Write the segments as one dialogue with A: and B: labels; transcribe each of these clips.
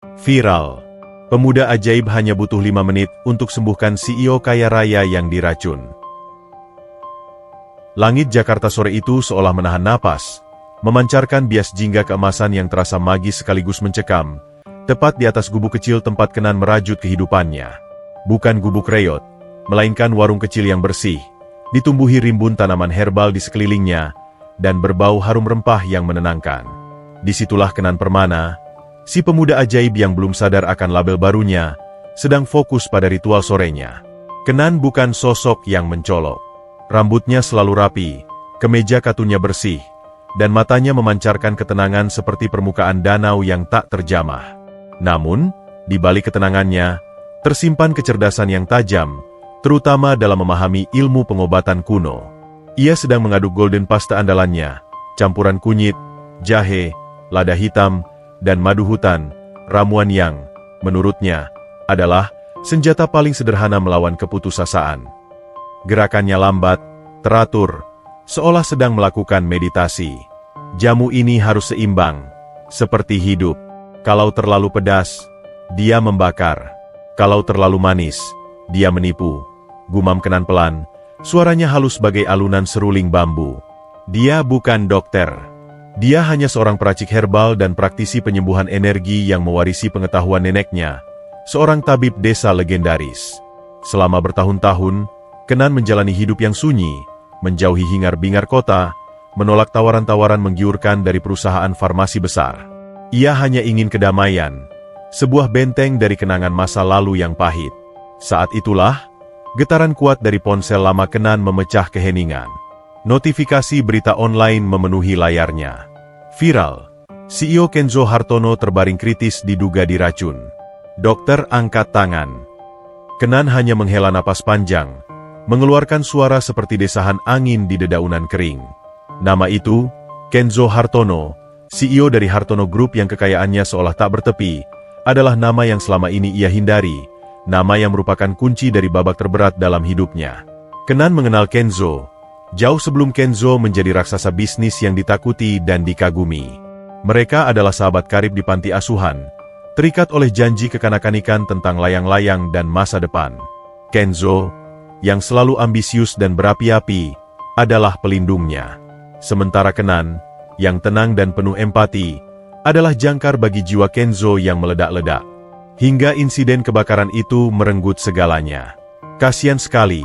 A: Viral. Pemuda ajaib hanya butuh 5 menit untuk sembuhkan CEO kaya raya yang diracun. Langit Jakarta sore itu seolah menahan napas, memancarkan bias jingga keemasan yang terasa magis sekaligus mencekam, tepat di atas gubuk kecil tempat Kenan merajut kehidupannya. Bukan gubuk reot, melainkan warung kecil yang bersih, ditumbuhi rimbun tanaman herbal di sekelilingnya, dan berbau harum rempah yang menenangkan. Disitulah Kenan Permana, si pemuda ajaib yang belum sadar akan label barunya, sedang fokus pada ritual sorenya. Kenan bukan sosok yang mencolok. Rambutnya selalu rapi, kemeja katunnya bersih, dan matanya memancarkan ketenangan seperti permukaan danau yang tak terjamah. Namun, di balik ketenangannya, tersimpan kecerdasan yang tajam, terutama dalam memahami ilmu pengobatan kuno. Ia sedang mengaduk golden pasta andalannya, campuran kunyit, jahe, lada hitam, dan madu hutan, ramuan yang, menurutnya, adalah senjata paling sederhana melawan keputusasaan. Gerakannya lambat, teratur, seolah sedang melakukan meditasi. Jamu ini harus seimbang, seperti hidup. Kalau terlalu pedas, dia membakar. Kalau terlalu manis, dia menipu. Gumam Kenan pelan, suaranya halus bagai alunan seruling bambu. Dia bukan dokter. Dia hanya seorang peracik herbal dan praktisi penyembuhan energi yang mewarisi pengetahuan neneknya, seorang tabib desa legendaris. Selama bertahun-tahun, Kenan menjalani hidup yang sunyi, menjauhi hingar-bingar kota, menolak tawaran-tawaran menggiurkan dari perusahaan farmasi besar. Ia hanya ingin kedamaian, sebuah benteng dari kenangan masa lalu yang pahit. Saat itulah, getaran kuat dari ponsel lama Kenan memecah keheningan. Notifikasi berita online memenuhi layarnya. Viral, CEO Kenzo Hartono terbaring kritis diduga diracun. Dokter angkat tangan. Kenan hanya menghela napas panjang, mengeluarkan suara seperti desahan angin di dedaunan kering. Nama itu, Kenzo Hartono, CEO dari Hartono Group yang kekayaannya seolah tak bertepi, adalah nama yang selama ini ia hindari, nama yang merupakan kunci dari babak terberat dalam hidupnya. Kenan mengenal Kenzo, jauh sebelum Kenzo menjadi raksasa bisnis yang ditakuti dan dikagumi. Mereka adalah sahabat karib di panti asuhan, terikat oleh janji kekanak-kanikan tentang layang-layang dan masa depan. Kenzo, yang selalu ambisius dan berapi-api, adalah pelindungnya. Sementara Kenan, yang tenang dan penuh empati, adalah jangkar bagi jiwa Kenzo yang meledak-ledak. Hingga insiden kebakaran itu merenggut segalanya. Kasian sekali,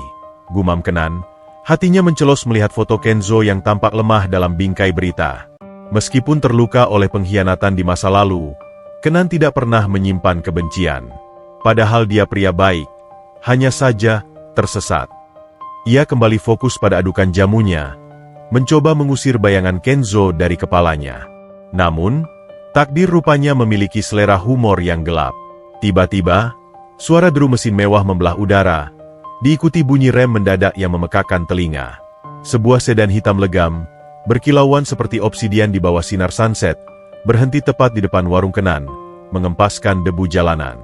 A: gumam Kenan, hatinya mencelos melihat foto Kenzo yang tampak lemah dalam bingkai berita. Meskipun terluka oleh pengkhianatan di masa lalu, Kenan tidak pernah menyimpan kebencian. Padahal dia pria baik, hanya saja tersesat. Ia kembali fokus pada adukan jamunya, mencoba mengusir bayangan Kenzo dari kepalanya. Namun, takdir rupanya memiliki selera humor yang gelap. Tiba-tiba, suara deru mesin mewah membelah udara, diikuti bunyi rem mendadak yang memekakkan telinga. Sebuah sedan hitam legam, berkilauan seperti obsidian di bawah sinar sunset, berhenti tepat di depan warung Kenan, mengempaskan debu jalanan.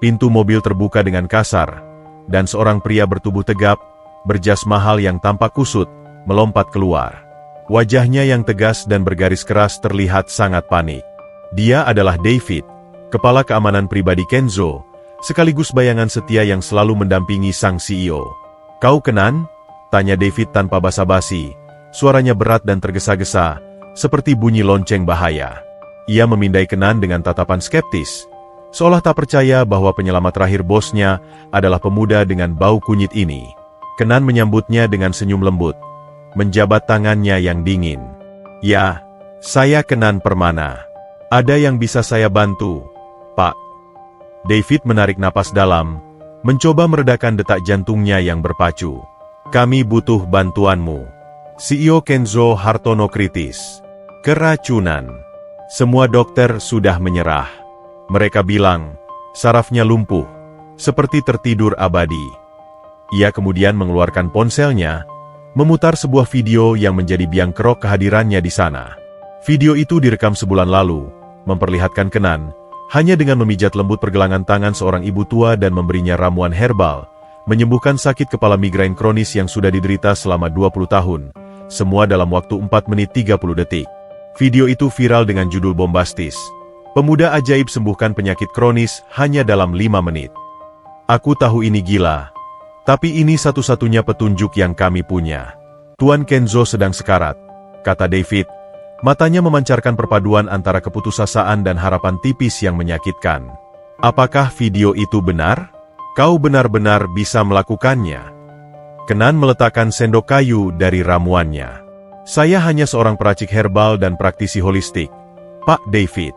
A: Pintu mobil terbuka dengan kasar, dan seorang pria bertubuh tegap, berjas mahal yang tampak kusut, melompat keluar. Wajahnya yang tegas dan bergaris keras terlihat sangat panik. Dia adalah David, kepala keamanan pribadi Kenzo, sekaligus bayangan setia yang selalu mendampingi sang CEO. "Kau Kenan?" tanya David tanpa basa-basi, suaranya berat dan tergesa-gesa, seperti bunyi lonceng bahaya. Ia memindai Kenan dengan tatapan skeptis, seolah tak percaya bahwa penyelamat terakhir bosnya adalah pemuda dengan bau kunyit ini. Kenan menyambutnya dengan senyum lembut, menjabat tangannya yang dingin. "Ya, saya Kenan Permana. Ada yang bisa saya bantu, Pak?" David menarik napas dalam, mencoba meredakan detak jantungnya yang berpacu. "Kami butuh bantuanmu." CEO Kenzo Hartono kritis. "Keracunan. Semua dokter sudah menyerah. Mereka bilang, sarafnya lumpuh, seperti tertidur abadi." Ia kemudian mengeluarkan ponselnya, memutar sebuah video yang menjadi biang kerok kehadirannya di sana. Video itu direkam sebulan lalu, memperlihatkan Kenan, hanya dengan memijat lembut pergelangan tangan seorang ibu tua dan memberinya ramuan herbal, menyembuhkan sakit kepala migrain kronis yang sudah diderita selama 20 tahun, semua dalam waktu 4 menit 30 detik. Video itu viral dengan judul bombastis, Pemuda ajaib sembuhkan penyakit kronis hanya dalam 5 menit. Aku tahu ini gila, tapi ini satu-satunya petunjuk yang kami punya. Tuan Kenzo sedang sekarat, kata David. Matanya memancarkan perpaduan antara keputusasaan dan harapan tipis yang menyakitkan. Apakah video itu benar? Kau benar-benar bisa melakukannya? Kenan meletakkan sendok kayu dari ramuannya. Saya hanya seorang peracik herbal dan praktisi holistik, Pak David.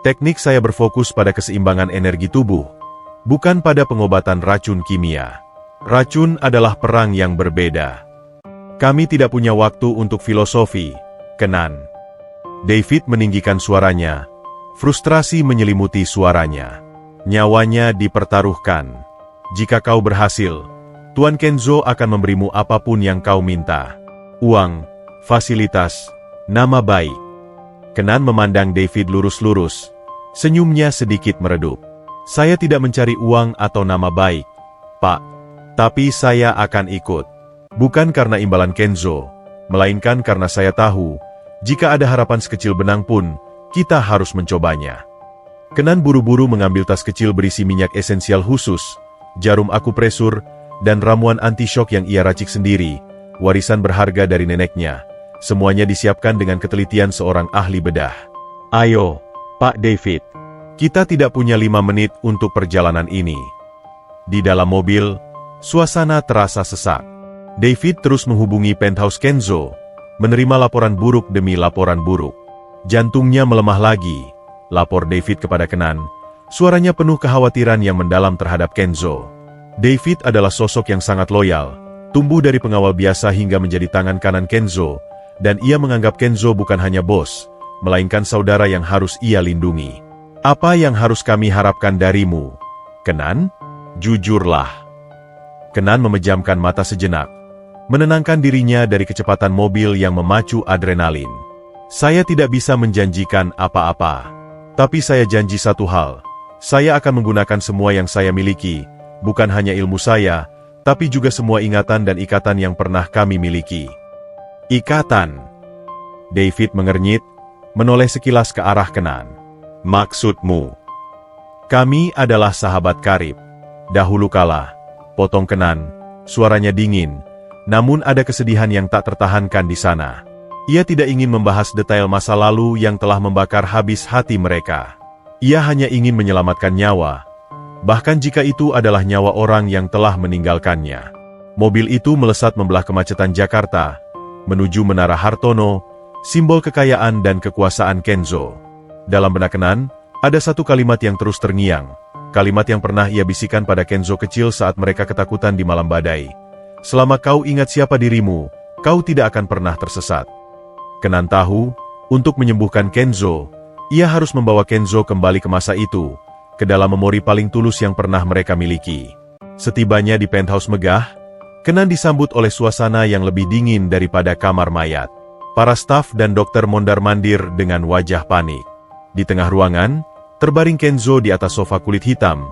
A: Teknik saya berfokus pada keseimbangan energi tubuh, bukan pada pengobatan racun kimia. Racun adalah perang yang berbeda. Kami tidak punya waktu untuk filosofi, Kenan. David meninggikan suaranya. Frustrasi menyelimuti suaranya. Nyawanya dipertaruhkan. Jika kau berhasil, Tuan Kenzo akan memberimu apapun yang kau minta. Uang, fasilitas, nama baik. Kenan memandang David lurus-lurus. Senyumnya sedikit meredup. Saya tidak mencari uang atau nama baik, Pak. Tapi saya akan ikut. Bukan karena imbalan Kenzo, melainkan karena saya tahu, jika ada harapan sekecil benang pun, kita harus mencobanya. Kenan buru-buru mengambil tas kecil berisi minyak esensial khusus, jarum akupresur, dan ramuan anti-shock yang ia racik sendiri, warisan berharga dari neneknya. Semuanya disiapkan dengan ketelitian seorang ahli bedah. Ayo, Pak David. Kita tidak punya 5 menit untuk perjalanan ini. Di dalam mobil, suasana terasa sesak. David terus menghubungi penthouse Kenzo, menerima laporan buruk demi laporan buruk. Jantungnya melemah lagi, lapor David kepada Kenan. Suaranya penuh kekhawatiran yang mendalam terhadap Kenzo. David adalah sosok yang sangat loyal, tumbuh dari pengawal biasa hingga menjadi tangan kanan Kenzo, dan ia menganggap Kenzo bukan hanya bos, melainkan saudara yang harus ia lindungi. Apa yang harus kami harapkan darimu, Kenan? Jujurlah. Kenan memejamkan mata sejenak, menenangkan dirinya dari kecepatan mobil yang memacu adrenalin. Saya tidak bisa menjanjikan apa-apa, tapi saya janji satu hal. Saya akan menggunakan semua yang saya miliki, bukan hanya ilmu saya, tapi juga semua ingatan dan ikatan yang pernah kami miliki. Ikatan. David mengernyit, menoleh sekilas ke arah Kenan. Maksudmu? Kami adalah sahabat karib. Dahulu kala, potong Kenan, suaranya dingin, namun ada kesedihan yang tak tertahankan di sana. Ia tidak ingin membahas detail masa lalu yang telah membakar habis hati mereka. Ia hanya ingin menyelamatkan nyawa, bahkan jika itu adalah nyawa orang yang telah meninggalkannya. Mobil itu melesat membelah kemacetan Jakarta, menuju Menara Hartono, simbol kekayaan dan kekuasaan Kenzo. Dalam benak Kenan, ada satu kalimat yang terus terngiang, kalimat yang pernah ia bisikan pada Kenzo kecil saat mereka ketakutan di malam badai. Selama kau ingat siapa dirimu, kau tidak akan pernah tersesat. Kenan tahu, untuk menyembuhkan Kenzo, ia harus membawa Kenzo kembali ke masa itu, ke dalam memori paling tulus yang pernah mereka miliki. Setibanya di penthouse megah, Kenan disambut oleh suasana yang lebih dingin daripada kamar mayat. Para staf dan dokter mondar-mandir dengan wajah panik. Di tengah ruangan, terbaring Kenzo di atas sofa kulit hitam,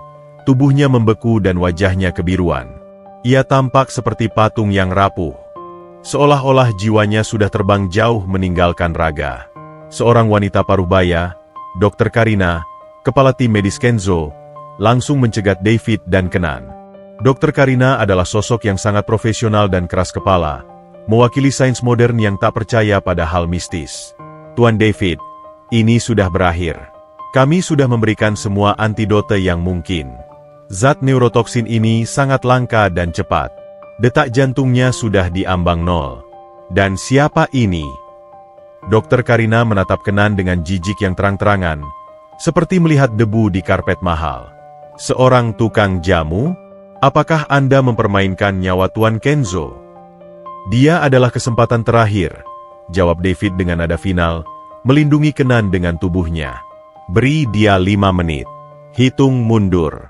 A: tubuhnya membeku dan wajahnya kebiruan. Ia tampak seperti patung yang rapuh. Seolah-olah jiwanya sudah terbang jauh meninggalkan raga. Seorang wanita paruh baya, Dr. Karina, kepala tim medis Kenzo, langsung mencegat David dan Kenan. Dr. Karina adalah sosok yang sangat profesional dan keras kepala, mewakili sains modern yang tak percaya pada hal mistis. Tuan David, ini sudah berakhir. Kami sudah memberikan semua antidote yang mungkin. Zat neurotoksin ini sangat langka dan cepat. Detak jantungnya sudah di ambang 0. Dan siapa ini? Dr. Karina menatap Kenan dengan jijik yang terang-terangan, seperti melihat debu di karpet mahal. Seorang tukang jamu? Apakah Anda mempermainkan nyawa Tuan Kenzo? Dia adalah kesempatan terakhir, jawab David dengan nada final, melindungi Kenan dengan tubuhnya. Beri dia 5 menit. Hitung mundur.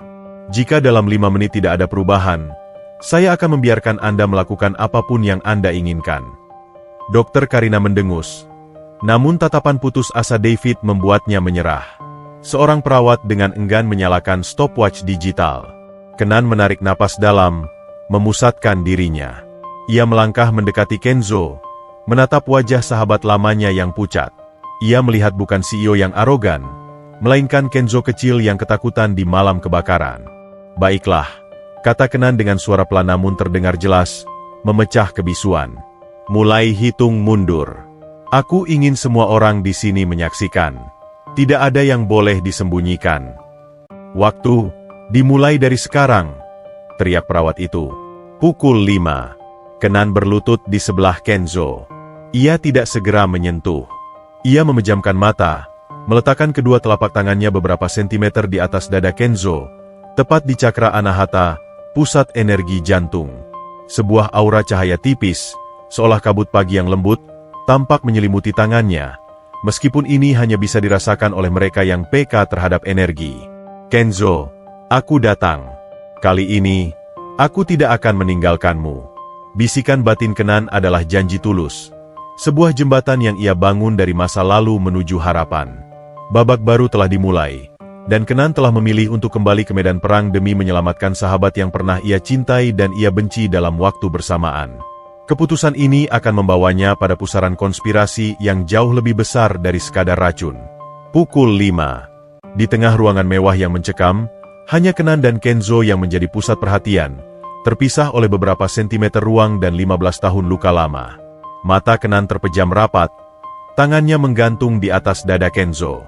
A: Jika dalam 5 menit tidak ada perubahan, saya akan membiarkan Anda melakukan apapun yang Anda inginkan. Dr. Karina mendengus. Namun tatapan putus asa David membuatnya menyerah. Seorang perawat dengan enggan menyalakan stopwatch digital. Kenan menarik napas dalam, memusatkan dirinya. Ia melangkah mendekati Kenzo, menatap wajah sahabat lamanya yang pucat. Ia melihat bukan CEO yang arogan, melainkan Kenzo kecil yang ketakutan di malam kebakaran. Baiklah, kata Kenan dengan suara pelan namun terdengar jelas, memecah kebisuan. Mulai hitung mundur. Aku ingin semua orang di sini menyaksikan. Tidak ada yang boleh disembunyikan. Waktu, dimulai dari sekarang, teriak perawat itu. Pukul 5. Kenan berlutut di sebelah Kenzo. Ia tidak segera menyentuh. Ia memejamkan mata, meletakkan kedua telapak tangannya beberapa sentimeter di atas dada Kenzo, tepat di cakra anahata, pusat energi jantung. Sebuah aura cahaya tipis, seolah kabut pagi yang lembut, tampak menyelimuti tangannya, meskipun ini hanya bisa dirasakan oleh mereka yang peka terhadap energi. Kenzo, aku datang. Kali ini, aku tidak akan meninggalkanmu. Bisikan batin Kenan adalah janji tulus. Sebuah jembatan yang ia bangun dari masa lalu menuju harapan. Babak baru telah dimulai, dan Kenan telah memilih untuk kembali ke medan perang demi menyelamatkan sahabat yang pernah ia cintai dan ia benci dalam waktu bersamaan. Keputusan ini akan membawanya pada pusaran konspirasi yang jauh lebih besar dari sekadar racun. Pukul 5. Di tengah ruangan mewah yang mencekam, hanya Kenan dan Kenzo yang menjadi pusat perhatian, terpisah oleh beberapa sentimeter ruang dan 15 tahun luka lama. Mata Kenan terpejam rapat, tangannya menggantung di atas dada Kenzo.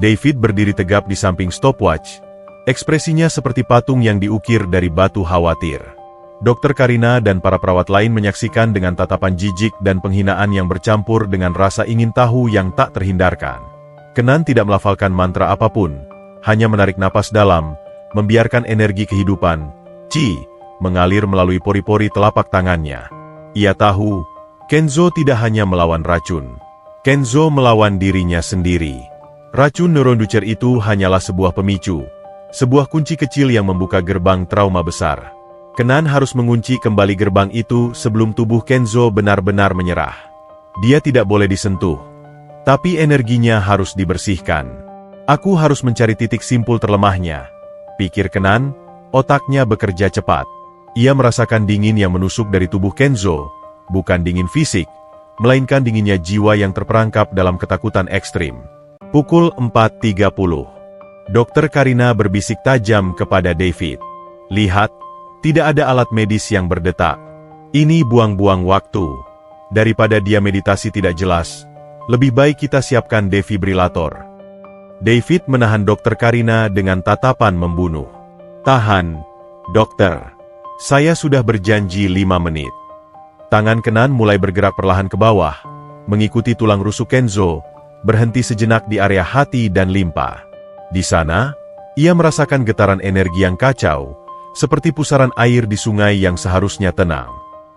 A: David berdiri tegap di samping stopwatch, ekspresinya seperti patung yang diukir dari batu khawatir. Dokter Karina dan para perawat lain menyaksikan dengan tatapan jijik dan penghinaan yang bercampur dengan rasa ingin tahu yang tak terhindarkan. Kenan tidak melafalkan mantra apapun, hanya menarik napas dalam, membiarkan energi kehidupan, Qi, mengalir melalui pori-pori telapak tangannya. Ia tahu, Kenzo tidak hanya melawan racun. Kenzo melawan dirinya sendiri. Racun neuroducer itu hanyalah sebuah pemicu, sebuah kunci kecil yang membuka gerbang trauma besar. Kenan harus mengunci kembali gerbang itu sebelum tubuh Kenzo benar-benar menyerah. Dia tidak boleh disentuh, tapi energinya harus dibersihkan. Aku harus mencari titik simpul terlemahnya, pikir Kenan, otaknya bekerja cepat. Ia merasakan dingin yang menusuk dari tubuh Kenzo, bukan dingin fisik, melainkan dinginnya jiwa yang terperangkap dalam ketakutan ekstrim. Pukul 4.30. Dokter Karina berbisik tajam kepada David. Lihat, tidak ada alat medis yang berdetak. Ini buang-buang waktu. Daripada dia meditasi tidak jelas, lebih baik kita siapkan defibrilator. David menahan Dokter Karina dengan tatapan membunuh. Tahan, dokter. Saya sudah berjanji 5 menit. Tangan Kenan mulai bergerak perlahan ke bawah, mengikuti tulang rusuk Kenzo, berhenti sejenak di area hati dan limpa. Di sana, ia merasakan getaran energi yang kacau, seperti pusaran air di sungai yang seharusnya tenang.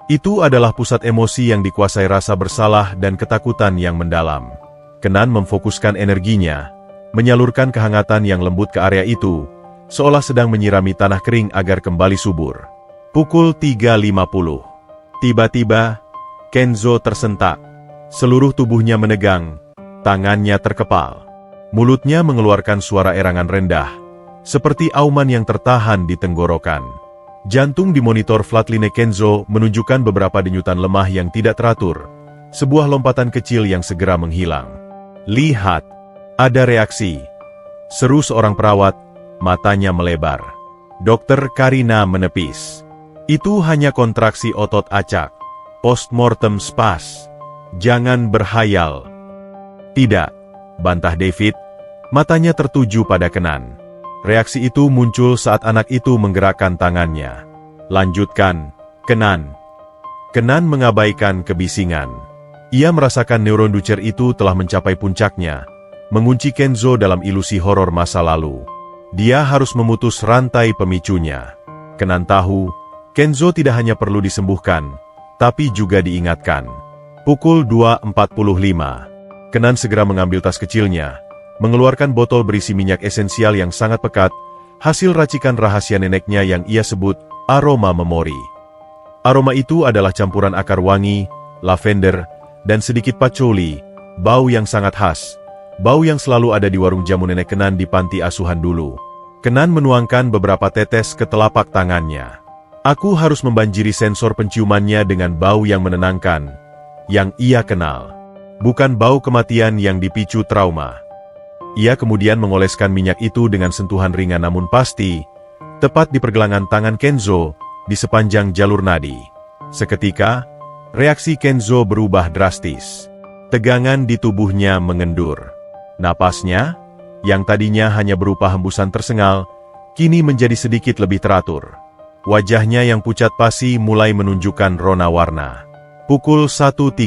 A: Itu adalah pusat emosi yang dikuasai rasa bersalah dan ketakutan yang mendalam. Kenan memfokuskan energinya, menyalurkan kehangatan yang lembut ke area itu, seolah sedang menyirami tanah kering agar kembali subur. Pukul 3.50. Tiba-tiba, Kenzo tersentak. Seluruh tubuhnya menegang, tangannya terkepal. Mulutnya mengeluarkan suara erangan rendah, seperti auman yang tertahan di tenggorokan. Jantung di monitor flatline Kenzo menunjukkan beberapa denyutan lemah yang tidak teratur, sebuah lompatan kecil yang segera menghilang. Lihat, ada reaksi, seru seorang perawat, matanya melebar. Dokter Karina menepis. Itu hanya kontraksi otot acak. Postmortem spas. Jangan berhayal. Tidak, bantah David. Matanya tertuju pada Kenan. Reaksi itu muncul saat anak itu menggerakkan tangannya. Lanjutkan, Kenan. Kenan mengabaikan kebisingan. Ia merasakan neuroducer itu telah mencapai puncaknya, mengunci Kenzo dalam ilusi horor masa lalu. Dia harus memutus rantai pemicunya. Kenan tahu, Kenzo tidak hanya perlu disembuhkan, tapi juga diingatkan. Pukul 2.45. Kenan segera mengambil tas kecilnya, mengeluarkan botol berisi minyak esensial yang sangat pekat, hasil racikan rahasia neneknya yang ia sebut aroma memori. Aroma itu adalah campuran akar wangi, lavender, dan sedikit patchouli, bau yang sangat khas, bau yang selalu ada di warung jamu nenek Kenan di panti asuhan dulu. Kenan menuangkan beberapa tetes ke telapak tangannya. Aku harus membanjiri sensor penciumannya dengan bau yang menenangkan, yang ia kenal. Bukan bau kematian yang dipicu trauma. Ia kemudian mengoleskan minyak itu dengan sentuhan ringan namun pasti, tepat di pergelangan tangan Kenzo, di sepanjang jalur nadi. Seketika, reaksi Kenzo berubah drastis. Tegangan di tubuhnya mengendur. Napasnya, yang tadinya hanya berupa hembusan tersengal, kini menjadi sedikit lebih teratur. Wajahnya yang pucat pasi mulai menunjukkan rona warna. Pukul 1.30.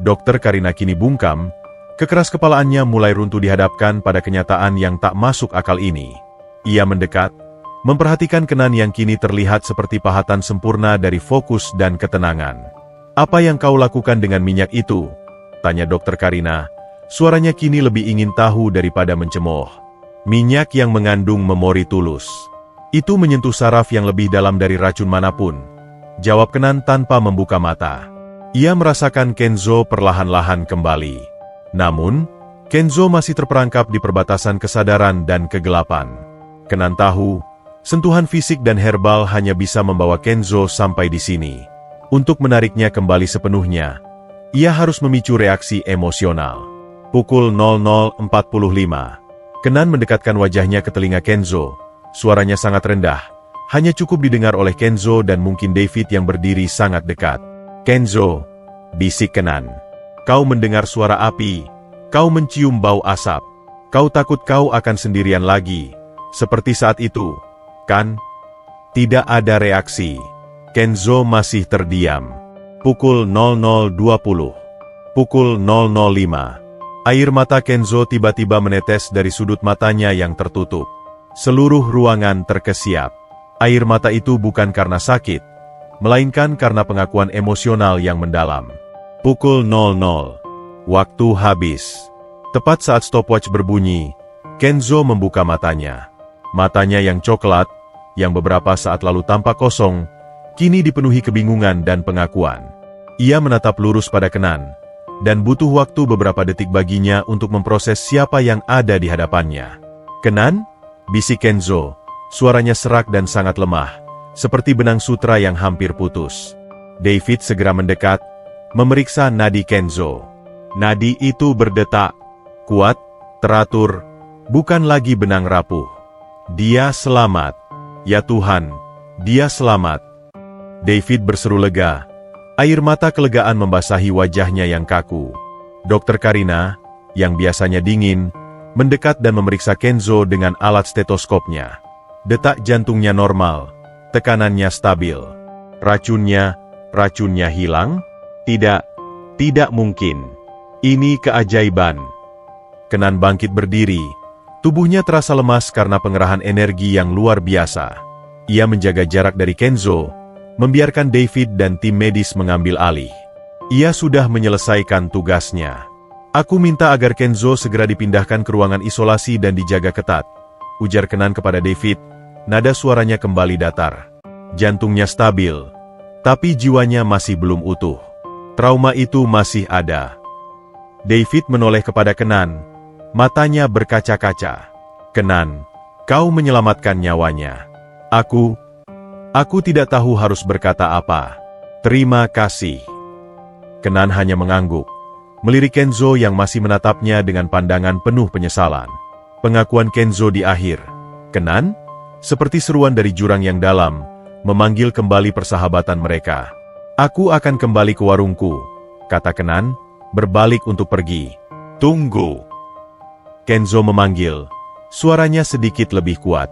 A: Dokter Karina kini bungkam, kekeras kepalaannya mulai runtuh dihadapkan pada kenyataan yang tak masuk akal ini. Ia mendekat, memperhatikan Kenan yang kini terlihat seperti pahatan sempurna dari fokus dan ketenangan. "Apa yang kau lakukan dengan minyak itu?" tanya Dokter Karina. Suaranya kini lebih ingin tahu daripada mencemooh. "Minyak yang mengandung memori tulus. Itu menyentuh saraf yang lebih dalam dari racun manapun," jawab Kenan tanpa membuka mata. Ia merasakan Kenzo perlahan-lahan kembali. Namun, Kenzo masih terperangkap di perbatasan kesadaran dan kegelapan. Kenan tahu, sentuhan fisik dan herbal hanya bisa membawa Kenzo sampai di sini. Untuk menariknya kembali sepenuhnya, ia harus memicu reaksi emosional. Pukul 00.45. Kenan mendekatkan wajahnya ke telinga Kenzo. Suaranya sangat rendah, hanya cukup didengar oleh Kenzo dan mungkin David yang berdiri sangat dekat. "Kenzo," bisik Kenan. "Kau mendengar suara api, kau mencium bau asap. Kau takut kau akan sendirian lagi, seperti saat itu, kan?" Tidak ada reaksi. Kenzo masih terdiam. Pukul 00.20. Pukul 00.05. Air mata Kenzo tiba-tiba menetes dari sudut matanya yang tertutup. Seluruh ruangan terkesiap. Air mata itu bukan karena sakit, melainkan karena pengakuan emosional yang mendalam. Pukul 00. Waktu habis. Tepat saat stopwatch berbunyi, Kenzo membuka matanya. Matanya yang coklat, yang beberapa saat lalu tampak kosong, kini dipenuhi kebingungan dan pengakuan. Ia menatap lurus pada Kenan, dan butuh waktu beberapa detik baginya untuk memproses siapa yang ada di hadapannya. "Kenan?" bisik Kenzo, suaranya serak dan sangat lemah, seperti benang sutra yang hampir putus. David segera mendekat, memeriksa nadi Kenzo. Nadi itu berdetak, kuat, teratur, bukan lagi benang rapuh. "Dia selamat. Ya Tuhan, dia selamat." David berseru lega. Air mata kelegaan membasahi wajahnya yang kaku. Dokter Karina, yang biasanya dingin, mendekat dan memeriksa Kenzo dengan alat stetoskopnya. Detak jantungnya normal, tekanannya stabil. Racunnya hilang? Tidak mungkin. Ini keajaiban. Kenan bangkit berdiri. Tubuhnya terasa lemas karena pengerahan energi yang luar biasa. Ia menjaga jarak dari Kenzo, membiarkan David dan tim medis mengambil alih. Ia sudah menyelesaikan tugasnya. "Aku minta agar Kenzo segera dipindahkan ke ruangan isolasi dan dijaga ketat," ujar Kenan kepada David. Nada suaranya kembali datar. Jantungnya stabil, tapi jiwanya masih belum utuh. Trauma itu masih ada. David menoleh kepada Kenan, matanya berkaca-kaca. "Kenan, kau menyelamatkan nyawanya. Aku tidak tahu harus berkata apa. Terima kasih." Kenan hanya mengangguk, melirik Kenzo yang masih menatapnya dengan pandangan penuh penyesalan. Pengakuan Kenzo di akhir. Kenan, seperti seruan dari jurang yang dalam, memanggil kembali persahabatan mereka. "Aku akan kembali ke warungku," kata Kenan, berbalik untuk pergi. "Tunggu." Kenzo memanggil, suaranya sedikit lebih kuat.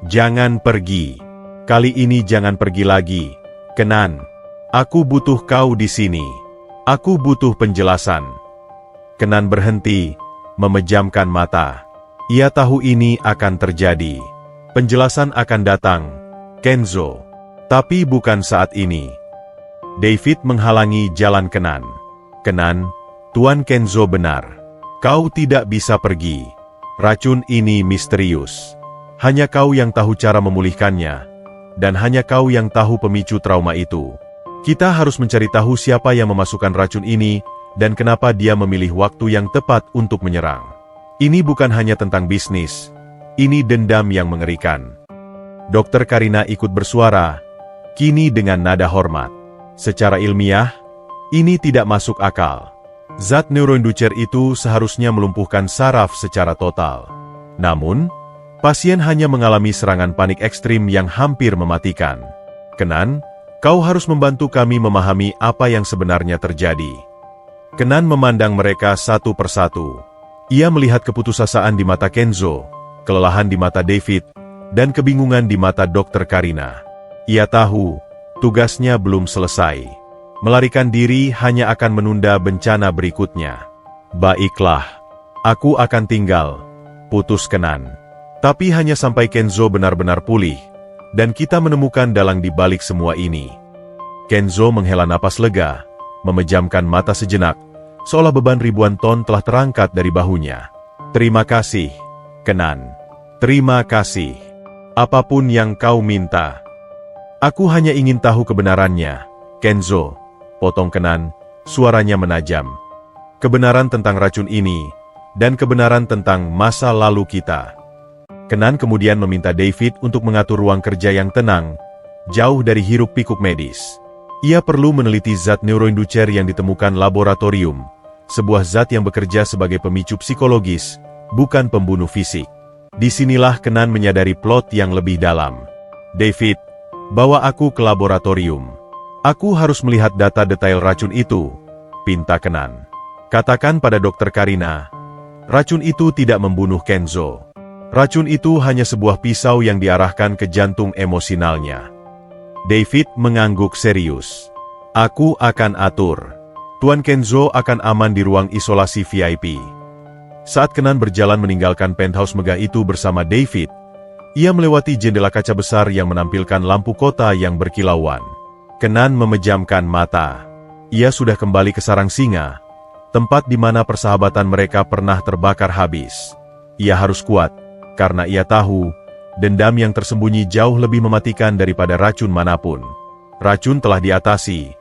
A: "Jangan pergi. Kali ini jangan pergi lagi, Kenan. Aku butuh kau di sini. Aku butuh penjelasan." Kenan berhenti, memejamkan mata. Ia tahu ini akan terjadi. Penjelasan akan datang, Kenzo. Tapi bukan saat ini. David menghalangi jalan Kenan. "Kenan, Tuan Kenzo benar. Kau tidak bisa pergi. Racun ini misterius. Hanya kau yang tahu cara memulihkannya. Dan hanya kau yang tahu pemicu trauma itu. Kita harus mencari tahu siapa yang memasukkan racun ini, dan kenapa dia memilih waktu yang tepat untuk menyerang. Ini bukan hanya tentang bisnis, ini dendam yang mengerikan." Dokter Karina ikut bersuara, kini dengan nada hormat. "Secara ilmiah, ini tidak masuk akal. Zat neuroinducer itu seharusnya melumpuhkan saraf secara total. Namun, pasien hanya mengalami serangan panik ekstrim yang hampir mematikan. Kenan, kau harus membantu kami memahami apa yang sebenarnya terjadi. Kenan memandang mereka satu persatu. Ia melihat keputusasaan di mata Kenzo, kelelahan di mata David, dan kebingungan di mata Dr. Karina. Ia tahu, tugasnya belum selesai. Melarikan diri hanya akan menunda bencana berikutnya. Baiklah, aku akan tinggal, putus Kenan. Tapi hanya sampai Kenzo benar-benar pulih, dan kita menemukan dalang di balik semua ini. Kenzo menghela napas lega, memejamkan mata sejenak, seolah beban ribuan ton telah terangkat dari bahunya. Terima kasih, Kenan. Terima kasih. Apapun yang kau minta. Aku hanya ingin tahu kebenarannya, Kenzo. Potong Kenan, suaranya menajam. Kebenaran tentang racun ini, dan kebenaran tentang masa lalu kita. Kenan kemudian meminta David untuk mengatur ruang kerja yang tenang, jauh dari hiruk-pikuk medis. Ia perlu meneliti zat neuroinducer yang ditemukan laboratorium, sebuah zat yang bekerja sebagai pemicu psikologis, bukan pembunuh fisik. Disinilah Kenan menyadari plot yang lebih dalam. David, bawa aku ke laboratorium. Aku harus melihat data detail racun itu, pinta Kenan. Katakan pada Dr. Karina, racun itu tidak membunuh Kenzo. Racun itu hanya sebuah pisau yang diarahkan ke jantung emosionalnya. David mengangguk serius. Aku akan atur. Tuan Kenzo akan aman di ruang isolasi VIP. Saat Kenan berjalan meninggalkan penthouse megah itu bersama David, ia melewati jendela kaca besar yang menampilkan lampu kota yang berkilauan. Kenan memejamkan mata. Ia sudah kembali ke sarang singa, tempat di mana persahabatan mereka pernah terbakar habis. Ia harus kuat, karena ia tahu, dendam yang tersembunyi jauh lebih mematikan daripada racun manapun. Racun telah diatasi,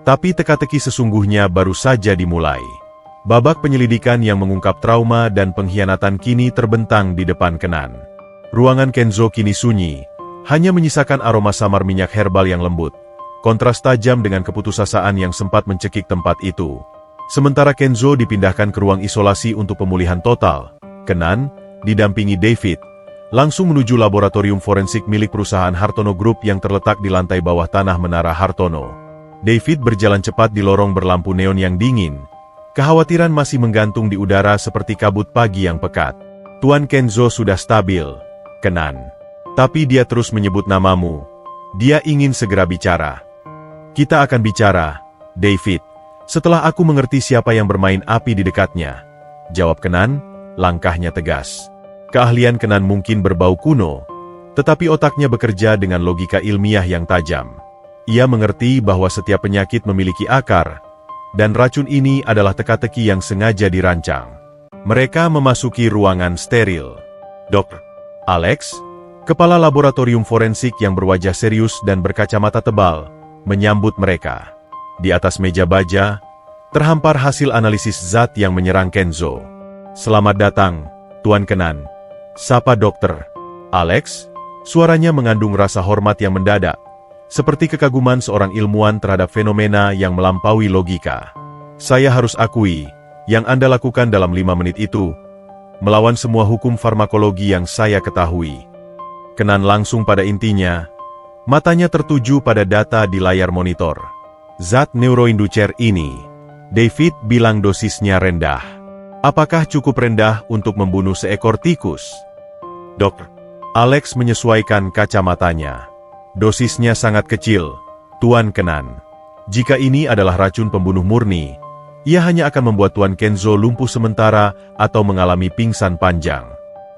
A: tapi teka-teki sesungguhnya baru saja dimulai. Babak penyelidikan yang mengungkap trauma dan pengkhianatan kini terbentang di depan Kenan. Ruangan Kenzo kini sunyi, hanya menyisakan aroma samar minyak herbal yang lembut. Kontras tajam dengan keputusasaan yang sempat mencekik tempat itu. Sementara Kenzo dipindahkan ke ruang isolasi untuk pemulihan total, Kenan, didampingi David, langsung menuju laboratorium forensik milik perusahaan Hartono Group yang terletak di lantai bawah tanah Menara Hartono. David berjalan cepat di lorong berlampu neon yang dingin. Kekhawatiran masih menggantung di udara seperti kabut pagi yang pekat. Tuan Kenzo sudah stabil, Kenan. Tapi dia terus menyebut namamu. Dia ingin segera bicara. Kita akan bicara, David, setelah aku mengerti siapa yang bermain api di dekatnya. Jawab Kenan, langkahnya tegas. Keahlian Kenan mungkin berbau kuno, tetapi otaknya bekerja dengan logika ilmiah yang tajam. Ia mengerti bahwa setiap penyakit memiliki akar, dan racun ini adalah teka-teki yang sengaja dirancang. Mereka memasuki ruangan steril. Dr. Alex, kepala laboratorium forensik yang berwajah serius dan berkacamata tebal, menyambut mereka. Di atas meja baja, terhampar hasil analisis zat yang menyerang Kenzo. Selamat datang, Tuan Kenan. Sapa Dr. Alex, suaranya mengandung rasa hormat yang mendadak, seperti kekaguman seorang ilmuwan terhadap fenomena yang melampaui logika. Saya harus akui, yang Anda lakukan dalam 5 menit itu, melawan semua hukum farmakologi yang saya ketahui. Kenan langsung pada intinya, matanya tertuju pada data di layar monitor. Zat neuroinducer ini, David bilang dosisnya rendah. Apakah cukup rendah untuk membunuh seekor tikus? Dr. Alex menyesuaikan kacamatanya. Dosisnya sangat kecil, Tuan Kenan. Jika ini adalah racun pembunuh murni, ia hanya akan membuat Tuan Kenzo lumpuh sementara atau mengalami pingsan panjang.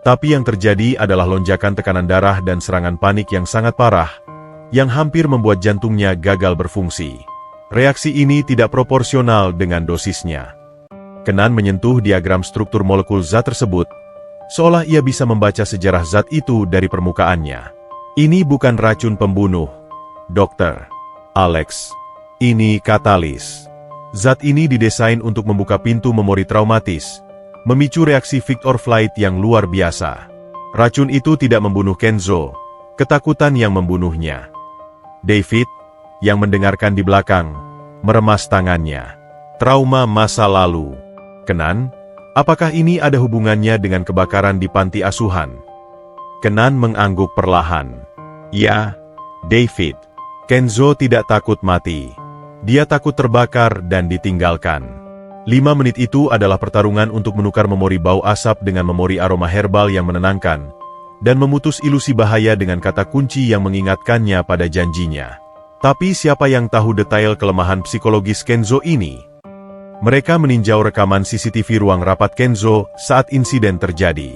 A: Tapi yang terjadi adalah lonjakan tekanan darah dan serangan panik yang sangat parah, yang hampir membuat jantungnya gagal berfungsi. Reaksi ini tidak proporsional dengan dosisnya. Kenan menyentuh diagram struktur molekul zat tersebut, seolah ia bisa membaca sejarah zat itu dari permukaannya. Ini bukan racun pembunuh, Dr. Alex. Ini katalis. Zat ini didesain untuk membuka pintu memori traumatis, memicu reaksi fight or flight yang luar biasa. Racun itu tidak membunuh Kenzo, ketakutan yang membunuhnya. David, yang mendengarkan di belakang, meremas tangannya. Trauma masa lalu. Kenan, apakah ini ada hubungannya dengan kebakaran di panti asuhan? Kenan mengangguk perlahan. Ya, David. Kenzo tidak takut mati. Dia takut terbakar dan ditinggalkan. 5 menit itu adalah pertarungan untuk menukar memori bau asap dengan memori aroma herbal yang menenangkan, dan memutus ilusi bahaya dengan kata kunci yang mengingatkannya pada janjinya. Tapi siapa yang tahu detail kelemahan psikologis Kenzo ini? Mereka meninjau rekaman CCTV ruang rapat Kenzo saat insiden terjadi.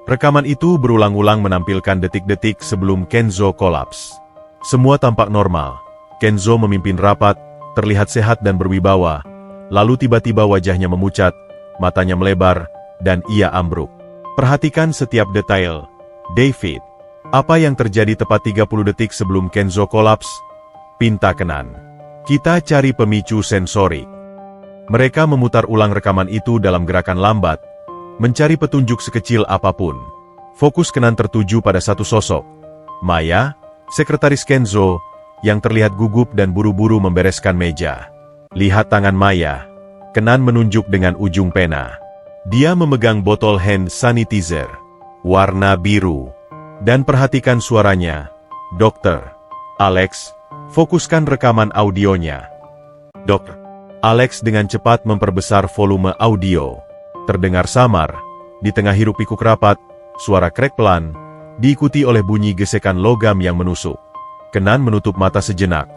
A: Rekaman itu berulang-ulang menampilkan detik-detik sebelum Kenzo kolaps. Semua tampak normal. Kenzo memimpin rapat, terlihat sehat dan berwibawa, lalu tiba-tiba wajahnya memucat, matanya melebar, dan ia ambruk. Perhatikan setiap detail, David. Apa yang terjadi tepat 30 detik sebelum Kenzo kolaps? Pinta Kenan. Kita cari pemicu sensorik. Mereka memutar ulang rekaman itu dalam gerakan lambat, mencari petunjuk sekecil apapun. Fokus Kenan tertuju pada satu sosok, Maya, sekretaris Kenzo, yang terlihat gugup dan buru-buru membereskan meja. Lihat tangan Maya. Kenan menunjuk dengan ujung pena. Dia memegang botol hand sanitizer, warna biru. Dan perhatikan suaranya. Dokter. Alex, fokuskan rekaman audionya. Dokter. Alex dengan cepat memperbesar volume audio. Terdengar samar. Di tengah hiruk-pikuk rapat, suara krek pelan, diikuti oleh bunyi gesekan logam yang menusuk. Kenan menutup mata sejenak,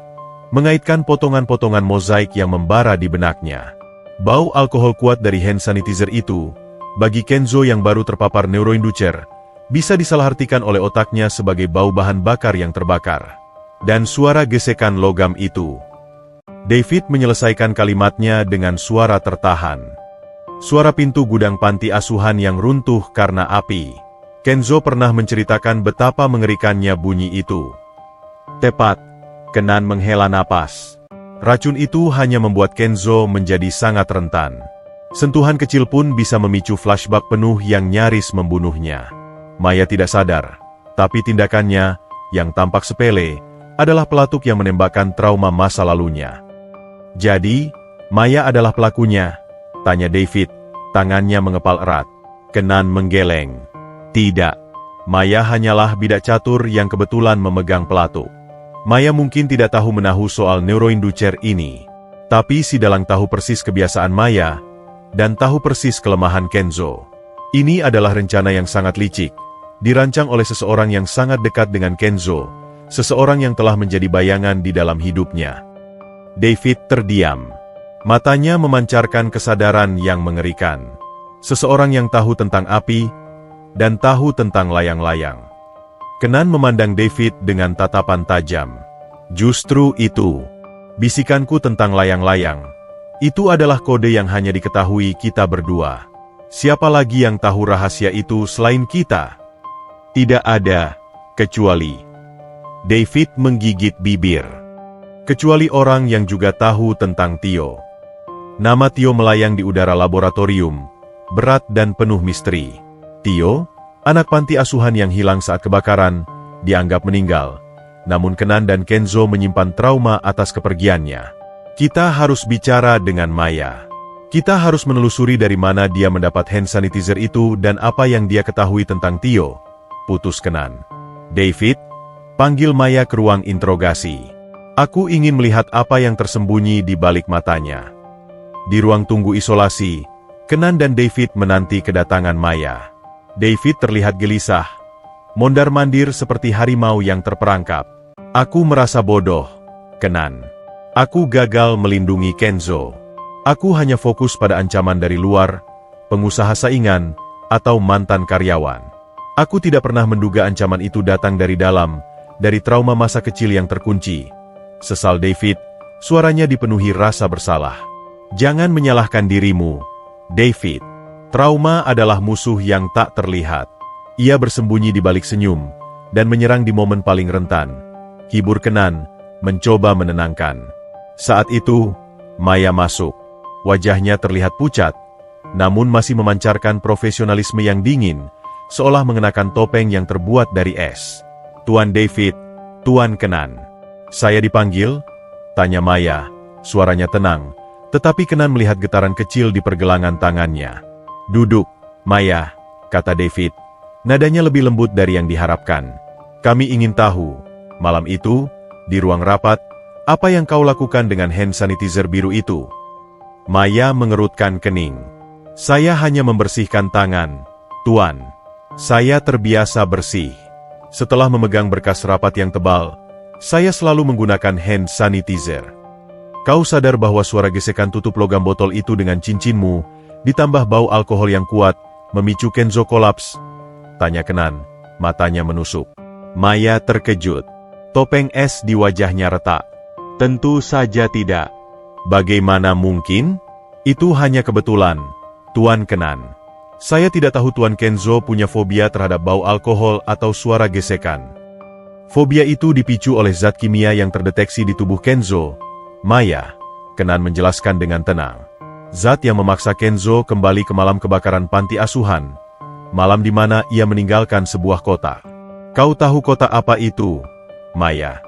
A: mengaitkan potongan-potongan mozaik yang membara di benaknya. Bau alkohol kuat dari hand sanitizer itu, bagi Kenzo yang baru terpapar neuroinducer, bisa disalahartikan oleh otaknya sebagai bau bahan bakar yang terbakar. Dan suara gesekan logam itu. David menyelesaikan kalimatnya dengan suara tertahan. Suara pintu gudang panti asuhan yang runtuh karena api. Kenzo pernah menceritakan betapa mengerikannya bunyi itu. Tepat, Kenan menghela napas. Racun itu hanya membuat Kenzo menjadi sangat rentan. Sentuhan kecil pun bisa memicu flashback penuh yang nyaris membunuhnya. Maya tidak sadar, tapi tindakannya, yang tampak sepele, adalah pelatuk yang menembakkan trauma masa lalunya. Jadi, Maya adalah pelakunya? Tanya David, tangannya mengepal erat. Kenan menggeleng. Tidak. Maya hanyalah bidak catur yang kebetulan memegang pelatuk. Maya mungkin tidak tahu menahu soal neuroinducer ini. Tapi si dalang tahu persis kebiasaan Maya, dan tahu persis kelemahan Kenzo. Ini adalah rencana yang sangat licik, dirancang oleh seseorang yang sangat dekat dengan Kenzo, seseorang yang telah menjadi bayangan di dalam hidupnya. David terdiam. Matanya memancarkan kesadaran yang mengerikan. Seseorang yang tahu tentang api, dan tahu tentang layang-layang. Kenan memandang David dengan tatapan tajam. Justru itu. Bisikanku tentang layang-layang. Itu adalah kode yang hanya diketahui kita berdua. Siapa lagi yang tahu rahasia itu selain kita? Tidak ada, kecuali. David menggigit bibir. Kecuali orang yang juga tahu tentang Tio. Nama Tio melayang di udara laboratorium, berat dan penuh misteri. Tio, anak panti asuhan yang hilang saat kebakaran, dianggap meninggal. Namun Kenan dan Kenzo menyimpan trauma atas kepergiannya. Kita harus bicara dengan Maya. Kita harus menelusuri dari mana dia mendapat hand sanitizer itu dan apa yang dia ketahui tentang Tio. Putus Kenan. David, panggil Maya ke ruang interogasi. Aku ingin melihat apa yang tersembunyi di balik matanya. Di ruang tunggu isolasi, Kenan dan David menanti kedatangan Maya. David terlihat gelisah, mondar-mandir seperti harimau yang terperangkap. Aku merasa bodoh, Kenan. Aku gagal melindungi Kenzo. Aku hanya fokus pada ancaman dari luar, pengusaha saingan, atau mantan karyawan. Aku tidak pernah menduga ancaman itu datang dari dalam, dari trauma masa kecil yang terkunci. Sesal David, suaranya dipenuhi rasa bersalah. Jangan menyalahkan dirimu, David. Trauma adalah musuh yang tak terlihat. Ia bersembunyi di balik senyum, dan menyerang di momen paling rentan. Hibur Kenan, mencoba menenangkan. Saat itu, Maya masuk. Wajahnya terlihat pucat, namun masih memancarkan profesionalisme yang dingin, seolah mengenakan topeng yang terbuat dari es. Tuan David, Tuan Kenan. Saya dipanggil? Tanya Maya, suaranya tenang, Tetapi Kenan melihat getaran kecil di pergelangan tangannya. "Duduk, Maya," kata David. Nadanya lebih lembut dari yang diharapkan. "Kami ingin tahu, malam itu, di ruang rapat, apa yang kau lakukan dengan hand sanitizer biru itu?" Maya mengerutkan kening. "Saya hanya membersihkan tangan, Tuan. Saya terbiasa bersih. Setelah memegang berkas rapat yang tebal, saya selalu menggunakan hand sanitizer." "Kau sadar bahwa suara gesekan tutup logam botol itu dengan cincinmu, ditambah bau alkohol yang kuat, memicu Kenzo kolaps?" tanya Kenan, matanya menusuk. Maya terkejut. Topeng es di wajahnya retak. "Tentu saja tidak. Bagaimana mungkin? Itu hanya kebetulan, Tuan Kenan. Saya tidak tahu Tuan Kenzo punya fobia terhadap bau alkohol atau suara gesekan. Fobia itu dipicu oleh zat kimia yang terdeteksi di tubuh Kenzo, Maya," Kenan menjelaskan dengan tenang. "Zat yang memaksa Kenzo kembali ke malam kebakaran panti asuhan, malam di mana ia meninggalkan sebuah kota." "Kau tahu kota apa itu, Maya?"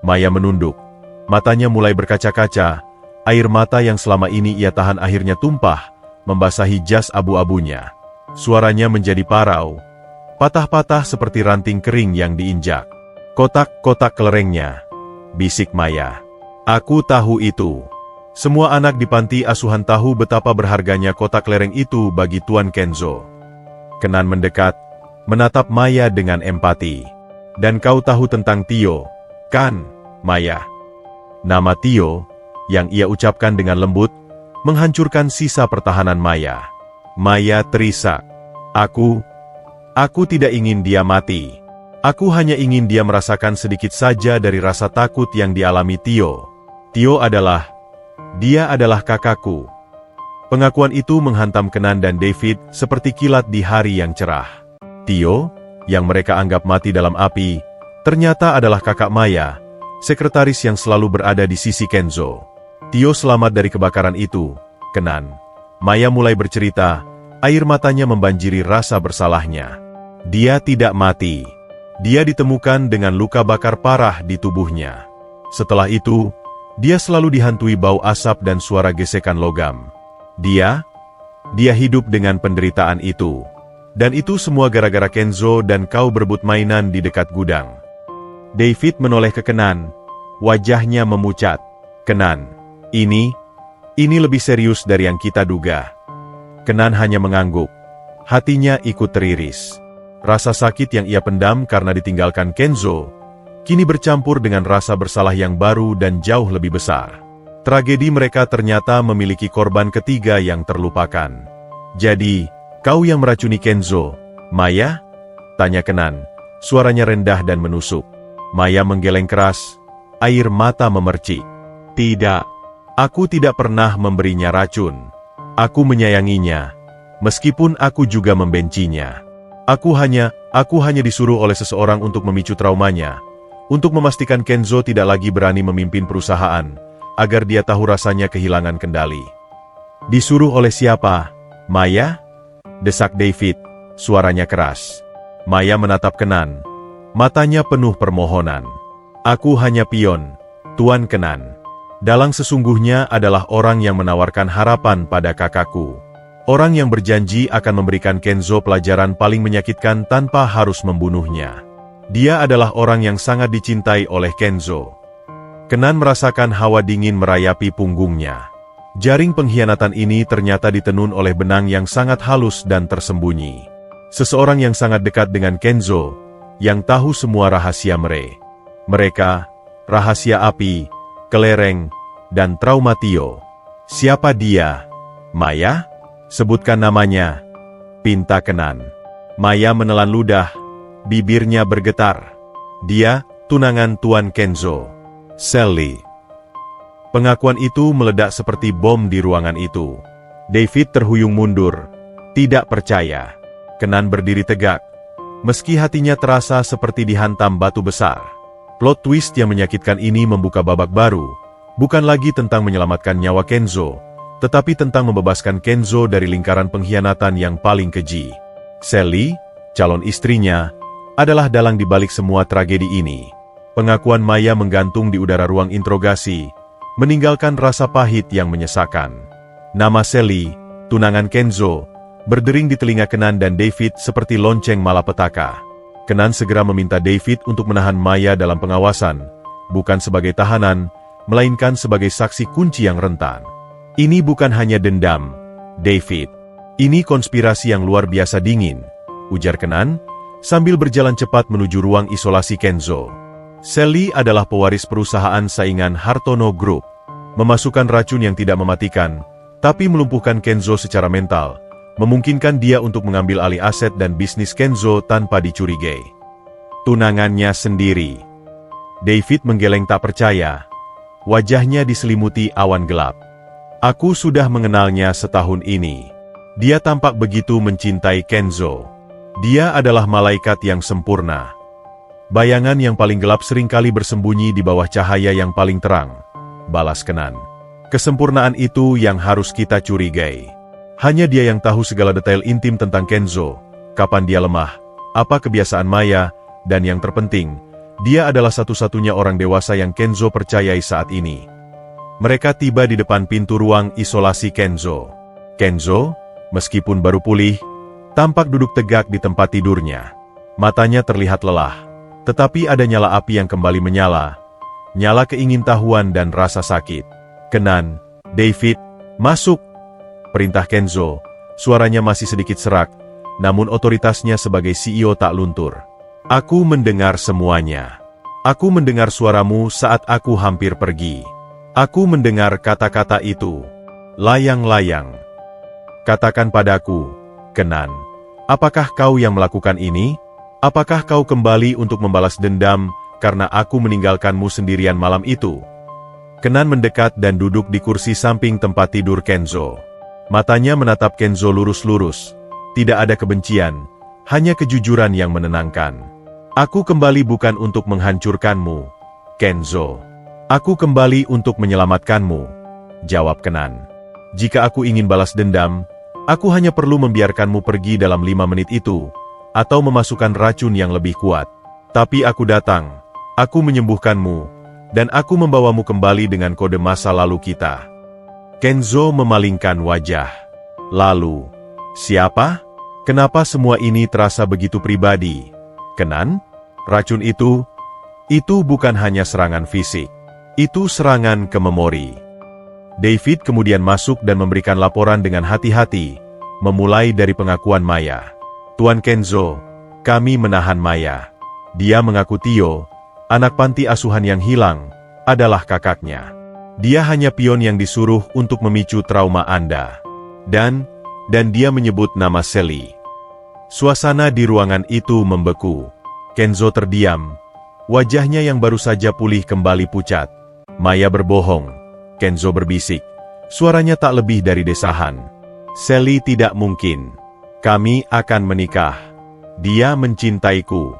A: Maya menunduk. Matanya mulai berkaca-kaca, air mata yang selama ini ia tahan akhirnya tumpah, membasahi jas abu-abunya. Suaranya menjadi parau, patah-patah seperti ranting kering yang diinjak. "Kotak-kotak kelerengnya," bisik Maya. "Aku tahu itu. Semua anak di panti asuhan tahu betapa berharganya kotak kelereng itu bagi Tuan Kenzo." Kenan mendekat, menatap Maya dengan empati. "Dan kau tahu tentang Tio, kan, Maya?" Nama Tio, yang ia ucapkan dengan lembut, menghancurkan sisa pertahanan Maya. Maya terisak. Aku tidak ingin dia mati. Aku hanya ingin dia merasakan sedikit saja dari rasa takut yang dialami Tio. Dia adalah kakakku." Pengakuan itu menghantam Kenan dan David seperti kilat di hari yang cerah. Tio, yang mereka anggap mati dalam api, ternyata adalah kakak Maya, sekretaris yang selalu berada di sisi Kenzo. "Tio selamat dari kebakaran itu, Kenan." Maya mulai bercerita, air matanya membanjiri rasa bersalahnya. "Dia tidak mati. Dia ditemukan dengan luka bakar parah di tubuhnya. Setelah itu, dia selalu dihantui bau asap dan suara gesekan logam. Dia hidup dengan penderitaan itu. Dan itu semua gara-gara Kenzo dan kau berebut mainan di dekat gudang." David menoleh ke Kenan, wajahnya memucat. "Kenan, ini lebih serius dari yang kita duga." Kenan hanya mengangguk. Hatinya ikut teriris. Rasa sakit yang ia pendam karena ditinggalkan Kenzo, kini bercampur dengan rasa bersalah yang baru dan jauh lebih besar. Tragedi mereka ternyata memiliki korban ketiga yang terlupakan. "Jadi, kau yang meracuni Kenzo, Maya?" tanya Kenan, suaranya rendah dan menusuk. Maya menggeleng keras, air mata memercik. "Tidak, aku tidak pernah memberinya racun. Aku menyayanginya, meskipun aku juga membencinya. Aku hanya disuruh oleh seseorang untuk memicu traumanya, untuk memastikan Kenzo tidak lagi berani memimpin perusahaan, agar dia tahu rasanya kehilangan kendali." "Disuruh oleh siapa, Maya?" desak David, suaranya keras. Maya menatap Kenan, matanya penuh permohonan. "Aku hanya pion, Tuan Kenan. Dalang sesungguhnya adalah orang yang menawarkan harapan pada kakakku. Orang yang berjanji akan memberikan Kenzo pelajaran paling menyakitkan tanpa harus membunuhnya. Dia adalah orang yang sangat dicintai oleh Kenzo." Kenan merasakan hawa dingin merayapi punggungnya. Jaring pengkhianatan ini ternyata ditenun oleh benang yang sangat halus dan tersembunyi. Seseorang yang sangat dekat dengan Kenzo, yang tahu semua rahasia mereka, rahasia api, kelereng, dan trauma Tio. "Siapa dia, Maya? Sebutkan namanya," pinta Kenan. Maya menelan ludah, bibirnya bergetar. "Dia, tunangan Tuan Kenzo, Sally." Pengakuan itu meledak seperti bom di ruangan itu. David terhuyung mundur, tidak percaya. Kenan berdiri tegak, meski hatinya terasa seperti dihantam batu besar. Plot twist yang menyakitkan ini membuka babak baru, bukan lagi tentang menyelamatkan nyawa Kenzo, tetapi tentang membebaskan Kenzo dari lingkaran pengkhianatan yang paling keji. Sally, calon istrinya, adalah dalang di balik semua tragedi ini. Pengakuan Maya menggantung di udara ruang interogasi, meninggalkan rasa pahit yang menyesakan. Nama Sally, tunangan Kenzo, berdering di telinga Kenan dan David seperti lonceng malapetaka. Kenan segera meminta David untuk menahan Maya dalam pengawasan, bukan sebagai tahanan, melainkan sebagai saksi kunci yang rentan. Ini bukan hanya dendam, David. Ini konspirasi yang luar biasa dingin, ujar Kenan, sambil berjalan cepat menuju ruang isolasi Kenzo. Sally adalah pewaris perusahaan saingan Hartono Group. Memasukkan racun yang tidak mematikan, tapi melumpuhkan Kenzo secara mental, memungkinkan dia untuk mengambil alih aset dan bisnis Kenzo tanpa dicurigai. Tunangannya sendiri. David menggeleng tak percaya. Wajahnya diselimuti awan gelap. Aku sudah mengenalnya setahun ini. Dia tampak begitu mencintai Kenzo. Dia adalah malaikat yang sempurna. Bayangan yang paling gelap seringkali bersembunyi di bawah cahaya yang paling terang, balas Kenan. Kesempurnaan itu yang harus kita curigai. Hanya dia yang tahu segala detail intim tentang Kenzo, kapan dia lemah, apa kebiasaan Maya, dan yang terpenting, dia adalah satu-satunya orang dewasa yang Kenzo percayai saat ini. Mereka tiba di depan pintu ruang isolasi Kenzo. Kenzo, meskipun baru pulih, tampak duduk tegak di tempat tidurnya. Matanya terlihat lelah, tetapi ada nyala api yang kembali menyala. Nyala keingintahuan dan rasa sakit. Kenan, David, masuk! Perintah Kenzo, suaranya masih sedikit serak, namun otoritasnya sebagai CEO tak luntur. Aku mendengar semuanya. Aku mendengar suaramu saat aku hampir pergi. Aku mendengar kata-kata itu. Layang-layang. Katakan padaku, Kenan, apakah kau yang melakukan ini? Apakah kau kembali untuk membalas dendam karena aku meninggalkanmu sendirian malam itu? Kenan mendekat dan duduk di kursi samping tempat tidur Kenzo. Matanya menatap Kenzo lurus-lurus. Tidak ada kebencian, hanya kejujuran yang menenangkan. Aku kembali bukan untuk menghancurkanmu, Kenzo. Aku kembali untuk menyelamatkanmu, jawab Kenan. Jika aku ingin balas dendam, aku hanya perlu membiarkanmu pergi dalam 5 menit itu, atau memasukkan racun yang lebih kuat. Tapi aku datang, aku menyembuhkanmu, dan aku membawamu kembali dengan kode masa lalu kita. Kenzo memalingkan wajah. Lalu, siapa? Kenapa semua ini terasa begitu pribadi? Kenan? Racun itu bukan hanya serangan fisik. Itu serangan ke memori. David kemudian masuk dan memberikan laporan dengan hati-hati, memulai dari pengakuan Maya. Tuan Kenzo, kami menahan Maya. Dia mengaku Tio, anak panti asuhan yang hilang, adalah kakaknya. Dia hanya pion yang disuruh untuk memicu trauma Anda. Dan dia menyebut nama Sally. Suasana di ruangan itu membeku. Kenzo terdiam. Wajahnya yang baru saja pulih kembali pucat. Maya berbohong. Kenzo berbisik. Suaranya tak lebih dari desahan. Sally tidak mungkin. Kami akan menikah. Dia mencintaiku.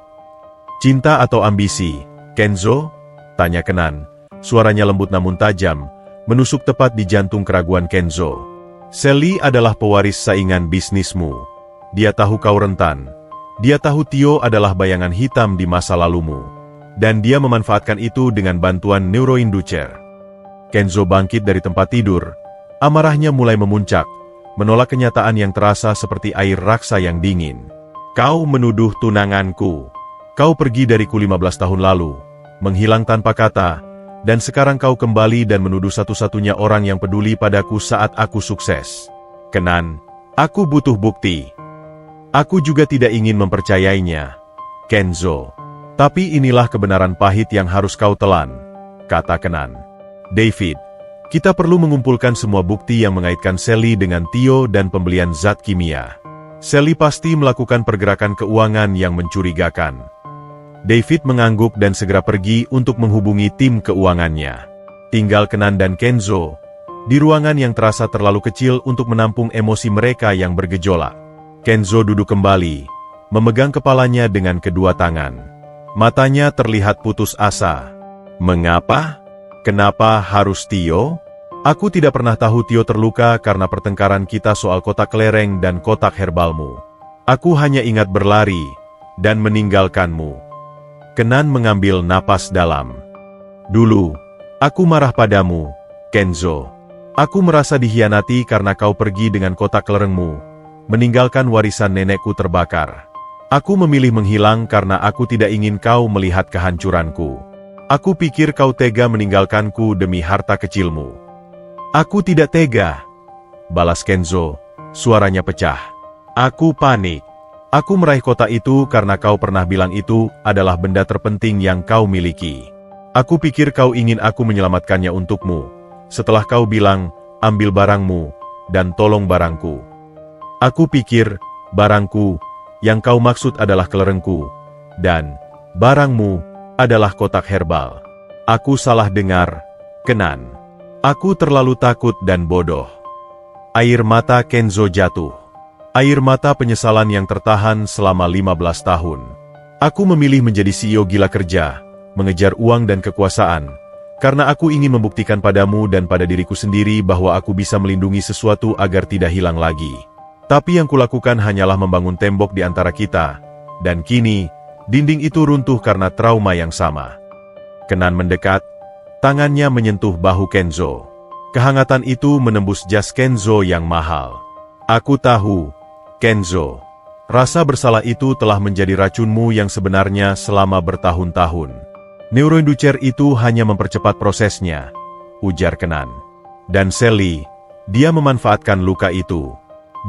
A: Cinta atau ambisi, Kenzo? Tanya Kenan. Suaranya lembut namun tajam, menusuk tepat di jantung keraguan Kenzo. Sally adalah pewaris saingan bisnismu. Dia tahu kau rentan. Dia tahu Tio adalah bayangan hitam di masa lalumu. Dan dia memanfaatkan itu dengan bantuan neuroinducer. Kenzo bangkit dari tempat tidur. Amarahnya mulai memuncak, menolak kenyataan yang terasa seperti air raksa yang dingin. Kau menuduh tunanganku. Kau pergi dariku 15 tahun lalu, menghilang tanpa kata, dan sekarang kau kembali dan menuduh satu-satunya orang yang peduli padaku saat aku sukses. Kenan, aku butuh bukti. Aku juga tidak ingin mempercayainya, Kenzo. Tapi inilah kebenaran pahit yang harus kau telan, kata Kenan. David, kita perlu mengumpulkan semua bukti yang mengaitkan Sally dengan Tio dan pembelian zat kimia. Sally pasti melakukan pergerakan keuangan yang mencurigakan. David mengangguk dan segera pergi untuk menghubungi tim keuangannya. Tinggal Kenan dan Kenzo, di ruangan yang terasa terlalu kecil untuk menampung emosi mereka yang bergejolak. Kenzo duduk kembali, memegang kepalanya dengan kedua tangan. Matanya terlihat putus asa. Mengapa? Kenapa harus Tio? Aku tidak pernah tahu Tio terluka karena pertengkaran kita soal kotak kelereng dan kotak herbalmu. Aku hanya ingat berlari dan meninggalkanmu. Kenan mengambil napas dalam. Dulu, aku marah padamu, Kenzo. Aku merasa dihianati karena kau pergi dengan kotak kelerengmu, meninggalkan warisan nenekku terbakar. Aku memilih menghilang karena aku tidak ingin kau melihat kehancuranku. Aku pikir kau tega meninggalkanku demi harta kecilmu. Aku tidak tega, balas Kenzo, suaranya pecah. Aku panik. Aku meraih kotak itu karena kau pernah bilang itu adalah benda terpenting yang kau miliki. Aku pikir kau ingin aku menyelamatkannya untukmu. Setelah kau bilang, ambil barangmu, dan tolong barangku. Aku pikir, barangku, yang kau maksud adalah kelerengku, dan barangmu adalah kotak herbal. Aku salah dengar, Kenan. Aku terlalu takut dan bodoh. Air mata Kenzo jatuh. Air mata penyesalan yang tertahan selama 15 tahun. Aku memilih menjadi CEO gila kerja, mengejar uang dan kekuasaan, karena aku ingin membuktikan padamu dan pada diriku sendiri bahwa aku bisa melindungi sesuatu agar tidak hilang lagi. Tapi yang kulakukan hanyalah membangun tembok di antara kita, dan kini, dinding itu runtuh karena trauma yang sama. Kenan mendekat, tangannya menyentuh bahu Kenzo. Kehangatan itu menembus jas Kenzo yang mahal. Aku tahu, Kenzo, rasa bersalah itu telah menjadi racunmu yang sebenarnya selama bertahun-tahun. Neuroinducer itu hanya mempercepat prosesnya, ujar Kenan. Dan Sally, dia memanfaatkan luka itu.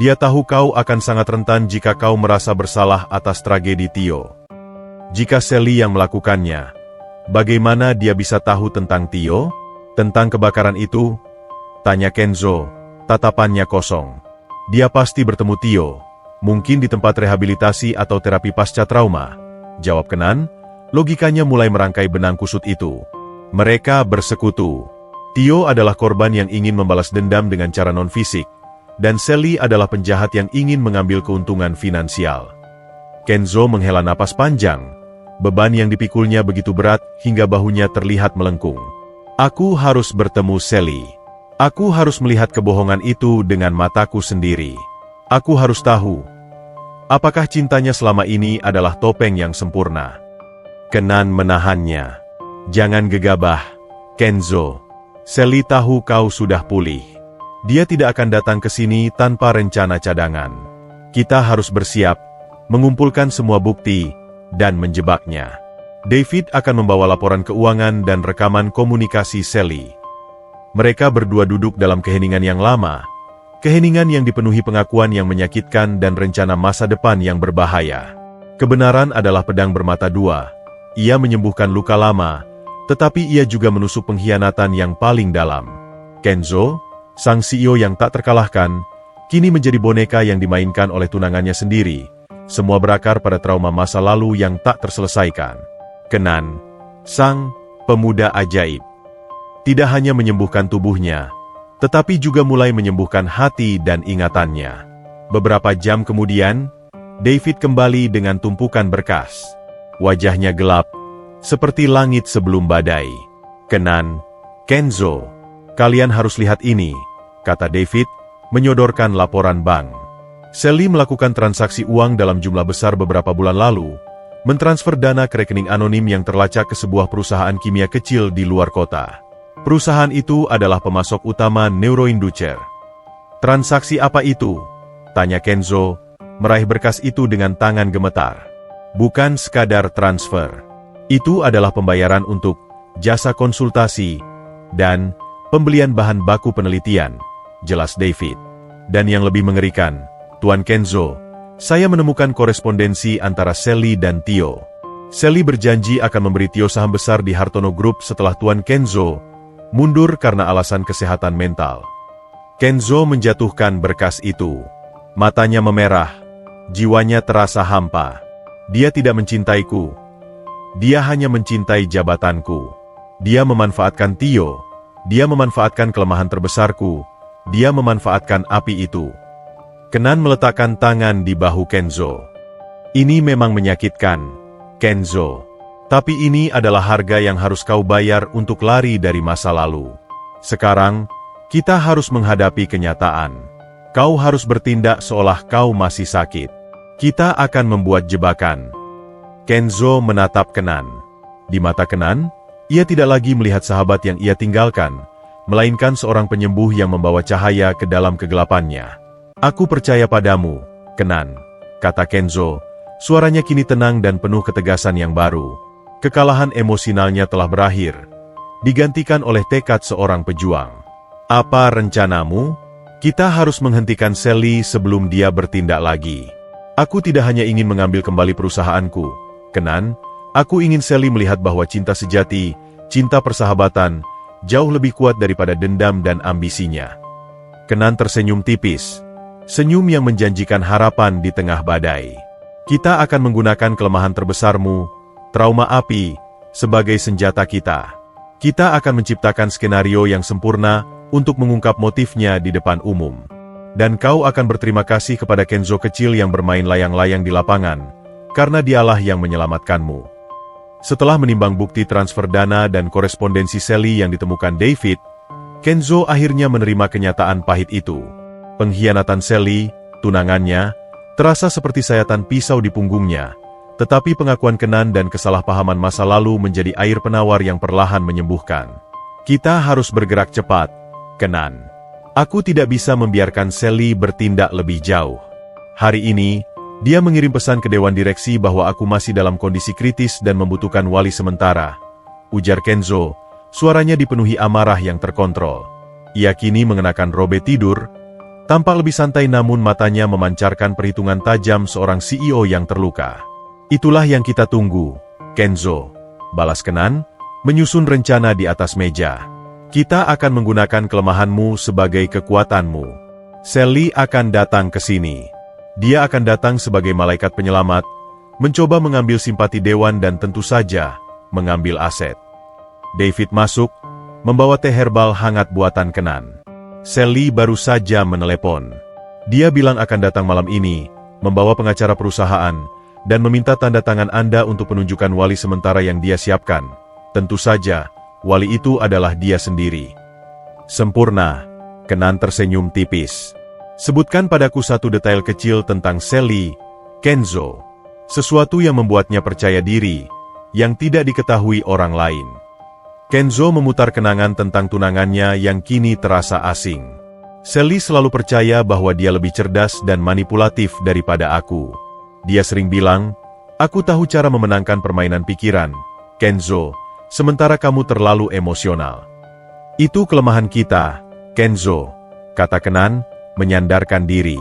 A: Dia tahu kau akan sangat rentan jika kau merasa bersalah atas tragedi Tio. Jika Sally yang melakukannya, bagaimana dia bisa tahu tentang Tio? Tentang kebakaran itu? Tanya Kenzo, tatapannya kosong. Dia pasti bertemu Tio, mungkin di tempat rehabilitasi atau terapi pasca trauma. Jawab Kenan. Logikanya mulai merangkai benang kusut itu. Mereka bersekutu. Tio adalah korban yang ingin membalas dendam dengan cara non-fisik, dan Sally adalah penjahat yang ingin mengambil keuntungan finansial. Kenzo menghela napas panjang. Beban yang dipikulnya begitu berat hingga bahunya terlihat melengkung. Aku harus bertemu Sally. Aku harus melihat kebohongan itu dengan mataku sendiri. Aku harus tahu, apakah cintanya selama ini adalah topeng yang sempurna. Kenan menahannya. Jangan gegabah, Kenzo. Sally tahu kau sudah pulih. Dia tidak akan datang ke sini tanpa rencana cadangan. Kita harus bersiap, mengumpulkan semua bukti, dan menjebaknya. David akan membawa laporan keuangan dan rekaman komunikasi Sally. Mereka berdua duduk dalam keheningan yang lama, keheningan yang dipenuhi pengakuan yang menyakitkan dan rencana masa depan yang berbahaya. Kebenaran adalah pedang bermata dua. Ia menyembuhkan luka lama, tetapi ia juga menusuk pengkhianatan yang paling dalam. Kenzo, sang CEO yang tak terkalahkan, kini menjadi boneka yang dimainkan oleh tunangannya sendiri. Semua berakar pada trauma masa lalu yang tak terselesaikan. Kenan, sang pemuda ajaib, tidak hanya menyembuhkan tubuhnya, tetapi juga mulai menyembuhkan hati dan ingatannya. Beberapa jam kemudian, David kembali dengan tumpukan berkas. Wajahnya gelap, seperti langit sebelum badai. Kenan, Kenzo, kalian harus lihat ini, kata David, menyodorkan laporan bank. Sally melakukan transaksi uang dalam jumlah besar beberapa bulan lalu, mentransfer dana ke rekening anonim yang terlacak ke sebuah perusahaan kimia kecil di luar kota. Perusahaan itu adalah pemasok utama Neuroinducer. Transaksi apa itu? Tanya Kenzo, meraih berkas itu dengan tangan gemetar. Bukan sekadar transfer. Itu adalah pembayaran untuk jasa konsultasi dan pembelian bahan baku penelitian, jelas David. Dan yang lebih mengerikan, Tuan Kenzo, saya menemukan korespondensi antara Sally dan Tio. Sally berjanji akan memberi Tio saham besar di Hartono Group setelah Tuan Kenzo mundur karena alasan kesehatan mental. Kenzo menjatuhkan berkas itu. Matanya memerah, jiwanya terasa hampa. Dia tidak mencintaiku. Dia hanya mencintai jabatanku. Dia memanfaatkan Tio. Dia memanfaatkan kelemahan terbesarku. Dia memanfaatkan api itu. Kenan meletakkan tangan di bahu Kenzo. Ini memang menyakitkan, Kenzo. Tapi ini adalah harga yang harus kau bayar untuk lari dari masa lalu. Sekarang, kita harus menghadapi kenyataan. Kau harus bertindak seolah kau masih sakit. Kita akan membuat jebakan. Kenzo menatap Kenan. Di mata Kenan, ia tidak lagi melihat sahabat yang ia tinggalkan. melainkan seorang penyembuh yang membawa cahaya ke dalam kegelapannya. Aku percaya padamu, Kenan, kata Kenzo. Suaranya kini tenang dan penuh ketegasan yang baru. Kekalahan emosionalnya telah berakhir, digantikan oleh tekad seorang pejuang. Apa rencanamu? Kita harus menghentikan Sally sebelum dia bertindak lagi. Aku tidak hanya ingin mengambil kembali perusahaanku, Kenan. Aku ingin Sally melihat bahwa cinta sejati, cinta persahabatan, jauh lebih kuat daripada dendam dan ambisinya. Kenan tersenyum tipis. Senyum yang menjanjikan harapan di tengah badai. Kita akan menggunakan kelemahan terbesarmu, trauma api, sebagai senjata kita. Kita akan menciptakan skenario yang sempurna untuk mengungkap motifnya di depan umum. Dan kau akan berterima kasih kepada Kenzo kecil yang bermain layang-layang di lapangan, karena dialah yang menyelamatkanmu. Setelah menimbang bukti transfer dana dan korespondensi Sally yang ditemukan David, Kenzo akhirnya menerima kenyataan pahit itu. Pengkhianatan Sally, tunangannya, terasa seperti sayatan pisau di punggungnya, tetapi pengakuan Kenan dan kesalahpahaman masa lalu menjadi air penawar yang perlahan menyembuhkan. Kita harus bergerak cepat, Kenan. Aku tidak bisa membiarkan Sally bertindak lebih jauh. Hari ini, dia mengirim pesan ke Dewan Direksi bahwa aku masih dalam kondisi kritis dan membutuhkan wali sementara, ujar Kenzo, suaranya dipenuhi amarah yang terkontrol. Ia kini mengenakan robe tidur, tampak lebih santai namun matanya memancarkan perhitungan tajam seorang CEO yang terluka. Itulah yang kita tunggu, Kenzo, balas Kenan, menyusun rencana di atas meja. Kita akan menggunakan kelemahanmu sebagai kekuatanmu. Sally akan datang ke sini. Dia akan datang sebagai malaikat penyelamat, mencoba mengambil simpati Dewan dan tentu saja, mengambil aset. David masuk, membawa teh herbal hangat buatan Kenan. Sally baru saja menelepon. Dia bilang akan datang malam ini, membawa pengacara perusahaan, dan meminta tanda tangan Anda untuk penunjukan wali sementara yang dia siapkan. Tentu saja, wali itu adalah dia sendiri. Sempurna, Kenan tersenyum tipis. Sebutkan padaku satu detail kecil tentang Sally, Kenzo. Sesuatu yang membuatnya percaya diri, yang tidak diketahui orang lain. Kenzo memutar kenangan tentang tunangannya yang kini terasa asing. Sally selalu percaya bahwa dia lebih cerdas dan manipulatif daripada aku. Dia sering bilang, aku tahu cara memenangkan permainan pikiran, Kenzo, sementara kamu terlalu emosional. Itu kelemahan kita, Kenzo, kata Kenan, menyandarkan diri.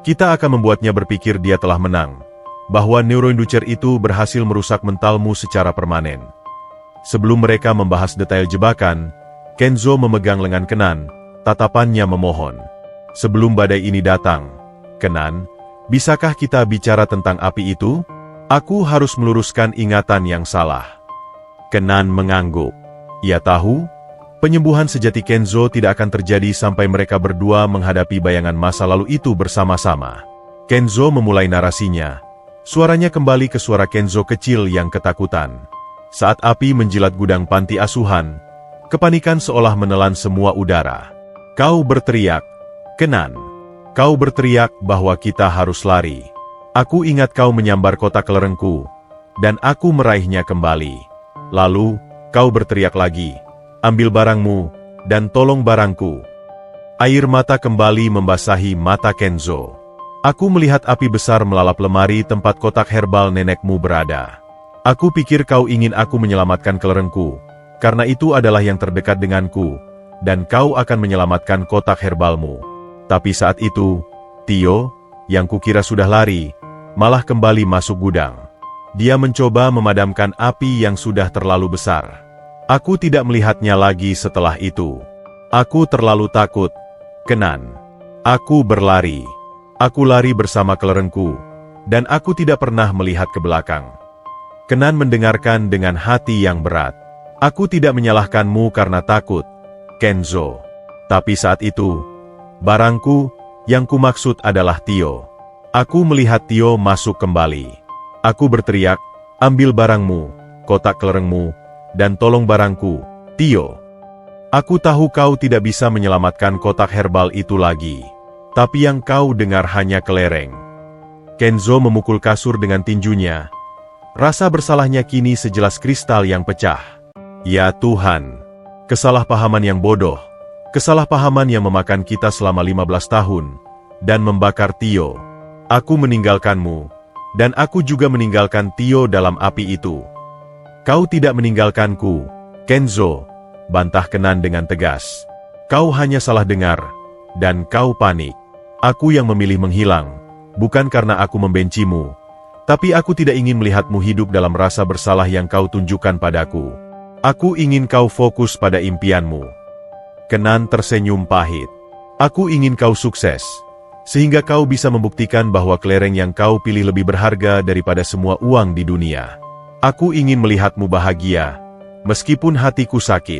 A: Kita akan membuatnya berpikir dia telah menang, bahwa neuroinducer itu berhasil merusak mentalmu secara permanen. Sebelum mereka membahas detail jebakan, Kenzo memegang lengan Kenan, tatapannya memohon. Sebelum badai ini datang, Kenan, bisakah kita bicara tentang api itu? Aku harus meluruskan ingatan yang salah. Kenan mengangguk. Ia tahu, penyembuhan sejati Kenzo tidak akan terjadi sampai mereka berdua menghadapi bayangan masa lalu itu bersama-sama. Kenzo memulai narasinya. Suaranya kembali ke suara Kenzo kecil yang ketakutan. Saat api menjilat gudang panti asuhan, kepanikan seolah menelan semua udara. Kau berteriak, Kenan. Kau berteriak bahwa kita harus lari. Aku ingat kau menyambar kotak kelerengku, dan aku meraihnya kembali. Lalu, kau berteriak lagi, ambil barangmu, dan tolong barangku. Air mata kembali membasahi mata Kenzo. Aku melihat api besar melalap lemari tempat kotak herbal nenekmu berada. Aku pikir kau ingin aku menyelamatkan kelerengku, karena itu adalah yang terdekat denganku, dan kau akan menyelamatkan kotak herbalmu. Tapi saat itu, Tio, yang kukira sudah lari, malah kembali masuk gudang. Dia mencoba memadamkan api yang sudah terlalu besar. Aku tidak melihatnya lagi setelah itu. Aku terlalu takut, Kenan. Aku berlari. Aku lari bersama kelerengku, dan aku tidak pernah melihat ke belakang. Kenan mendengarkan dengan hati yang berat. Aku tidak menyalahkanmu karena takut, Kenzo. Tapi saat itu, barangku, yang kumaksud adalah Tio. Aku melihat Tio masuk kembali. Aku berteriak, ambil barangmu, kotak kelerengmu, dan tolong barangku, Tio. Aku tahu kau tidak bisa menyelamatkan kotak herbal itu lagi. Tapi yang kau dengar hanya kelereng. Kenzo memukul kasur dengan tinjunya. Rasa bersalahnya kini sejelas kristal yang pecah. Ya Tuhan, kesalahpahaman yang bodoh, Kesalahpahaman yang memakan kita selama 15 tahun, dan membakar Tio. Aku meninggalkanmu, dan aku juga meninggalkan Tio dalam api itu. Kau tidak meninggalkanku, Kenzo, bantah Kenan dengan tegas. Kau hanya salah dengar, dan kau panik. Aku yang memilih menghilang, bukan karena aku membencimu, tapi aku tidak ingin melihatmu hidup dalam rasa bersalah yang kau tunjukkan padaku. Aku ingin kau fokus pada impianmu. Kenan tersenyum pahit. Aku ingin kau sukses, sehingga kau bisa membuktikan bahwa kelereng yang kau pilih lebih berharga daripada semua uang di dunia. Aku ingin melihatmu bahagia, meskipun hatiku sakit.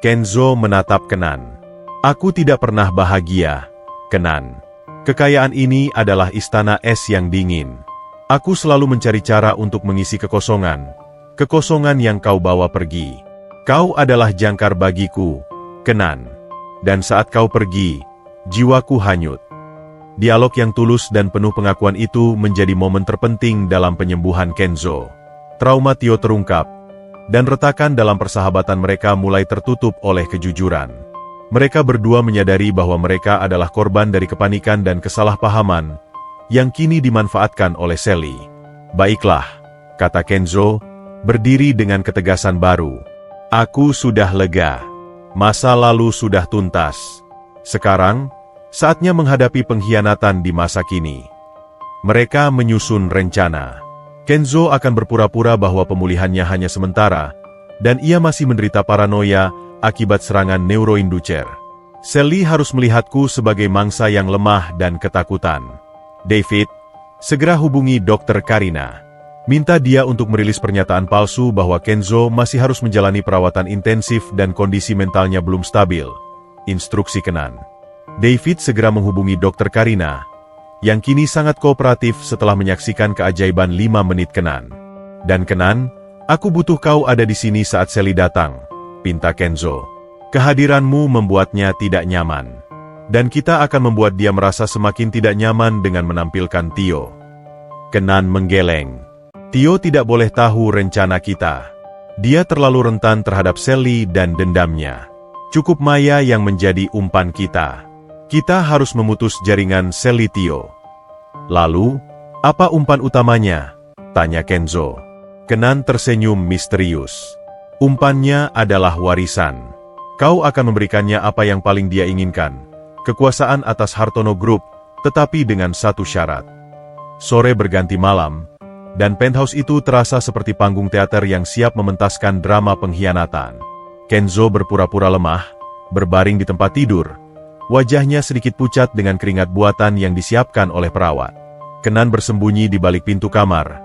A: Kenzo menatap Kenan. Aku tidak pernah bahagia, Kenan. Kekayaan ini adalah istana es yang dingin. Aku selalu mencari cara untuk mengisi kekosongan yang kau bawa pergi. Kau adalah jangkar bagiku, Kenan. Dan saat kau pergi, jiwaku hanyut. Dialog yang tulus dan penuh pengakuan itu menjadi momen terpenting dalam penyembuhan Kenzo. Trauma Tio terungkap, dan retakan dalam persahabatan mereka mulai tertutup oleh kejujuran. Mereka berdua menyadari bahwa mereka adalah korban dari kepanikan dan kesalahpahaman yang kini dimanfaatkan oleh Sally. Baiklah, kata Kenzo, berdiri dengan ketegasan baru. Aku sudah lega. Masa lalu sudah tuntas. Sekarang, saatnya menghadapi pengkhianatan di masa kini. Mereka menyusun rencana. Kenzo akan berpura-pura bahwa pemulihannya hanya sementara, dan ia masih menderita paranoia akibat serangan neuroinducer. Sally harus melihatku sebagai mangsa yang lemah dan ketakutan. David, segera hubungi Dr. Karina. Minta dia untuk merilis pernyataan palsu bahwa Kenzo masih harus menjalani perawatan intensif dan kondisi mentalnya belum stabil. Instruksi Kenan. David segera menghubungi Dr. Karina, yang kini sangat kooperatif setelah menyaksikan keajaiban 5 menit Kenan. Dan Kenan, aku butuh kau ada di sini saat Sally datang, pinta Kenzo. Kehadiranmu membuatnya tidak nyaman. Dan kita akan membuat dia merasa semakin tidak nyaman dengan menampilkan Tio. Kenan menggeleng. Tio tidak boleh tahu rencana kita. Dia terlalu rentan terhadap Sally dan dendamnya. Cukup Maya yang menjadi umpan kita. Kita harus memutus jaringan Sally Tio. Lalu, apa umpan utamanya? Tanya Kenzo. Kenan tersenyum misterius. Umpannya adalah warisan. Kau akan memberikannya apa yang paling dia inginkan. Kekuasaan atas Hartono Group, tetapi dengan satu syarat. Sore berganti malam, dan penthouse itu terasa seperti panggung teater yang siap mementaskan drama pengkhianatan. Kenzo berpura-pura lemah, berbaring di tempat tidur. Wajahnya sedikit pucat dengan keringat buatan yang disiapkan oleh perawat. Kenan bersembunyi di balik pintu kamar,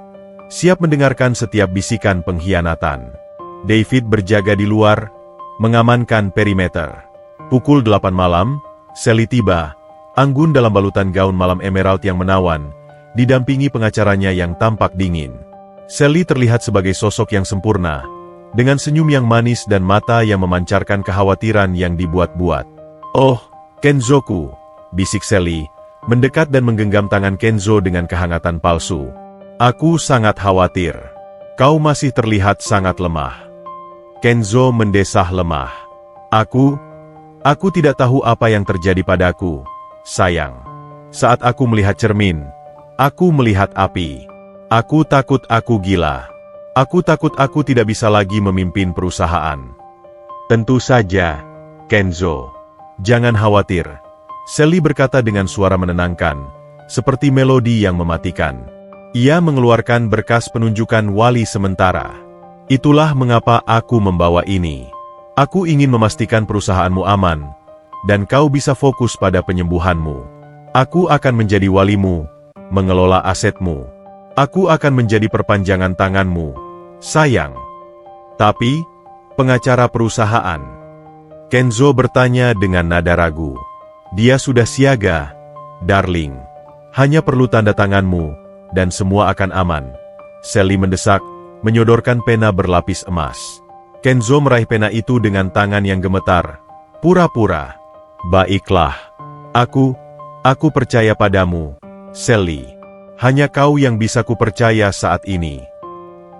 A: siap mendengarkan setiap bisikan pengkhianatan. David berjaga di luar, mengamankan perimeter. Pukul 8 malam, Sally tiba, anggun dalam balutan gaun malam emerald yang menawan, didampingi pengacaranya yang tampak dingin. Sally terlihat sebagai sosok yang sempurna, dengan senyum yang manis dan mata yang memancarkan kekhawatiran yang dibuat-buat. Oh, Kenzoku, bisik Sally, mendekat dan menggenggam tangan Kenzo dengan kehangatan palsu. Aku sangat khawatir. Kau masih terlihat sangat lemah. Kenzo mendesah lemah. Aku tidak tahu apa yang terjadi padaku, sayang. Saat aku melihat cermin, aku melihat api. Aku takut aku gila. Aku takut aku tidak bisa lagi memimpin perusahaan. Tentu saja, Kenzo. Jangan khawatir. Sally berkata dengan suara menenangkan, seperti melodi yang mematikan. Ia mengeluarkan berkas penunjukan wali sementara. Itulah mengapa aku membawa ini. Aku ingin memastikan perusahaanmu aman, dan kau bisa fokus pada penyembuhanmu. Aku akan menjadi walimu, mengelola asetmu. Aku akan menjadi perpanjangan tanganmu, sayang. Tapi, pengacara perusahaan. Kenzo bertanya dengan nada ragu. Dia sudah siaga, darling. Hanya perlu tanda tanganmu, dan semua akan aman. Sally mendesak, menyodorkan pena berlapis emas. Kenzo meraih pena itu dengan tangan yang gemetar. Pura-pura. Baiklah. Aku percaya padamu, Sally. Hanya kau yang bisa kupercaya saat ini.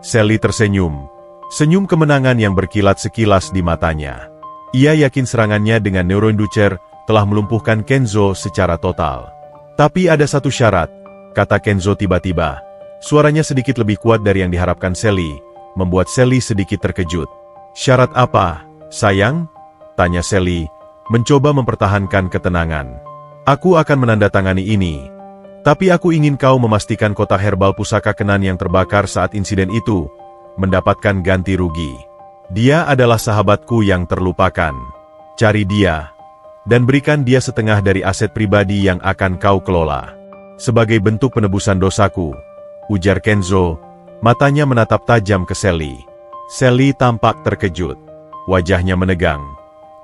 A: Sally tersenyum. Senyum kemenangan yang berkilat sekilas di matanya. Ia yakin serangannya dengan neuroinducer telah melumpuhkan Kenzo secara total. Tapi ada satu syarat, kata Kenzo tiba-tiba. Suaranya sedikit lebih kuat dari yang diharapkan Sally, membuat Sally sedikit terkejut. Syarat apa, sayang? Tanya Sally, mencoba mempertahankan ketenangan. Aku akan menandatangani ini. Tapi aku ingin kau memastikan kotak herbal pusaka Kenan yang terbakar saat insiden itu mendapatkan ganti rugi. Dia adalah sahabatku yang terlupakan. Cari dia, dan berikan dia setengah dari aset pribadi yang akan kau kelola. Sebagai bentuk penebusan dosaku, ujar Kenzo, matanya menatap tajam ke Sally. Sally tampak terkejut. Wajahnya menegang.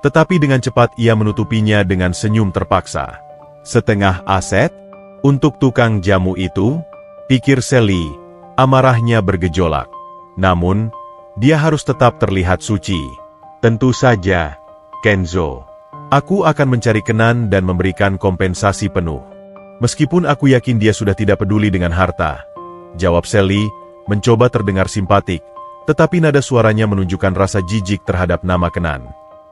A: Tetapi dengan cepat ia menutupinya dengan senyum terpaksa. Setengah aset? Untuk tukang jamu itu? Pikir Sally, amarahnya bergejolak. Namun, dia harus tetap terlihat suci. Tentu saja, Kenzo. Aku akan mencari Kenan dan memberikan kompensasi penuh. Meskipun aku yakin dia sudah tidak peduli dengan harta. Jawab Sally, mencoba terdengar simpatik, tetapi nada suaranya menunjukkan rasa jijik terhadap nama Kenan.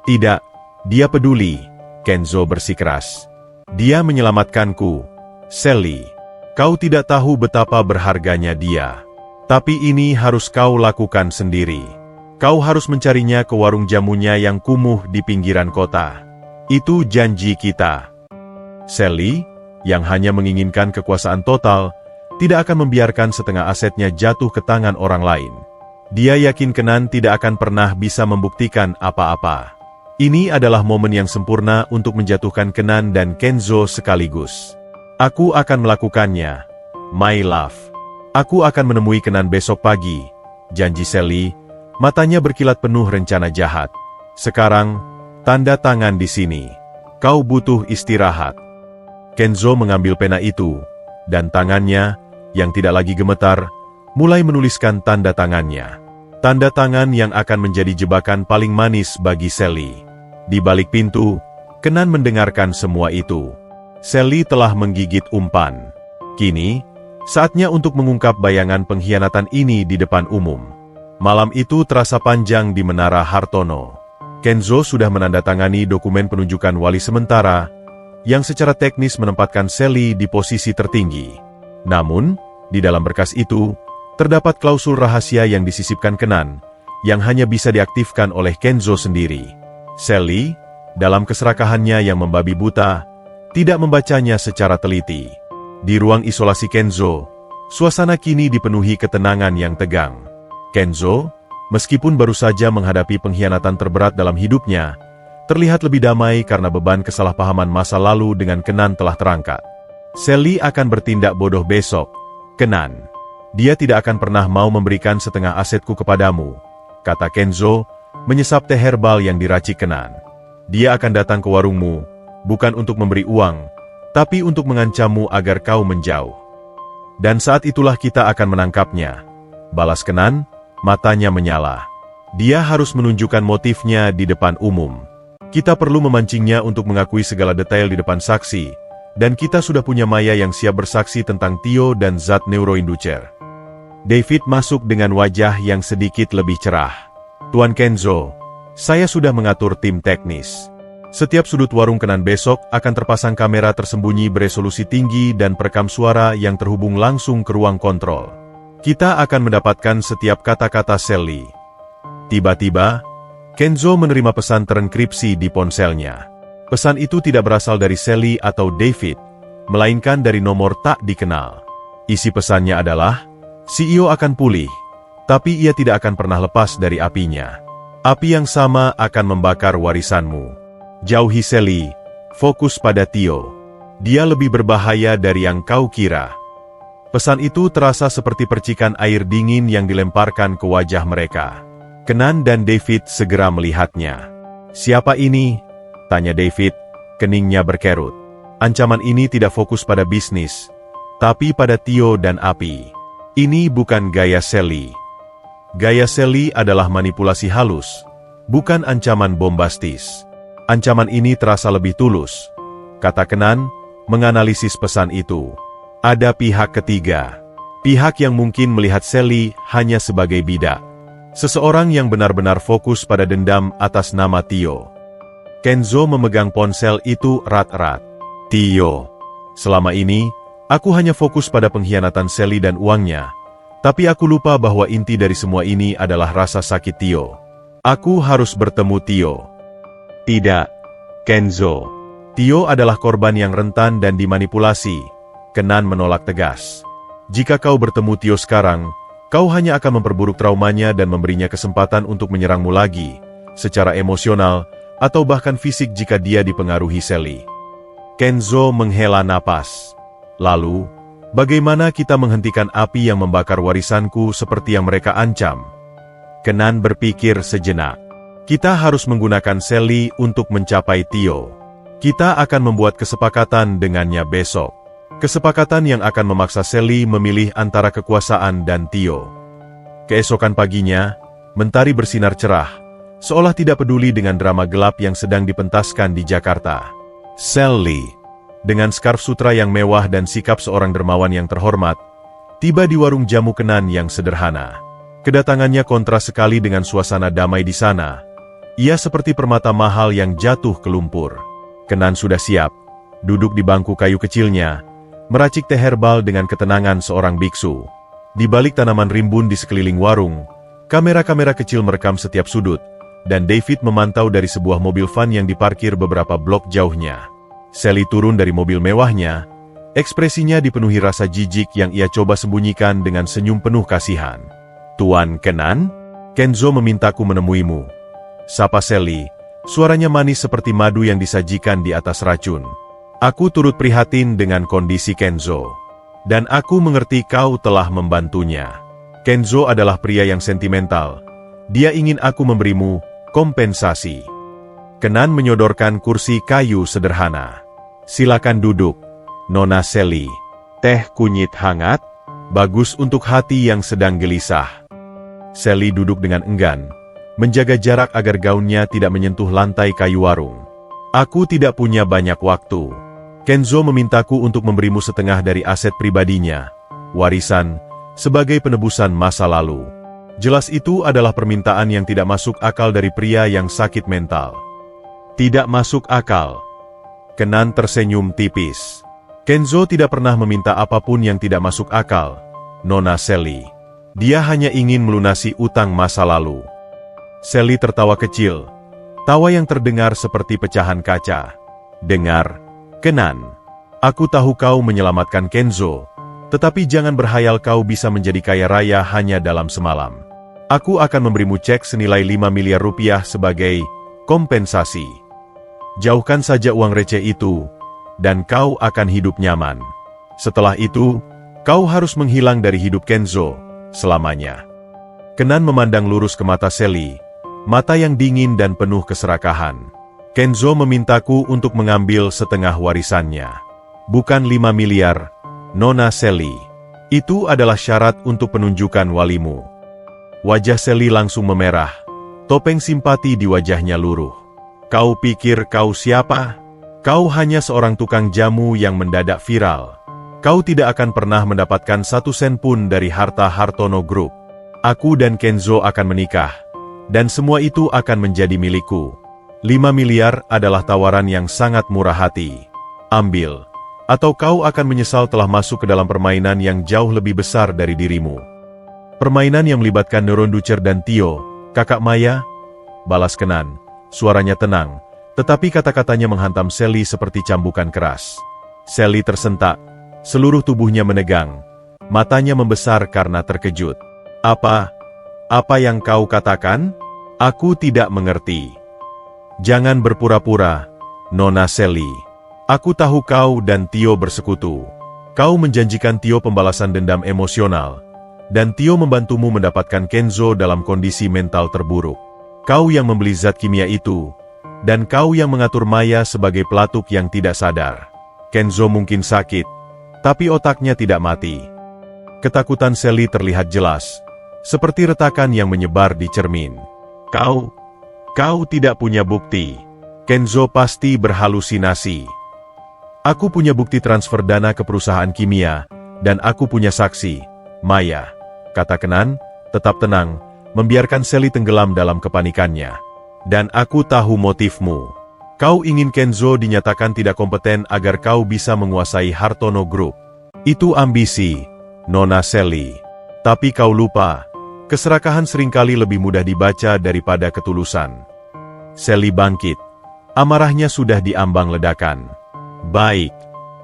A: Tidak, dia peduli, Kenzo bersikeras. Dia menyelamatkanku. Sally, kau tidak tahu betapa berharganya dia. Tapi ini harus kau lakukan sendiri. Kau harus mencarinya ke warung jamunya yang kumuh di pinggiran kota. Itu janji kita. Sally, yang hanya menginginkan kekuasaan total, tidak akan membiarkan setengah asetnya jatuh ke tangan orang lain. Dia yakin Kenan tidak akan pernah bisa membuktikan apa-apa. Ini adalah momen yang sempurna untuk menjatuhkan Kenan dan Kenzo sekaligus. Aku akan melakukannya, my love. Aku akan menemui Kenan besok pagi, janji Sally, matanya berkilat penuh rencana jahat. Sekarang, tanda tangan di sini. Kau butuh istirahat. Kenzo mengambil pena itu, dan tangannya, yang tidak lagi gemetar, mulai menuliskan tanda tangannya. Tanda tangan yang akan menjadi jebakan paling manis bagi Sally. Di balik pintu, Kenan mendengarkan semua itu. Sally telah menggigit umpan. Kini, saatnya untuk mengungkap bayangan pengkhianatan ini di depan umum. Malam itu terasa panjang di Menara Hartono. Kenzo sudah menandatangani dokumen penunjukan wali sementara, yang secara teknis menempatkan Sally di posisi tertinggi. Namun, di dalam berkas itu, terdapat klausul rahasia yang disisipkan Kenan, yang hanya bisa diaktifkan oleh Kenzo sendiri. Sally, dalam keserakahannya yang membabi buta, tidak membacanya secara teliti. Di ruang isolasi Kenzo, suasana kini dipenuhi ketenangan yang tegang. Kenzo, meskipun baru saja menghadapi pengkhianatan terberat dalam hidupnya, terlihat lebih damai karena beban kesalahpahaman masa lalu dengan Kenan telah terangkat. Sally akan bertindak bodoh besok, Kenan. Dia tidak akan pernah mau memberikan setengah asetku kepadamu, kata Kenzo, menyesap teh herbal yang diracik Kenan. Dia akan datang ke warungmu, bukan untuk memberi uang, tapi untuk mengancammu agar kau menjauh. Dan saat itulah kita akan menangkapnya. Balas Kenan, matanya menyala. Dia harus menunjukkan motifnya di depan umum. Kita perlu memancingnya untuk mengakui segala detail di depan saksi, dan kita sudah punya Maya yang siap bersaksi tentang Tio dan zat neuroinducer. David masuk dengan wajah yang sedikit lebih cerah. Tuan Kenzo, saya sudah mengatur tim teknis. Setiap sudut warung Kenan besok akan terpasang kamera tersembunyi beresolusi tinggi dan perekam suara yang terhubung langsung ke ruang kontrol. Kita akan mendapatkan setiap kata-kata Sally. Tiba-tiba, Kenzo menerima pesan terenkripsi di ponselnya. Pesan itu tidak berasal dari Sally atau David, melainkan dari nomor tak dikenal. Isi pesannya adalah, CEO akan pulih, tapi ia tidak akan pernah lepas dari apinya. Api yang sama akan membakar warisanmu. Jauhi Sally, fokus pada Tio. Dia lebih berbahaya dari yang kau kira. Pesan itu terasa seperti percikan air dingin yang dilemparkan ke wajah mereka. Kenan dan David segera melihatnya. Siapa ini? Tanya David, keningnya berkerut. Ancaman ini tidak fokus pada bisnis, tapi pada Tio dan api. Ini bukan gaya Sally. Gaya Sally adalah manipulasi halus, bukan ancaman bombastis. Ancaman ini terasa lebih tulus, kata Kenan, menganalisis pesan itu. Ada pihak ketiga. Pihak yang mungkin melihat Sally hanya sebagai bidak. Seseorang yang benar-benar fokus pada dendam atas nama Tio. Kenzo memegang ponsel itu erat-erat. Tio, selama ini, aku hanya fokus pada pengkhianatan Sally dan uangnya. Tapi aku lupa bahwa inti dari semua ini adalah rasa sakit Tio. Aku harus bertemu Tio. Tidak, Kenzo. Tio adalah korban yang rentan dan dimanipulasi. Kenan menolak tegas. Jika kau bertemu Tio sekarang, kau hanya akan memperburuk traumanya dan memberinya kesempatan untuk menyerangmu lagi, secara emosional, atau bahkan fisik jika dia dipengaruhi Sally. Kenzo menghela napas. Lalu, bagaimana kita menghentikan api yang membakar warisanku seperti yang mereka ancam? Kenan berpikir sejenak. Kita harus menggunakan Sally untuk mencapai Tio. Kita akan membuat kesepakatan dengannya besok. Kesepakatan yang akan memaksa Sally memilih antara kekuasaan dan Tio. Keesokan paginya, mentari bersinar cerah, seolah tidak peduli dengan drama gelap yang sedang dipentaskan di Jakarta. Sally, dengan skarf sutra yang mewah dan sikap seorang dermawan yang terhormat, tiba di warung jamu Kenan yang sederhana. Kedatangannya kontras sekali dengan suasana damai di sana. Ia seperti permata mahal yang jatuh ke lumpur. Kenan sudah siap, duduk di bangku kayu kecilnya, meracik teh herbal dengan ketenangan seorang biksu. Di balik tanaman rimbun di sekeliling warung, kamera-kamera kecil merekam setiap sudut, dan David memantau dari sebuah mobil van yang diparkir beberapa blok jauhnya. Sally turun dari mobil mewahnya, ekspresinya dipenuhi rasa jijik yang ia coba sembunyikan dengan senyum penuh kasihan. Tuan Kenan, Kenzo memintaku menemuimu. Sapa Sally, suaranya manis seperti madu yang disajikan di atas racun. Aku turut prihatin dengan kondisi Kenzo. Dan aku mengerti kau telah membantunya. Kenzo adalah pria yang sentimental. Dia ingin aku memberimu kompensasi. Kenan menyodorkan kursi kayu sederhana. Silakan duduk, Nona Sally. Teh kunyit hangat, bagus untuk hati yang sedang gelisah. Sally duduk dengan enggan, menjaga jarak agar gaunnya tidak menyentuh lantai kayu warung. Aku tidak punya banyak waktu. Kenzo memintaku untuk memberimu setengah dari aset pribadinya, warisan, sebagai penebusan masa lalu. Jelas itu adalah permintaan yang tidak masuk akal dari pria yang sakit mental. Tidak masuk akal. Kenan tersenyum tipis. Kenzo tidak pernah meminta apapun yang tidak masuk akal, Nona Sally. Dia hanya ingin melunasi utang masa lalu. Sally tertawa kecil. Tawa yang terdengar seperti pecahan kaca. Dengar, Kenan. Aku tahu kau menyelamatkan Kenzo, tetapi jangan berhayal kau bisa menjadi kaya raya hanya dalam semalam. Aku akan memberimu cek senilai 5 miliar rupiah sebagai kompensasi. Jauhkan saja uang receh itu, dan kau akan hidup nyaman. Setelah itu, kau harus menghilang dari hidup Kenzo selamanya. Kenan memandang lurus ke mata Sally, mata yang dingin dan penuh keserakahan. Kenzo memintaku untuk mengambil setengah warisannya. Bukan 5 miliar, Nona Sally. Itu adalah syarat untuk penunjukan walimu. Wajah Sally langsung memerah. Topeng simpati di wajahnya luruh. Kau pikir kau siapa? Kau hanya seorang tukang jamu yang mendadak viral. Kau tidak akan pernah mendapatkan 1 sen pun dari harta Hartono Group. Aku dan Kenzo akan menikah, dan semua itu akan menjadi milikku. 5 miliar adalah tawaran yang sangat murah hati. Ambil, atau kau akan menyesal telah masuk ke dalam permainan yang jauh lebih besar dari dirimu. Permainan yang melibatkan Neronducer dan Tio, kakak Maya, balas Kenan, suaranya tenang, tetapi kata-katanya menghantam Sally seperti cambukan keras. Sally tersentak. Seluruh tubuhnya menegang, matanya membesar karena terkejut. Apa yang kau katakan? Aku tidak mengerti. Jangan berpura-pura, Nona Sally. Aku tahu kau dan Tio bersekutu. Kau menjanjikan Tio pembalasan dendam emosional, dan Tio membantumu mendapatkan Kenzo dalam kondisi mental terburuk. Kau yang membeli zat kimia itu, dan kau yang mengatur Maya sebagai pelatuk yang tidak sadar. Kenzo mungkin sakit, tapi otaknya tidak mati. Ketakutan Sally terlihat jelas, seperti retakan yang menyebar di cermin. Kau tidak punya bukti. Kenzo pasti berhalusinasi. Aku punya bukti transfer dana ke perusahaan kimia, dan aku punya saksi, Maya, kata Kenan, tetap tenang, membiarkan Sally tenggelam dalam kepanikannya. Dan aku tahu motifmu. Kau ingin Kenzo dinyatakan tidak kompeten agar kau bisa menguasai Hartono Group. Itu ambisi, Nona Sally. Tapi kau lupa, keserakahan seringkali lebih mudah dibaca daripada ketulusan. Sally bangkit. Amarahnya sudah diambang ledakan. Baik,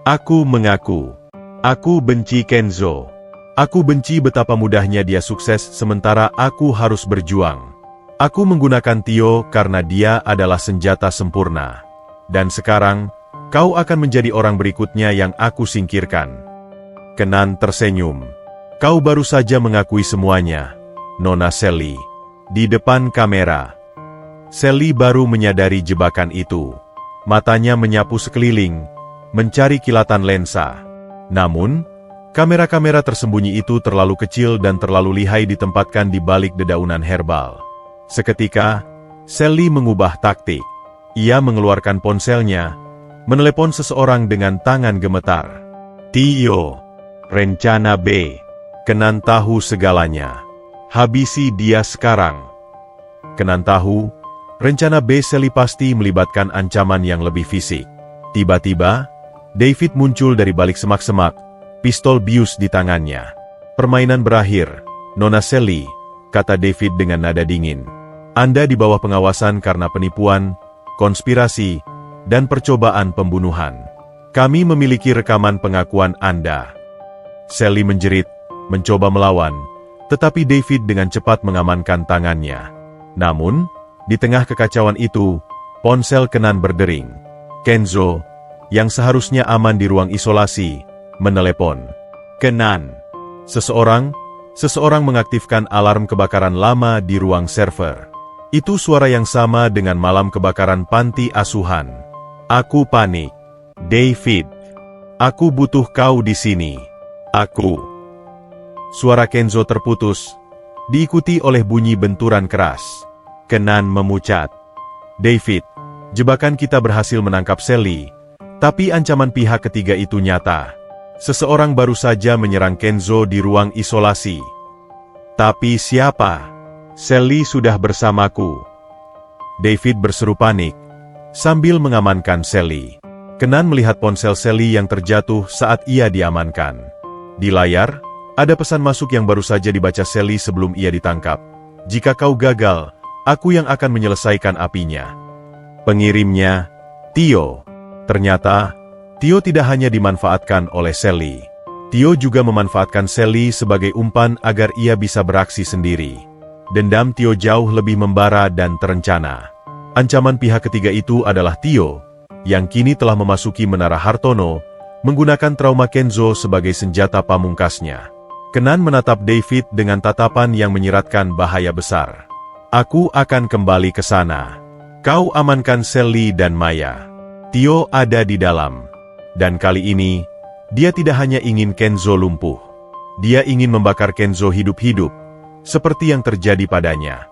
A: aku mengaku. Aku benci Kenzo. Aku benci betapa mudahnya dia sukses sementara aku harus berjuang. Aku menggunakan Tio karena dia adalah senjata sempurna. Dan sekarang, kau akan menjadi orang berikutnya yang aku singkirkan. Kenan tersenyum. Kau baru saja mengakui semuanya, Nona Sally. Di depan kamera. Sally baru menyadari jebakan itu. Matanya menyapu sekeliling, mencari kilatan lensa. Namun, kamera-kamera tersembunyi itu terlalu kecil dan terlalu lihai ditempatkan di balik dedaunan herbal. Seketika, Sally mengubah taktik. Ia mengeluarkan ponselnya, menelepon seseorang dengan tangan gemetar. Tio, rencana B. Kenan tahu segalanya. Habisi dia sekarang. Kenan tahu, rencana B Sally pasti melibatkan ancaman yang lebih fisik. Tiba-tiba, David muncul dari balik semak-semak, pistol bius di tangannya. Permainan berakhir, Nona Sally, kata David dengan nada dingin. Anda di bawah pengawasan karena penipuan, konspirasi, dan percobaan pembunuhan. Kami memiliki rekaman pengakuan Anda. Sally menjerit, mencoba melawan, tetapi David dengan cepat mengamankan tangannya. Namun, di tengah kekacauan itu, ponsel Kenan berdering. Kenzo, yang seharusnya aman di ruang isolasi, menelepon. Kenan. Seseorang mengaktifkan alarm kebakaran lama di ruang server. Itu suara yang sama dengan malam kebakaran panti asuhan. Aku panik. David. Aku butuh kau di sini. Aku. Suara Kenzo terputus, diikuti oleh bunyi benturan keras. Kenan memucat. David, jebakan kita berhasil menangkap Sally, tapi ancaman pihak ketiga itu nyata. Seseorang baru saja menyerang Kenzo di ruang isolasi. Tapi siapa? Sally sudah bersamaku. David berseru panik, sambil mengamankan Sally. Kenan melihat ponsel Sally yang terjatuh saat ia diamankan. Di layar, ada pesan masuk yang baru saja dibaca Sally sebelum ia ditangkap. Jika kau gagal, aku yang akan menyelesaikan apinya. Pengirimnya, Tio. Ternyata, Tio tidak hanya dimanfaatkan oleh Sally. Tio juga memanfaatkan Sally sebagai umpan agar ia bisa beraksi sendiri. Dendam Tio jauh lebih membara dan terencana. Ancaman pihak ketiga itu adalah Tio, yang kini telah memasuki Menara Hartono, menggunakan trauma Kenzo sebagai senjata pamungkasnya. Kenan menatap David dengan tatapan yang menyiratkan bahaya besar. Aku akan kembali ke sana. Kau amankan Sally dan Maya. Tio ada di dalam. Dan kali ini, dia tidak hanya ingin Kenzo lumpuh. Dia ingin membakar Kenzo hidup-hidup, seperti yang terjadi padanya.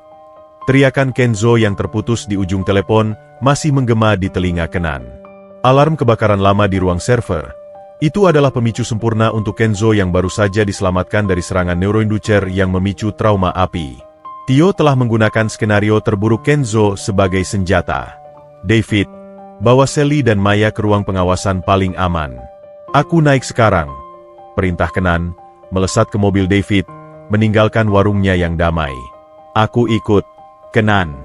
A: Teriakan Kenzo yang terputus di ujung telepon masih menggema di telinga Kenan. Alarm kebakaran lama di ruang server. Itu adalah pemicu sempurna untuk Kenzo yang baru saja diselamatkan dari serangan neuroinducer yang memicu trauma api. Tio telah menggunakan skenario terburuk Kenzo sebagai senjata. David, bawa Sally dan Maya ke ruang pengawasan paling aman. Aku naik sekarang. Perintah Kenan, melesat ke mobil David, meninggalkan warungnya yang damai. Aku ikut. Kenan.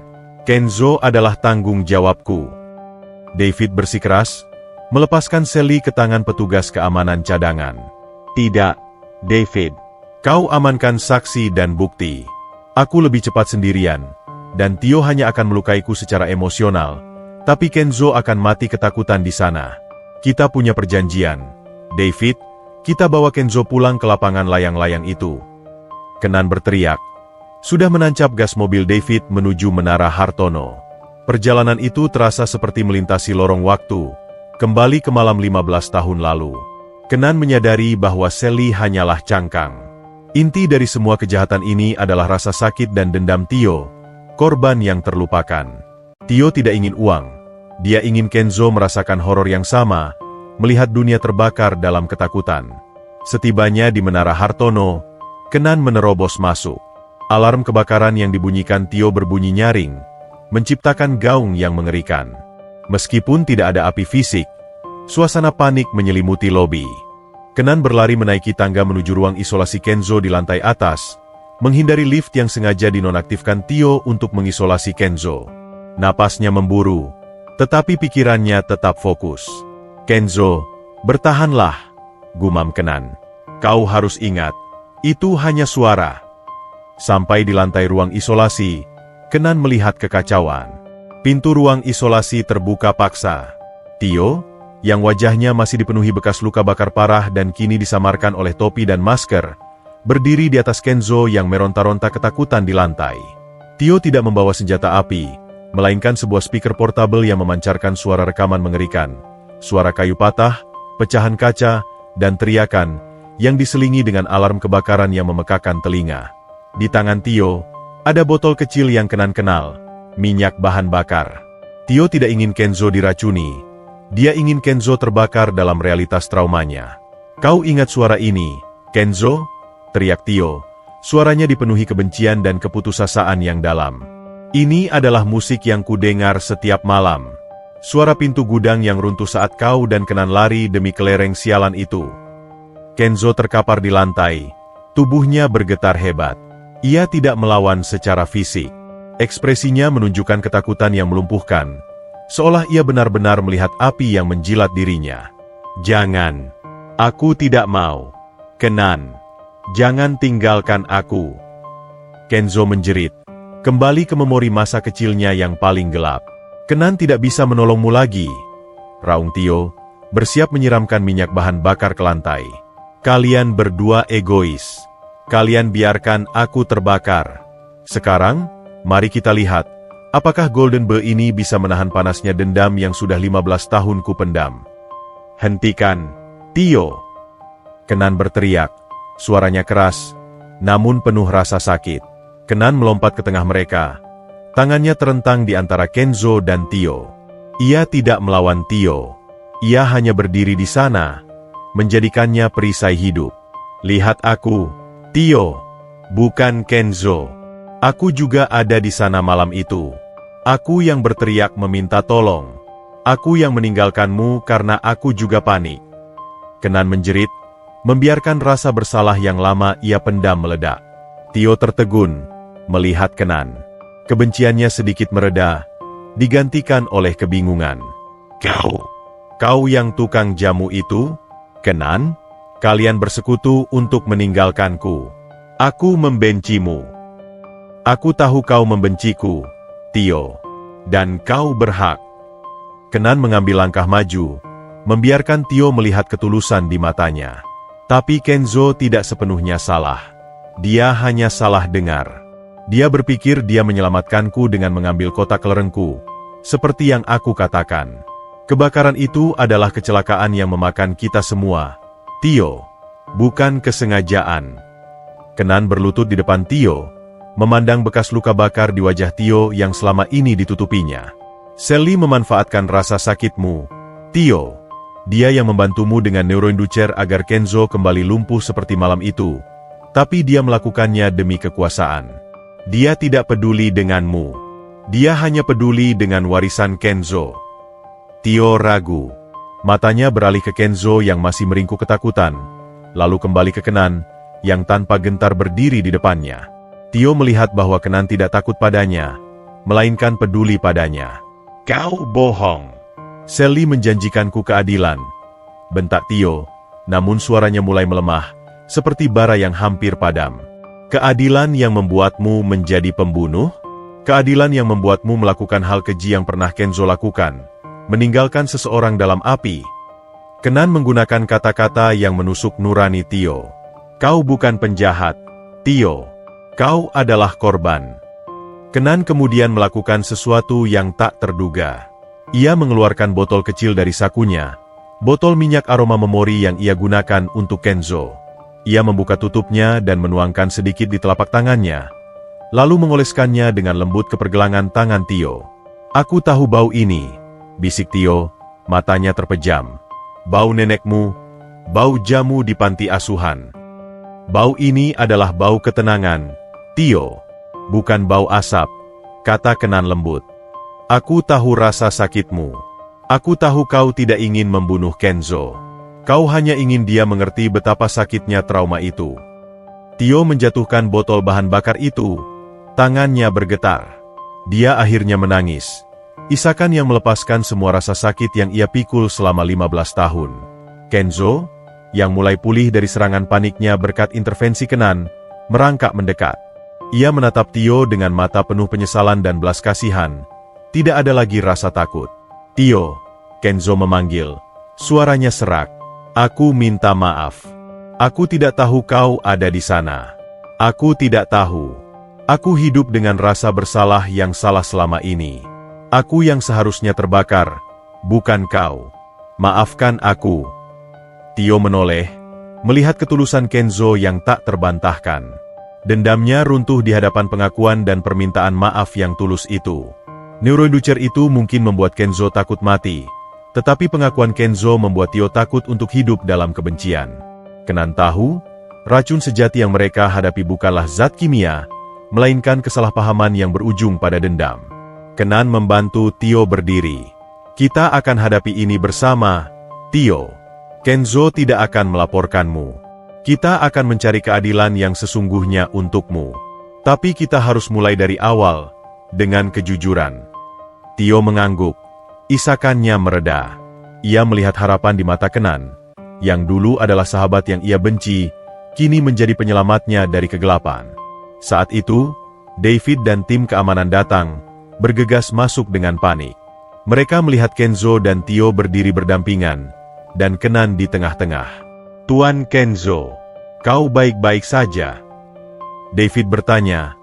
A: Kenzo adalah tanggung jawabku. David bersikeras, melepaskan Sally ke tangan petugas keamanan cadangan. Tidak, David. Kau amankan saksi dan bukti. Aku lebih cepat sendirian, dan Tio hanya akan melukaiku secara emosional, tapi Kenzo akan mati ketakutan di sana. Kita punya perjanjian. David, kita bawa Kenzo pulang ke lapangan layang-layang itu. Kenan berteriak. Sudah menancap gas mobil David menuju Menara Hartono. Perjalanan itu terasa seperti melintasi lorong waktu, kembali ke malam 15 tahun lalu. Kenan menyadari bahwa Sally hanyalah cangkang. Inti dari semua kejahatan ini adalah rasa sakit dan dendam Tio, korban yang terlupakan. Tio tidak ingin uang. Dia ingin Kenzo merasakan horor yang sama, melihat dunia terbakar dalam ketakutan. Setibanya di Menara Hartono, Kenan menerobos masuk. Alarm kebakaran yang dibunyikan Tio berbunyi nyaring, menciptakan gaung yang mengerikan. Meskipun tidak ada api fisik, suasana panik menyelimuti lobi. Kenan berlari menaiki tangga menuju ruang isolasi Kenzo di lantai atas, menghindari lift yang sengaja dinonaktifkan Tio untuk mengisolasi Kenzo. Napasnya memburu, tetapi pikirannya tetap fokus. "Kenzo, bertahanlah," gumam Kenan. "Kau harus ingat, itu hanya suara." Sampai di lantai ruang isolasi, Kenan melihat kekacauan. Pintu ruang isolasi terbuka paksa. Tio, yang wajahnya masih dipenuhi bekas luka bakar parah dan kini disamarkan oleh topi dan masker, berdiri di atas Kenzo yang meronta-ronta ketakutan di lantai. Tio tidak membawa senjata api, melainkan sebuah speaker portabel yang memancarkan suara rekaman mengerikan. Suara kayu patah, pecahan kaca, dan teriakan yang diselingi dengan alarm kebakaran yang memekakan telinga. Di tangan Tio, ada botol kecil yang Kenan kenal, minyak bahan bakar. Tio tidak ingin Kenzo diracuni. Dia ingin Kenzo terbakar dalam realitas traumanya. "Kau ingat suara ini, Kenzo?" teriak Tio. Suaranya dipenuhi kebencian dan keputusasaan yang dalam. "Ini adalah musik yang kudengar setiap malam. Suara pintu gudang yang runtuh saat kau dan Kenan lari demi kelereng sialan itu." Kenzo terkapar di lantai. Tubuhnya bergetar hebat. Ia tidak melawan secara fisik. Ekspresinya menunjukkan ketakutan yang melumpuhkan, seolah ia benar-benar melihat api yang menjilat dirinya. "Jangan. Aku tidak mau. Kenan. Jangan tinggalkan aku." Kenzo menjerit, kembali ke memori masa kecilnya yang paling gelap. "Kenan tidak bisa menolongmu lagi," raung Tio, bersiap menyiramkan minyak bahan bakar ke lantai. "Kalian berdua egois. Kalian biarkan aku terbakar. Sekarang, mari kita lihat, apakah Golden Boy ini bisa menahan panasnya dendam yang sudah 15 tahun ku pendam." "Hentikan, Tio!" Kenan berteriak, suaranya keras, namun penuh rasa sakit. Kenan melompat ke tengah mereka. Tangannya terentang di antara Kenzo dan Tio. Ia tidak melawan Tio. Ia hanya berdiri di sana, menjadikannya perisai hidup. "Lihat aku, Tio, bukan Kenzo. Aku juga ada di sana malam itu. Aku yang berteriak meminta tolong. Aku yang meninggalkanmu karena aku juga panik." Kenan menjerit, membiarkan rasa bersalah yang lama ia pendam meledak. Tio tertegun, melihat Kenan. Kebenciannya sedikit mereda, digantikan oleh kebingungan. Kau yang tukang jamu itu? Kenan? Kalian bersekutu untuk meninggalkanku. Aku membencimu. Aku tahu kau membenciku, Tio. Dan kau berhak." Kenan mengambil langkah maju, membiarkan Tio melihat ketulusan di matanya. Tapi Kenzo tidak sepenuhnya salah. Dia hanya salah dengar. Dia berpikir dia menyelamatkanku dengan mengambil kotak kelerengku, seperti yang aku katakan. Kebakaran itu adalah kecelakaan yang memakan kita semua, Tio. Bukan kesengajaan. Kenan berlutut di depan Tio, memandang bekas luka bakar di wajah Tio yang selama ini ditutupinya. "Sally memanfaatkan rasa sakitmu, Tio. Dia yang membantumu dengan neuroinducer agar Kenzo kembali lumpuh seperti malam itu. Tapi dia melakukannya demi kekuasaan. Dia tidak peduli denganmu. Dia hanya peduli dengan warisan Kenzo." Tio ragu. Matanya beralih ke Kenzo yang masih meringkuk ketakutan, lalu kembali ke Kenan, yang tanpa gentar berdiri di depannya. Tio melihat bahwa Kenan tidak takut padanya, melainkan peduli padanya. "Kau bohong. Sally menjanjikanku keadilan," bentak Tio, namun suaranya mulai melemah, seperti bara yang hampir padam. "Keadilan yang membuatmu menjadi pembunuh? Keadilan yang membuatmu melakukan hal keji yang pernah Kenzo lakukan, meninggalkan seseorang dalam api?" Kenan menggunakan kata-kata yang menusuk nurani Tio. "Kau bukan penjahat, Tio. Kau adalah korban." Kenan kemudian melakukan sesuatu yang tak terduga. Ia mengeluarkan botol kecil dari sakunya, botol minyak aroma memori yang ia gunakan untuk Kenzo. Ia membuka tutupnya dan menuangkan sedikit di telapak tangannya, lalu mengoleskannya dengan lembut ke pergelangan tangan Tio. "Aku tahu bau ini," bisik Tio, matanya terpejam. "Bau nenekmu, bau jamu di panti asuhan. Bau ini adalah bau ketenangan, Tio, bukan bau asap," kata Kenan lembut. "Aku tahu rasa sakitmu. Aku tahu kau tidak ingin membunuh Kenzo. Kau hanya ingin dia mengerti betapa sakitnya trauma itu. Tio menjatuhkan botol bahan bakar itu. Tangannya bergetar. Dia akhirnya menangis. Isakan yang melepaskan semua rasa sakit yang ia pikul selama 15 tahun. Kenzo, yang mulai pulih dari serangan paniknya berkat intervensi Kenan, merangkak mendekat. Ia menatap Tio dengan mata penuh penyesalan dan belas kasihan. Tidak ada lagi rasa takut. Tio, Kenzo memanggil. Suaranya serak. Aku minta maaf. Aku tidak tahu kau ada di sana. Aku tidak tahu. Aku hidup dengan rasa bersalah yang salah selama ini. Aku yang seharusnya terbakar, bukan kau. Maafkan aku. Tio menoleh, melihat ketulusan Kenzo yang tak terbantahkan. Dendamnya runtuh di hadapan pengakuan dan permintaan maaf yang tulus itu. Neuroinducer itu mungkin membuat Kenzo takut mati, tetapi pengakuan Kenzo membuat Tio takut untuk hidup dalam kebencian. Kenan tahu, racun sejati yang mereka hadapi bukanlah zat kimia, melainkan kesalahpahaman yang berujung pada dendam. Kenan membantu Tio berdiri. Kita akan hadapi ini bersama, Tio. Kenzo tidak akan melaporkanmu. Kita akan mencari keadilan yang sesungguhnya untukmu. Tapi kita harus mulai dari awal, dengan kejujuran. Tio mengangguk. Isakannya mereda. Ia melihat harapan di mata Kenan, yang dulu adalah sahabat yang ia benci, kini menjadi penyelamatnya dari kegelapan. Saat itu, David dan tim keamanan datang, bergegas masuk dengan panik. Mereka melihat Kenzo dan Tio berdiri berdampingan, dan Kenan di tengah-tengah. Tuan Kenzo, kau baik-baik saja? David bertanya,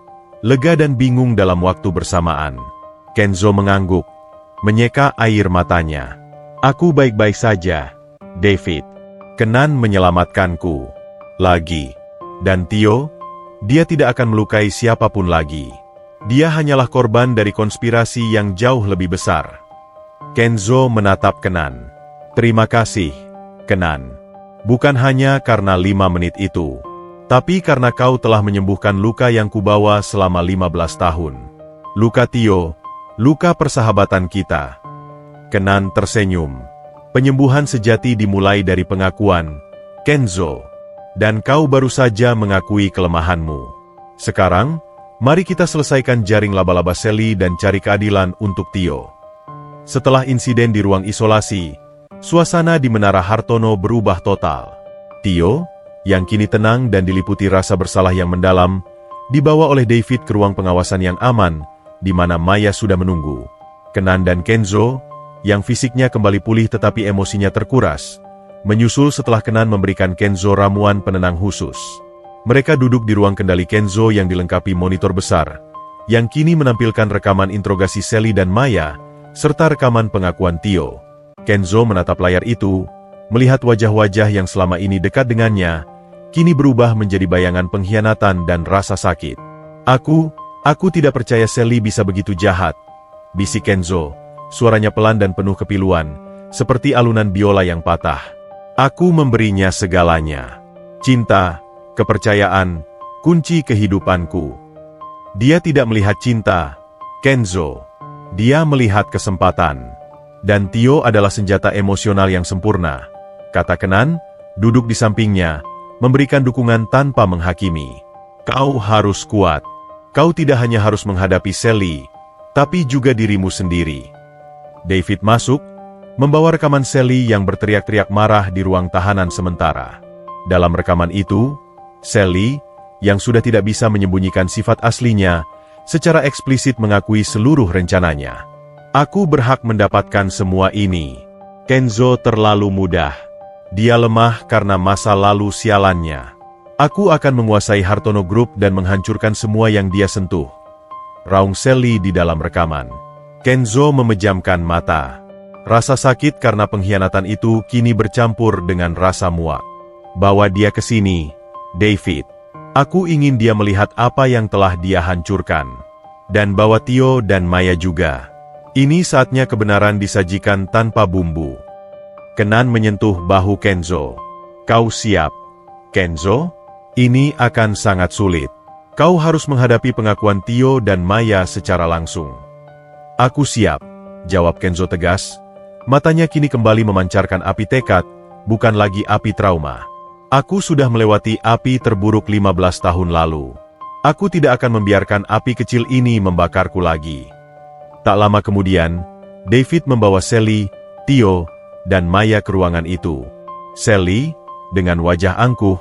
A: lega dan bingung dalam waktu bersamaan. Kenzo mengangguk, menyeka air matanya. Aku baik-baik saja, David. Kenan menyelamatkanku. Lagi. Dan Tio, dia tidak akan melukai siapapun lagi. Dia hanyalah korban dari konspirasi yang jauh lebih besar. Kenzo menatap Kenan. Terima kasih, Kenan. Bukan hanya karena 5 menit itu, tapi karena kau telah menyembuhkan luka yang kubawa selama 15 tahun. Luka Tio, luka persahabatan kita. Kenan tersenyum. Penyembuhan sejati dimulai dari pengakuan, Kenzo. Dan kau baru saja mengakui kelemahanmu. Sekarang, mari kita selesaikan jaring laba-laba Sally dan cari keadilan untuk Tio. Setelah insiden di ruang isolasi, suasana di Menara Hartono berubah total. Tio, yang kini tenang dan diliputi rasa bersalah yang mendalam, dibawa oleh David ke ruang pengawasan yang aman, di mana Maya sudah menunggu. Kenan dan Kenzo, yang fisiknya kembali pulih tetapi emosinya terkuras, menyusul setelah Kenan memberikan Kenzo ramuan penenang khusus. Mereka duduk di ruang kendali Kenzo yang dilengkapi monitor besar, yang kini menampilkan rekaman interogasi Sally dan Maya, serta rekaman pengakuan Tio. Kenzo menatap layar itu, melihat wajah-wajah yang selama ini dekat dengannya, kini berubah menjadi bayangan pengkhianatan dan rasa sakit. Aku tidak percaya Sally bisa begitu jahat, bisik Kenzo, suaranya pelan dan penuh kepiluan, seperti alunan biola yang patah. Aku memberinya segalanya. Cinta, kepercayaan, kunci kehidupanku. Dia tidak melihat cinta, Kenzo. Dia melihat kesempatan. Dan Tio adalah senjata emosional yang sempurna, kata Kenan, duduk di sampingnya, memberikan dukungan tanpa menghakimi. Kau harus kuat. Kau tidak hanya harus menghadapi Sally, tapi juga dirimu sendiri. David masuk, membawa rekaman Sally yang berteriak-teriak marah di ruang tahanan sementara. Dalam rekaman itu, Sally, yang sudah tidak bisa menyembunyikan sifat aslinya, secara eksplisit mengakui seluruh rencananya. Aku berhak mendapatkan semua ini. Kenzo terlalu mudah. Dia lemah karena masa lalu sialannya. Aku akan menguasai Hartono Group dan menghancurkan semua yang dia sentuh. Raung Sally di dalam rekaman. Kenzo memejamkan mata. Rasa sakit karena pengkhianatan itu kini bercampur dengan rasa muak. Bawa dia ke sini, David. Aku ingin dia melihat apa yang telah dia hancurkan. Dan bawa Tio dan Maya juga. Ini saatnya kebenaran disajikan tanpa bumbu. Kenan menyentuh bahu Kenzo. Kau siap, Kenzo? Ini akan sangat sulit. Kau harus menghadapi pengakuan Tio dan Maya secara langsung. Aku siap, jawab Kenzo tegas, Matanya kini kembali memancarkan api tekad, bukan lagi api trauma. Aku sudah melewati api terburuk 15 tahun lalu. Aku tidak akan membiarkan api kecil ini membakarku lagi. Tak lama kemudian, David membawa Sally, Theo, dan Maya ke ruangan itu. Sally, dengan wajah angkuh,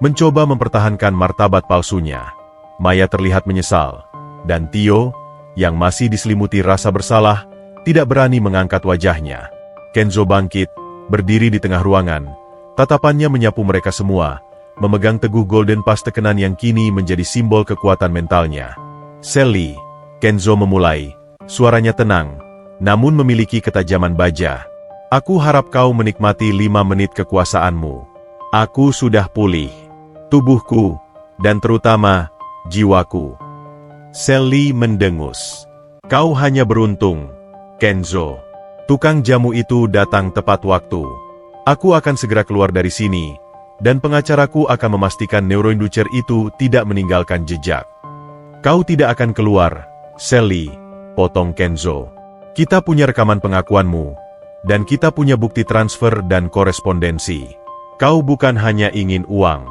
A: mencoba mempertahankan martabat palsunya. Maya terlihat menyesal, dan Theo, yang masih diselimuti rasa bersalah, tidak berani mengangkat wajahnya. Kenzo bangkit, berdiri di tengah ruangan. Tatapannya menyapu mereka semua, memegang teguh golden pas tekenan yang kini menjadi simbol kekuatan mentalnya. Sally, Kenzo memulai, suaranya tenang, namun memiliki ketajaman baja. Aku harap kau menikmati 5 menit kekuasaanmu. Aku sudah pulih. Tubuhku, dan terutama, jiwaku. Sally mendengus. Kau hanya beruntung, Kenzo. Tukang jamu itu datang tepat waktu. Aku akan segera keluar dari sini, dan pengacaraku akan memastikan neuroinducer itu tidak meninggalkan jejak. Kau tidak akan keluar, Sally, potong Kenzo. Kita punya rekaman pengakuanmu, dan kita punya bukti transfer dan korespondensi. Kau bukan hanya ingin uang.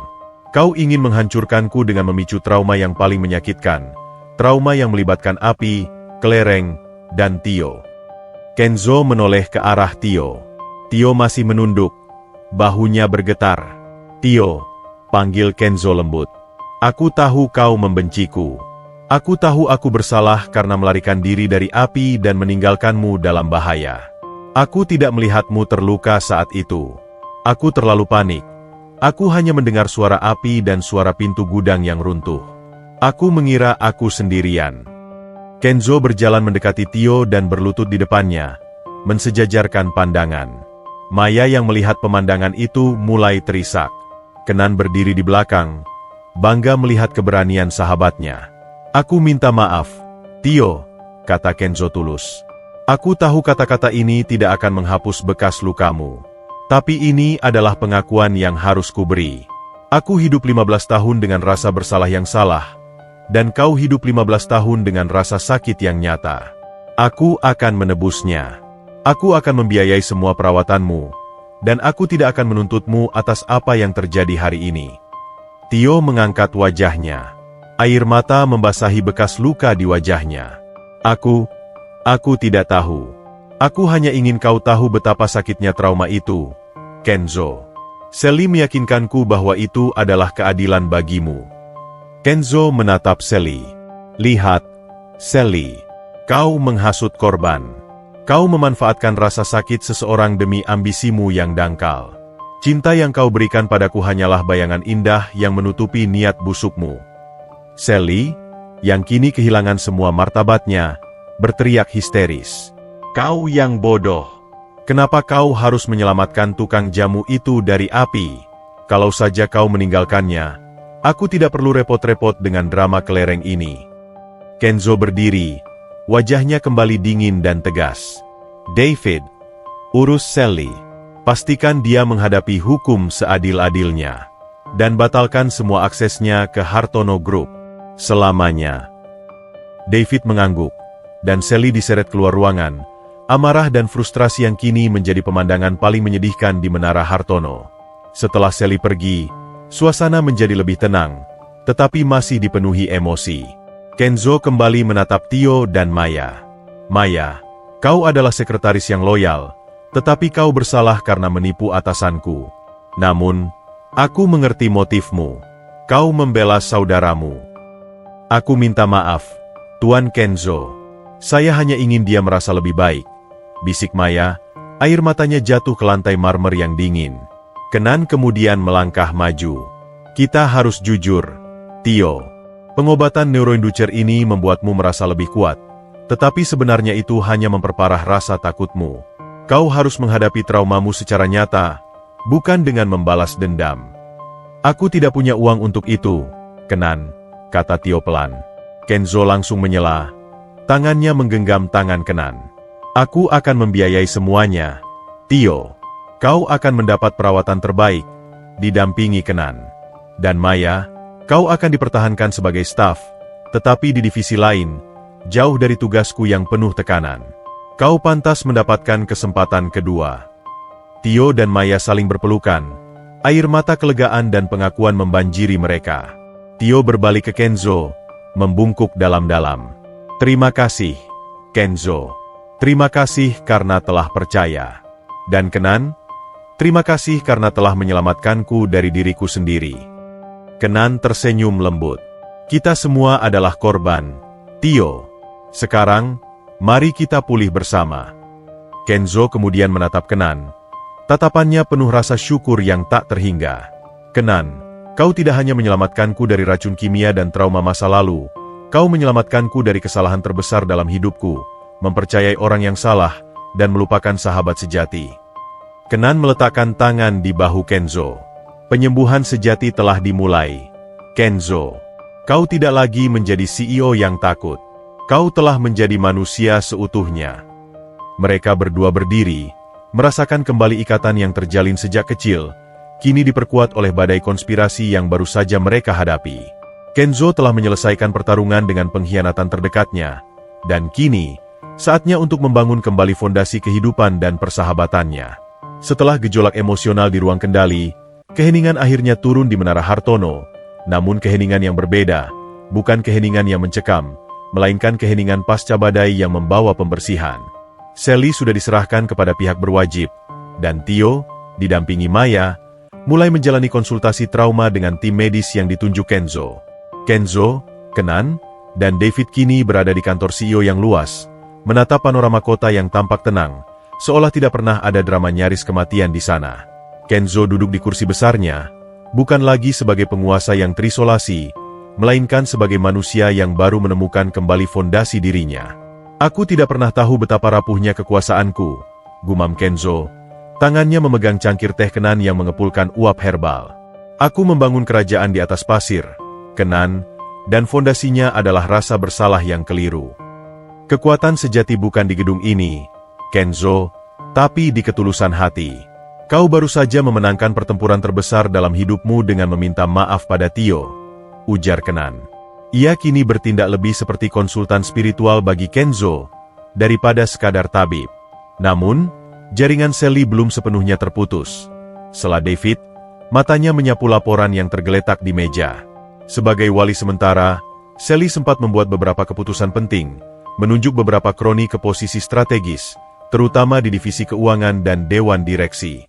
A: Kau ingin menghancurkanku dengan memicu trauma yang paling menyakitkan, trauma yang melibatkan api, kelereng, dan Theo. Kenzo menoleh ke arah Theo. Theo masih menunduk, bahunya bergetar. Theo, panggil Kenzo lembut. Aku tahu kau membenciku. Aku tahu aku bersalah karena melarikan diri dari api dan meninggalkanmu dalam bahaya. Aku tidak melihatmu terluka saat itu. Aku terlalu panik. Aku hanya mendengar suara api dan suara pintu gudang yang runtuh. Aku mengira aku sendirian. Kenzo berjalan mendekati Theo dan berlutut di depannya, mensejajarkan pandangan. Maya yang melihat pemandangan itu mulai terisak. Kenan berdiri di belakang, bangga melihat keberanian sahabatnya. Aku minta maaf, Theo, kata Kenzo tulus. Aku tahu kata-kata ini tidak akan menghapus bekas lukamu. Tapi ini adalah pengakuan yang harus kuberi. Aku hidup 15 tahun dengan rasa bersalah yang salah, dan kau hidup 15 tahun dengan rasa sakit yang nyata. Aku akan menebusnya. Aku akan membiayai semua perawatanmu, dan aku tidak akan menuntutmu atas apa yang terjadi hari ini. Theo mengangkat wajahnya. Air mata membasahi bekas luka di wajahnya. Aku tidak tahu. Aku hanya ingin kau tahu betapa sakitnya trauma itu, Kenzo. Sally meyakinkanku bahwa itu adalah keadilan bagimu. Kenzo menatap Sally. Lihat, Sally. Kau menghasut korban. Kau memanfaatkan rasa sakit seseorang demi ambisimu yang dangkal. Cinta yang kau berikan padaku hanyalah bayangan indah yang menutupi niat busukmu. Sally, yang kini kehilangan semua martabatnya, berteriak histeris. Kau yang bodoh. Kenapa kau harus menyelamatkan tukang jamu itu dari api? Kalau saja kau meninggalkannya, aku tidak perlu repot-repot dengan drama kelereng ini. Kenzo berdiri, wajahnya kembali dingin dan tegas. David, urus Sally. Pastikan dia menghadapi hukum seadil-adilnya. Dan batalkan semua aksesnya ke Hartono Group. Selamanya. David mengangguk, dan Sally diseret keluar ruangan. Amarah dan frustrasi yang kini menjadi pemandangan paling menyedihkan di Menara Hartono. Setelah Sally pergi, suasana menjadi lebih tenang, tetapi masih dipenuhi emosi. Kenzo kembali menatap Theo dan Maya. Maya, kau adalah sekretaris yang loyal, tetapi kau bersalah karena menipu atasanku. Namun, aku mengerti motifmu. Kau membela saudaramu. Aku minta maaf, Tuan Kenzo. Saya hanya ingin dia merasa lebih baik. Bisik Maya, air matanya jatuh ke lantai marmer yang dingin. Kenan kemudian melangkah maju. Kita harus jujur, Theo. Pengobatan neuroinducer ini membuatmu merasa lebih kuat. Tetapi sebenarnya itu hanya memperparah rasa takutmu. Kau harus menghadapi traumamu secara nyata, bukan dengan membalas dendam. Aku tidak punya uang untuk itu, Kenan, kata Theo pelan. Kenzo langsung menyela. Tangannya menggenggam tangan Kenan. Aku akan membiayai semuanya. Theo, kau akan mendapat perawatan terbaik, didampingi Kenan. Dan Maya, kau akan dipertahankan sebagai staf, tetapi di divisi lain, jauh dari tugasku yang penuh tekanan. Kau pantas mendapatkan kesempatan kedua. Tio dan Maya saling berpelukan. Air mata kelegaan dan pengakuan membanjiri mereka. Tio berbalik ke Kenzo, membungkuk dalam-dalam. Terima kasih, Kenzo. Terima kasih karena telah percaya. Dan Kenan, terima kasih karena telah menyelamatkanku dari diriku sendiri. Kenan tersenyum lembut. Kita semua adalah korban, Tio. Sekarang, mari kita pulih bersama. Kenzo kemudian menatap Kenan. Tatapannya penuh rasa syukur yang tak terhingga. Kenan, kau tidak hanya menyelamatkanku dari racun kimia dan trauma masa lalu, kau menyelamatkanku dari kesalahan terbesar dalam hidupku, mempercayai orang yang salah, dan melupakan sahabat sejati. Kenan meletakkan tangan di bahu Kenzo. Penyembuhan sejati telah dimulai. Kenzo, kau tidak lagi menjadi CEO yang takut. Kau telah menjadi manusia seutuhnya. Mereka berdua berdiri, merasakan kembali ikatan yang terjalin sejak kecil, kini diperkuat oleh badai konspirasi yang baru saja mereka hadapi. Kenzo telah menyelesaikan pertarungan dengan pengkhianatan terdekatnya, dan kini, saatnya untuk membangun kembali fondasi kehidupan dan persahabatannya. Setelah gejolak emosional di ruang kendali, keheningan akhirnya turun di Menara Hartono, namun keheningan yang berbeda, bukan keheningan yang mencekam, melainkan keheningan pasca badai yang membawa pembersihan. Sally sudah diserahkan kepada pihak berwajib, dan Tio, didampingi Maya, mulai menjalani konsultasi trauma dengan tim medis yang ditunjuk Kenzo. Kenzo, Kenan, dan David kini berada di kantor CEO yang luas, menatap panorama kota yang tampak tenang, seolah tidak pernah ada drama nyaris kematian di sana. Kenzo duduk di kursi besarnya, bukan lagi sebagai penguasa yang terisolasi, melainkan sebagai manusia yang baru menemukan kembali fondasi dirinya. Aku tidak pernah tahu betapa rapuhnya kekuasaanku, gumam Kenzo, tangannya memegang cangkir teh Kenan yang mengepulkan uap herbal. Aku membangun kerajaan di atas pasir, Kenan, dan fondasinya adalah rasa bersalah yang keliru. Kekuatan sejati bukan di gedung ini, Kenzo, tapi di ketulusan hati. Kau baru saja memenangkan pertempuran terbesar dalam hidupmu dengan meminta maaf pada Tio, ujar Kenan. Ia kini bertindak lebih seperti konsultan spiritual bagi Kenzo, daripada sekadar tabib. Namun, jaringan Sally belum sepenuhnya terputus. Setelah David, matanya menyapu laporan yang tergeletak di meja. Sebagai wali sementara, Sally sempat membuat beberapa keputusan penting, menunjuk beberapa kroni ke posisi strategis, terutama di divisi keuangan dan dewan direksi.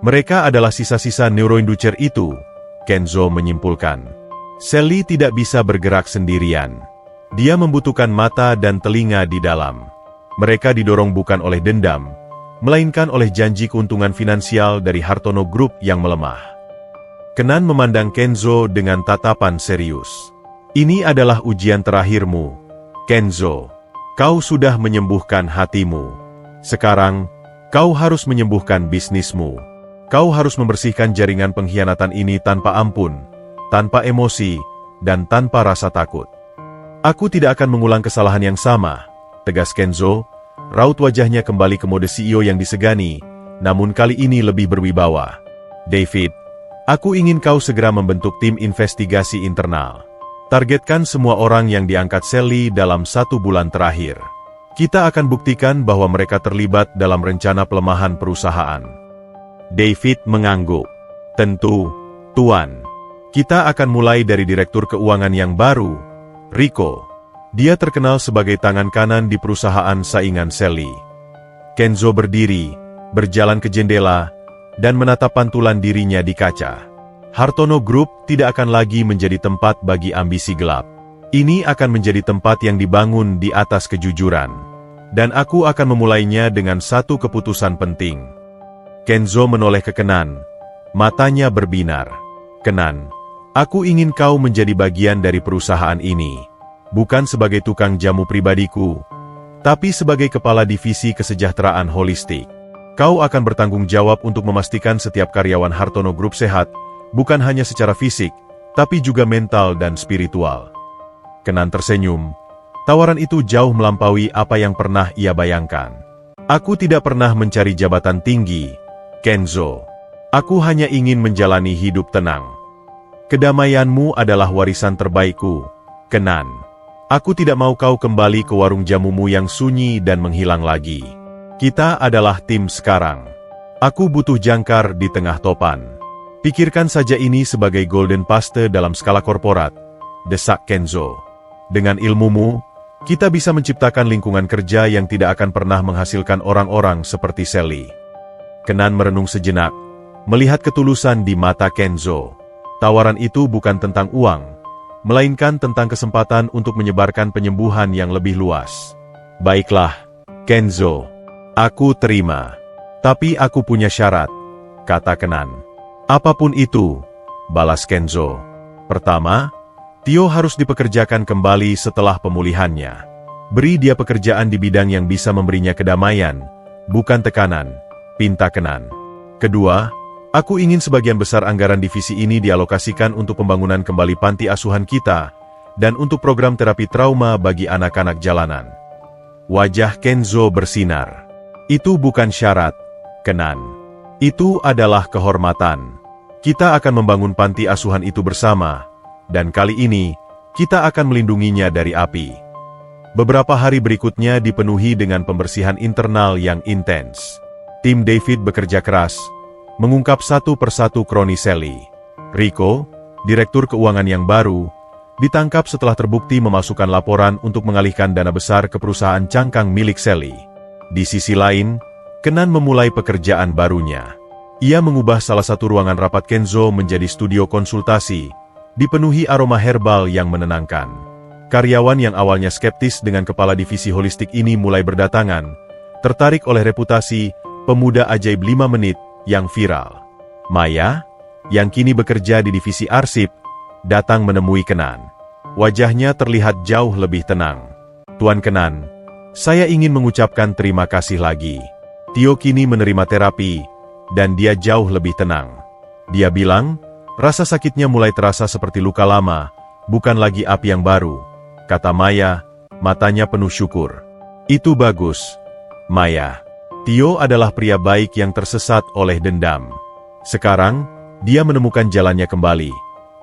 A: Mereka adalah sisa-sisa neuroinducer itu, Kenzo menyimpulkan. Sally tidak bisa bergerak sendirian. Dia membutuhkan mata dan telinga di dalam. Mereka didorong bukan oleh dendam, melainkan oleh janji keuntungan finansial dari Hartono Group yang melemah. Kenan memandang Kenzo dengan tatapan serius. Ini adalah ujian terakhirmu, Kenzo. Kau sudah menyembuhkan hatimu. Sekarang, kau harus menyembuhkan bisnismu. Kau harus membersihkan jaringan pengkhianatan ini tanpa ampun, tanpa emosi, dan tanpa rasa takut. Aku tidak akan mengulang kesalahan yang sama, tegas Kenzo. Raut wajahnya kembali ke mode CEO yang disegani, namun kali ini lebih berwibawa. David, aku ingin kau segera membentuk tim investigasi internal. Targetkan semua orang yang diangkat Sally dalam 1 bulan terakhir. Kita akan buktikan bahwa mereka terlibat dalam rencana pelemahan perusahaan. David mengangguk. Tentu, Tuan. Kita akan mulai dari direktur keuangan yang baru, Rico. Dia terkenal sebagai tangan kanan di perusahaan saingan Sally. Kenzo berdiri, berjalan ke jendela, dan menatap pantulan dirinya di kaca. Hartono Group tidak akan lagi menjadi tempat bagi ambisi gelap. Ini akan menjadi tempat yang dibangun di atas kejujuran. Dan aku akan memulainya dengan satu keputusan penting. Kenzo menoleh ke Kenan. Matanya berbinar. Kenan, aku ingin kau menjadi bagian dari perusahaan ini. Bukan sebagai tukang jamu pribadiku, tapi sebagai kepala divisi kesejahteraan holistik. Kau akan bertanggung jawab untuk memastikan setiap karyawan Hartono Group sehat, bukan hanya secara fisik, tapi juga mental dan spiritual. Kenan tersenyum. Tawaran itu jauh melampaui apa yang pernah ia bayangkan. Aku tidak pernah mencari jabatan tinggi, Kenzo. Aku hanya ingin menjalani hidup tenang. Kedamaianmu adalah warisan terbaikku, Kenan. Aku tidak mau kau kembali ke warung jamumu yang sunyi dan menghilang lagi. Kita adalah tim sekarang. Aku butuh jangkar di tengah topan. Pikirkan saja ini sebagai golden paste dalam skala korporat, desak Kenzo. Dengan ilmumu, kita bisa menciptakan lingkungan kerja yang tidak akan pernah menghasilkan orang-orang seperti Sally. Kenan merenung sejenak, melihat ketulusan di mata Kenzo. Tawaran itu bukan tentang uang, melainkan tentang kesempatan untuk menyebarkan penyembuhan yang lebih luas. Baiklah, Kenzo. Aku terima. Tapi aku punya syarat, kata Kenan. Apapun itu, balas Kenzo. Pertama, Tio harus dipekerjakan kembali setelah pemulihannya. Beri dia pekerjaan di bidang yang bisa memberinya kedamaian, bukan tekanan, pinta Kenan. Kedua, aku ingin sebagian besar anggaran divisi ini dialokasikan untuk pembangunan kembali panti asuhan kita, dan untuk program terapi trauma bagi anak-anak jalanan. Wajah Kenzo bersinar. Itu bukan syarat, Kenan. Itu adalah kehormatan. Kita akan membangun panti asuhan itu bersama, dan kali ini, kita akan melindunginya dari api. Beberapa hari berikutnya dipenuhi dengan pembersihan internal yang intens. Tim David bekerja keras, mengungkap satu persatu kroni Sally. Rico, direktur keuangan yang baru, ditangkap setelah terbukti memasukkan laporan untuk mengalihkan dana besar ke perusahaan cangkang milik Sally. Di sisi lain, Kenan memulai pekerjaan barunya. Ia mengubah salah satu ruangan rapat Kenzo menjadi studio konsultasi, dipenuhi aroma herbal yang menenangkan. Karyawan yang awalnya skeptis dengan kepala divisi holistik ini mulai berdatangan, tertarik oleh reputasi pemuda ajaib 5 menit yang viral. Maya, yang kini bekerja di divisi arsip, datang menemui Kenan. Wajahnya terlihat jauh lebih tenang. Tuan Kenan, saya ingin mengucapkan terima kasih lagi. Tio kini menerima terapi, dan dia jauh lebih tenang. Dia bilang, rasa sakitnya mulai terasa seperti luka lama, bukan lagi api yang baru, kata Maya, matanya penuh syukur. Itu bagus, Maya. Tio adalah pria baik yang tersesat oleh dendam. Sekarang, dia menemukan jalannya kembali,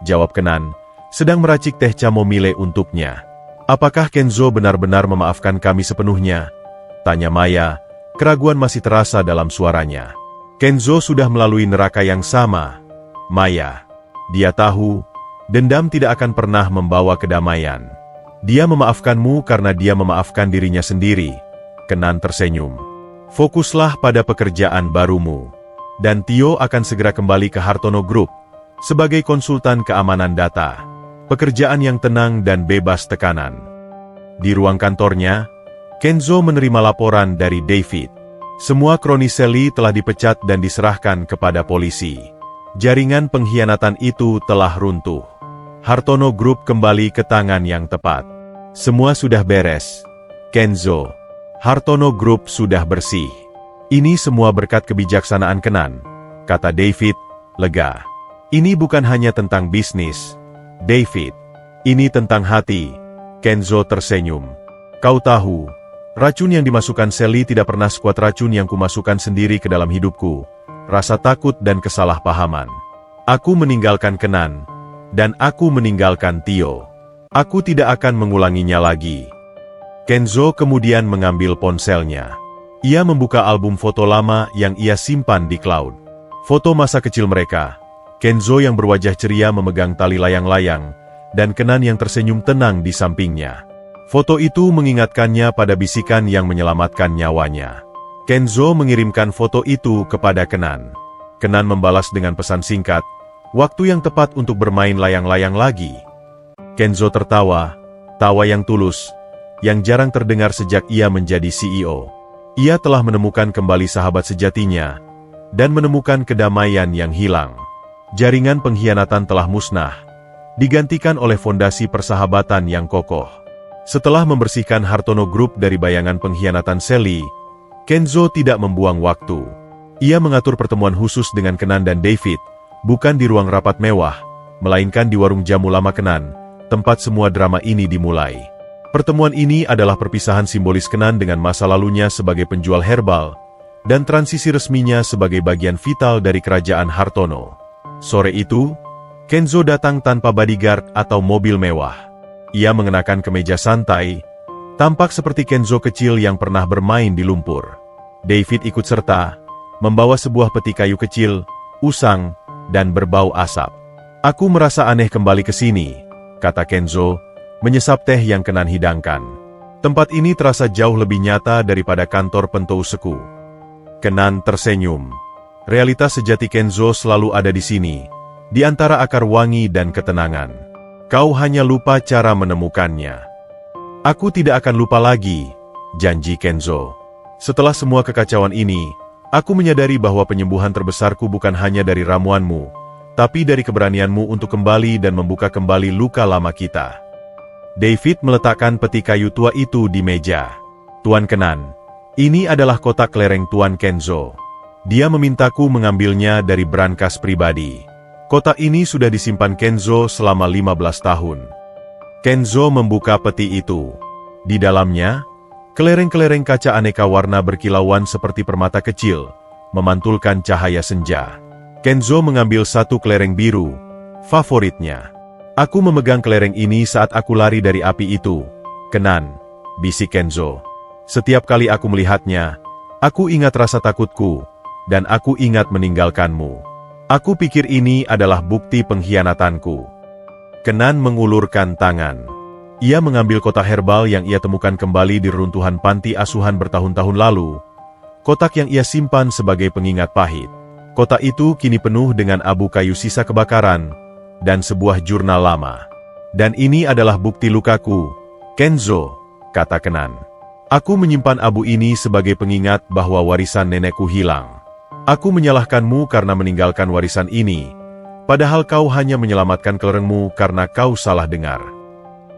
A: jawab Kenan, sedang meracik teh chamomile untuknya. Apakah Kenzo benar-benar memaafkan kami sepenuhnya? Tanya Maya, keraguan masih terasa dalam suaranya. Kenzo sudah melalui neraka yang sama, Maya. Dia tahu, dendam tidak akan pernah membawa kedamaian. Dia memaafkanmu karena dia memaafkan dirinya sendiri. Kenan tersenyum. Fokuslah pada pekerjaan barumu. Dan Tio akan segera kembali ke Hartono Group, sebagai konsultan keamanan data. Pekerjaan yang tenang dan bebas tekanan. Di ruang kantornya, Kenzo menerima laporan dari David. Semua kroni Sally telah dipecat dan diserahkan kepada polisi. Jaringan pengkhianatan itu telah runtuh. Hartono Group kembali ke tangan yang tepat. Semua sudah beres, Kenzo. Hartono Group sudah bersih. Ini semua berkat kebijaksanaan Kenan, kata David, lega. Ini bukan hanya tentang bisnis, David. Ini tentang hati. Kenzo tersenyum. Kau tahu, racun yang dimasukkan Sally tidak pernah sekuat racun yang kumasukkan sendiri ke dalam hidupku. Rasa takut dan kesalahpahaman. Aku meninggalkan Kenan, dan aku meninggalkan Tio. Aku tidak akan mengulanginya lagi. Kenzo kemudian mengambil ponselnya. Ia membuka album foto lama yang ia simpan di cloud. Foto masa kecil mereka. Kenzo yang berwajah ceria memegang tali layang-layang, dan Kenan yang tersenyum tenang di sampingnya. Foto itu mengingatkannya pada bisikan yang menyelamatkan nyawanya. Kenzo mengirimkan foto itu kepada Kenan. Kenan membalas dengan pesan singkat, waktu yang tepat untuk bermain layang-layang lagi. Kenzo tertawa, tawa yang tulus, yang jarang terdengar sejak ia menjadi CEO. Ia telah menemukan kembali sahabat sejatinya, dan menemukan kedamaian yang hilang. Jaringan pengkhianatan telah musnah, digantikan oleh fondasi persahabatan yang kokoh. Setelah membersihkan Hartono Group dari bayangan pengkhianatan Sally, Kenzo tidak membuang waktu. Ia mengatur pertemuan khusus dengan Kenan dan David, bukan di ruang rapat mewah, melainkan di warung jamu lama Kenan, tempat semua drama ini dimulai. Pertemuan ini adalah perpisahan simbolis Kenan dengan masa lalunya sebagai penjual herbal, dan transisi resminya sebagai bagian vital dari kerajaan Hartono. Sore itu, Kenzo datang tanpa bodyguard atau mobil mewah. Ia mengenakan kemeja santai, tampak seperti Kenzo kecil yang pernah bermain di lumpur. David ikut serta, membawa sebuah peti kayu kecil, usang, dan berbau asap. Aku merasa aneh kembali ke sini, kata Kenzo, menyesap teh yang Kenan hidangkan. Tempat ini terasa jauh lebih nyata daripada kantor Pentouseku. Kenan tersenyum. Realitas sejati Kenzo selalu ada di sini, di antara akar wangi dan ketenangan. Kau hanya lupa cara menemukannya. Aku tidak akan lupa lagi, janji Kenzo. Setelah semua kekacauan ini, aku menyadari bahwa penyembuhan terbesarku bukan hanya dari ramuanmu, tapi dari keberanianmu untuk kembali dan membuka kembali luka lama kita. David meletakkan peti kayu tua itu di meja. Tuan Kenan, ini adalah kotak kelereng Tuan Kenzo. Dia memintaku mengambilnya dari brankas pribadi. Kotak ini sudah disimpan Kenzo selama 15 tahun. Kenzo membuka peti itu. Di dalamnya, kelereng-kelereng kaca aneka warna berkilauan seperti permata kecil, memantulkan cahaya senja. Kenzo mengambil satu kelereng biru, favoritnya. Aku memegang kelereng ini saat aku lari dari api itu. Kenan, bisik Kenzo. Setiap kali aku melihatnya, aku ingat rasa takutku, dan aku ingat meninggalkanmu. Aku pikir ini adalah bukti pengkhianatanku. Kenan mengulurkan tangan. Ia mengambil kotak herbal yang ia temukan kembali di reruntuhan panti asuhan bertahun-tahun lalu. Kotak yang ia simpan sebagai pengingat pahit. Kotak itu kini penuh dengan abu kayu sisa kebakaran dan sebuah jurnal lama. Dan ini adalah bukti lukaku, Kenzo, kata Kenan. Aku menyimpan abu ini sebagai pengingat bahwa warisan nenekku hilang. Aku menyalahkanmu karena meninggalkan warisan ini, padahal kau hanya menyelamatkan kelerengmu karena kau salah dengar.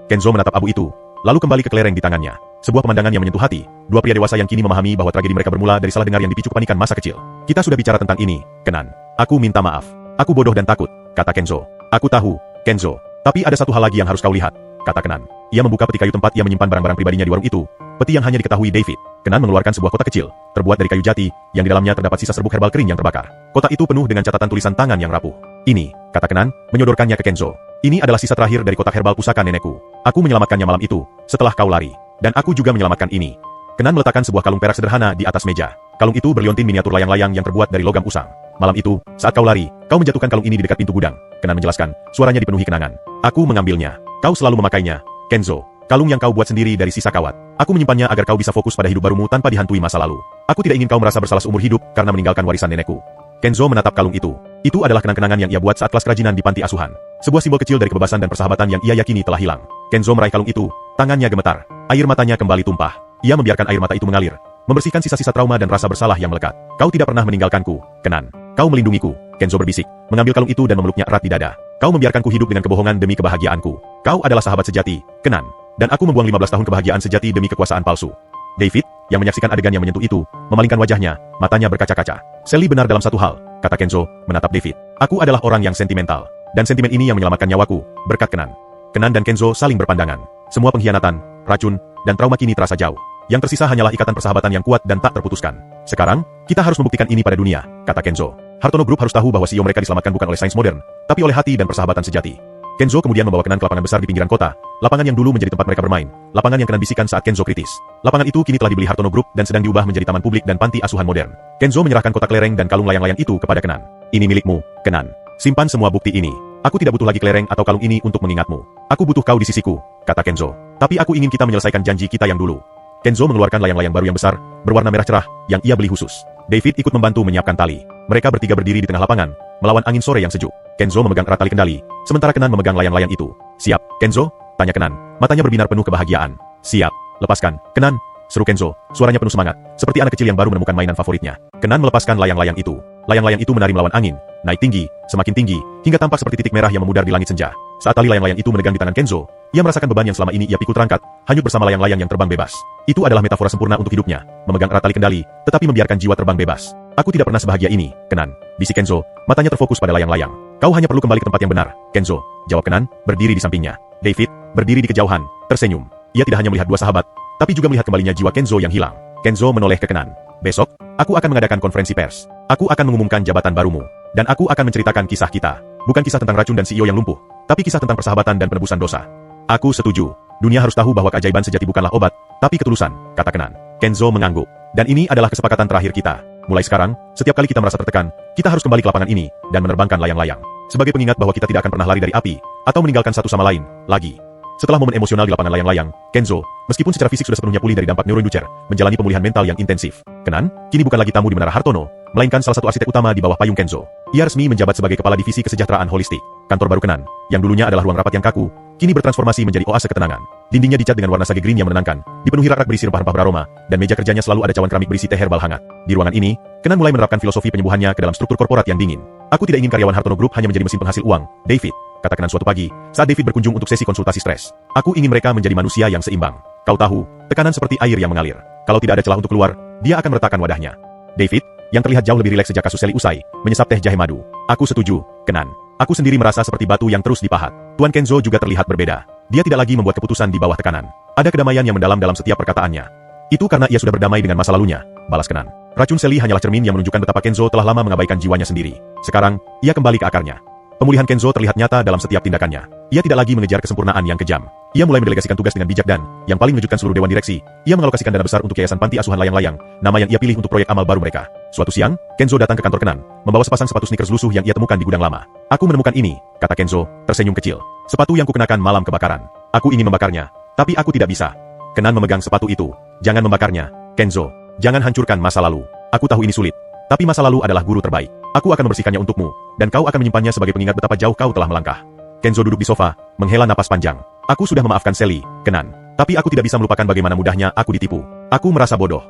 A: Kenzo menatap abu itu, lalu kembali ke kelereng di tangannya. Sebuah pemandangan yang menyentuh hati, dua pria dewasa yang kini memahami bahwa tragedi mereka bermula dari salah dengar yang dipicu kepanikan masa kecil. Kita sudah bicara tentang ini, Kenan. Aku minta maaf. Aku bodoh dan takut, kata Kenzo. Aku tahu, Kenzo. Tapi ada satu hal lagi yang harus kau lihat, kata Kenan. Ia membuka peti kayu tempat ia menyimpan barang-barang pribadinya di warung itu, peti yang hanya diketahui David. Kenan mengeluarkan sebuah kotak kecil, terbuat dari kayu jati, yang di dalamnya terdapat sisa serbuk herbal kering yang terbakar. Kotak itu penuh dengan catatan tulisan tangan yang rapuh. Ini, kata Kenan, menyodorkannya ke Kenzo. Ini adalah sisa terakhir dari kotak herbal pusaka nenekku. Aku menyelamatkannya malam itu, setelah kau lari. Dan aku juga menyelamatkan ini. Kenan meletakkan sebuah kalung perak sederhana di atas meja. Kalung itu berliontin miniatur layang-layang yang terbuat dari logam usang. Malam itu, saat kau lari, kau menjatuhkan kalung ini di dekat pintu gudang. Kenan menjelaskan, suaranya dipenuhi kenangan. Aku mengambilnya. Kau selalu memakainya, Kenzo. Kalung yang kau buat sendiri dari sisa kawat. Aku menyimpannya agar kau bisa fokus pada hidup barumu tanpa dihantui masa lalu. Aku tidak ingin kau merasa bersalah seumur hidup karena meninggalkan warisan nenekku. Kenzo menatap kalung itu. Itu adalah kenang-kenangan yang ia buat saat kelas kerajinan di panti asuhan. Sebuah simbol kecil dari kebebasan dan persahabatan yang ia yakini telah hilang. Kenzo meraih kalung itu, tangannya gemetar. Air matanya kembali tumpah. Ia membiarkan air mata itu mengalir, membersihkan sisa-sisa trauma dan rasa bersalah yang melekat. Kau tidak pernah meninggalkanku, Kenan. Kau melindungiku, Kenzo berbisik, mengambil kalung itu dan memeluknya erat di dada. Kau membiarkanku hidup dengan kebohongan demi kebahagiaanku. Kau adalah sahabat sejati, Kenan. Dan aku membuang 15 tahun kebahagiaan sejati demi kekuasaan palsu. David, yang menyaksikan adegan yang menyentuh itu, memalingkan wajahnya, matanya berkaca-kaca. Sally benar dalam satu hal, kata Kenzo, menatap David. Aku adalah orang yang sentimental. Dan sentimen ini yang menyelamatkan nyawaku, berkat Kenan. Kenan dan Kenzo saling berpandangan. Semua pengkhianatan, racun, dan trauma kini terasa jauh. Yang tersisa hanyalah ikatan persahabatan yang kuat dan tak terputuskan. Sekarang, kita harus membuktikan ini pada dunia, kata Kenzo. Hartono Group harus tahu bahwa CEO mereka diselamatkan bukan oleh sains modern, tapi oleh hati dan persahabatan sejati. Kenzo kemudian membawa Kenan ke lapangan besar di pinggiran kota, lapangan yang dulu menjadi tempat mereka bermain, lapangan yang Kenan bisikan saat Kenzo kritis. Lapangan itu kini telah dibeli Hartono Group dan sedang diubah menjadi taman publik dan panti asuhan modern. Kenzo menyerahkan kotak kelereng dan kalung layang-layang itu kepada Kenan. Ini milikmu, Kenan. Simpan semua bukti ini. Aku tidak butuh lagi kelereng atau kalung ini untuk mengingatmu. Aku butuh kau di sisiku, kata Kenzo. Tapi aku ingin kita menyelesaikan janji kita yang dulu. Kenzo mengeluarkan layang-layang baru yang besar, berwarna merah cerah, yang ia beli khusus. David ikut membantu menyiapkan tali. Mereka bertiga berdiri di tengah lapangan, melawan angin sore yang sejuk. Kenzo memegang erat tali kendali, sementara Kenan memegang layang-layang itu. Siap, Kenzo? Tanya Kenan. Matanya berbinar penuh kebahagiaan. Siap. Lepaskan, Kenan, seru Kenzo, suaranya penuh semangat, seperti anak kecil yang baru menemukan mainan favoritnya. Kenan melepaskan layang-layang itu. Layang-layang itu menari melawan angin, naik tinggi, semakin tinggi, hingga tampak seperti titik merah yang memudar di langit senja. Saat tali layang-layang itu menegang di tangan Kenzo, ia merasakan beban yang selama ini ia pikul terangkat, hanyut bersama layang-layang yang terbang bebas. Itu adalah metafora sempurna untuk hidupnya, memegang erat tali kendali, tetapi membiarkan jiwa terbang bebas. Aku tidak pernah sebahagia ini, Kenan, bisik Kenzo, matanya terfokus pada layang-layang. Kau hanya perlu kembali ke tempat yang benar, Kenzo, jawab Kenan, berdiri di sampingnya. David, berdiri di kejauhan, tersenyum. Ia tidak hanya melihat dua sahabat, tapi juga melihat kembalinya jiwa Kenzo yang hilang. Kenzo menoleh ke Kenan. Besok, aku akan mengadakan konferensi pers. Aku akan mengumumkan jabatan barumu. Dan aku akan menceritakan kisah kita. Bukan kisah tentang racun dan CEO yang lumpuh, tapi kisah tentang persahabatan dan penebusan dosa. Aku setuju. Dunia harus tahu bahwa keajaiban sejati bukanlah obat, tapi ketulusan, kata Kenan. Kenzo mengangguk. Dan ini adalah kesepakatan terakhir kita. Mulai sekarang, setiap kali kita merasa tertekan, kita harus kembali ke lapangan ini, dan menerbangkan layang-layang. Sebagai pengingat bahwa kita tidak akan pernah lari dari api, atau meninggalkan satu sama lain, lagi. Setelah momen emosional di lapangan layang-layang, Kenzo, meskipun secara fisik sudah sepenuhnya pulih dari dampak neuroinducer, menjalani pemulihan mental yang intensif. Kenan, kini bukan lagi tamu di Menara Hartono, melainkan salah satu arsitek utama di bawah payung Kenzo. Ia resmi menjabat sebagai Kepala Divisi Kesejahteraan Holistik. Kantor baru Kenan, yang dulunya adalah ruang rapat yang kaku, kini bertransformasi menjadi oase ketenangan. Dindingnya dicat dengan warna sage green yang menenangkan, dipenuhi rak-rak berisi rempah-rempah beraroma, dan meja kerjanya selalu ada cawan keramik berisi teh herbal hangat. Di ruangan ini, Kenan mulai menerapkan filosofi penyembuhannya ke dalam struktur korporat yang dingin. Aku tidak ingin karyawan Hartono Group hanya menjadi mesin penghasil uang, David, kata Kenan suatu pagi, saat David berkunjung untuk sesi konsultasi stres. Aku ingin mereka menjadi manusia yang seimbang. Kau tahu, tekanan seperti air yang mengalir. Kalau tidak ada celah untuk keluar, dia akan meletakkan wadahnya. David, yang terlihat jauh lebih rileks sejak kasus Sally usai, menyesap teh jahe madu. Aku setuju, Kenan. Aku sendiri merasa seperti batu yang terus dipahat. Tuan Kenzo juga terlihat berbeda. Dia tidak lagi membuat keputusan di bawah tekanan. Ada kedamaian yang mendalam dalam setiap perkataannya. Itu karena ia sudah berdamai dengan masa lalunya, balas Kenan. Racun Sally hanyalah cermin yang menunjukkan betapa Kenzo telah lama mengabaikan jiwanya sendiri. Sekarang, ia kembali ke akarnya. Pemulihan Kenzo terlihat nyata dalam setiap tindakannya. Ia tidak lagi mengejar kesempurnaan yang kejam. Ia mulai mendelegasikan tugas dengan bijak dan, yang paling mengejutkan seluruh dewan direksi, ia mengalokasikan dana besar untuk yayasan panti asuhan layang-layang, nama yang ia pilih untuk proyek amal baru mereka. Suatu siang, Kenzo datang ke kantor Kenan, membawa sepasang sepatu sneakers lusuh yang ia temukan di gudang lama. Aku menemukan ini, kata Kenzo, tersenyum kecil. Sepatu yang kukenakan malam kebakaran. Aku ingin membakarnya, tapi aku tidak bisa. Kenan memegang sepatu itu. Jangan membakarnya, Kenzo. Jangan hancurkan masa lalu. Aku tahu ini sulit, tapi masa lalu adalah guru terbaik. Aku akan membersihkannya untukmu, dan kau akan menyimpannya sebagai pengingat betapa jauh kau telah melangkah. Kenzo duduk di sofa, menghela napas panjang. Aku sudah memaafkan Sally, Kenan. Tapi aku tidak bisa melupakan bagaimana mudahnya aku ditipu. Aku merasa bodoh.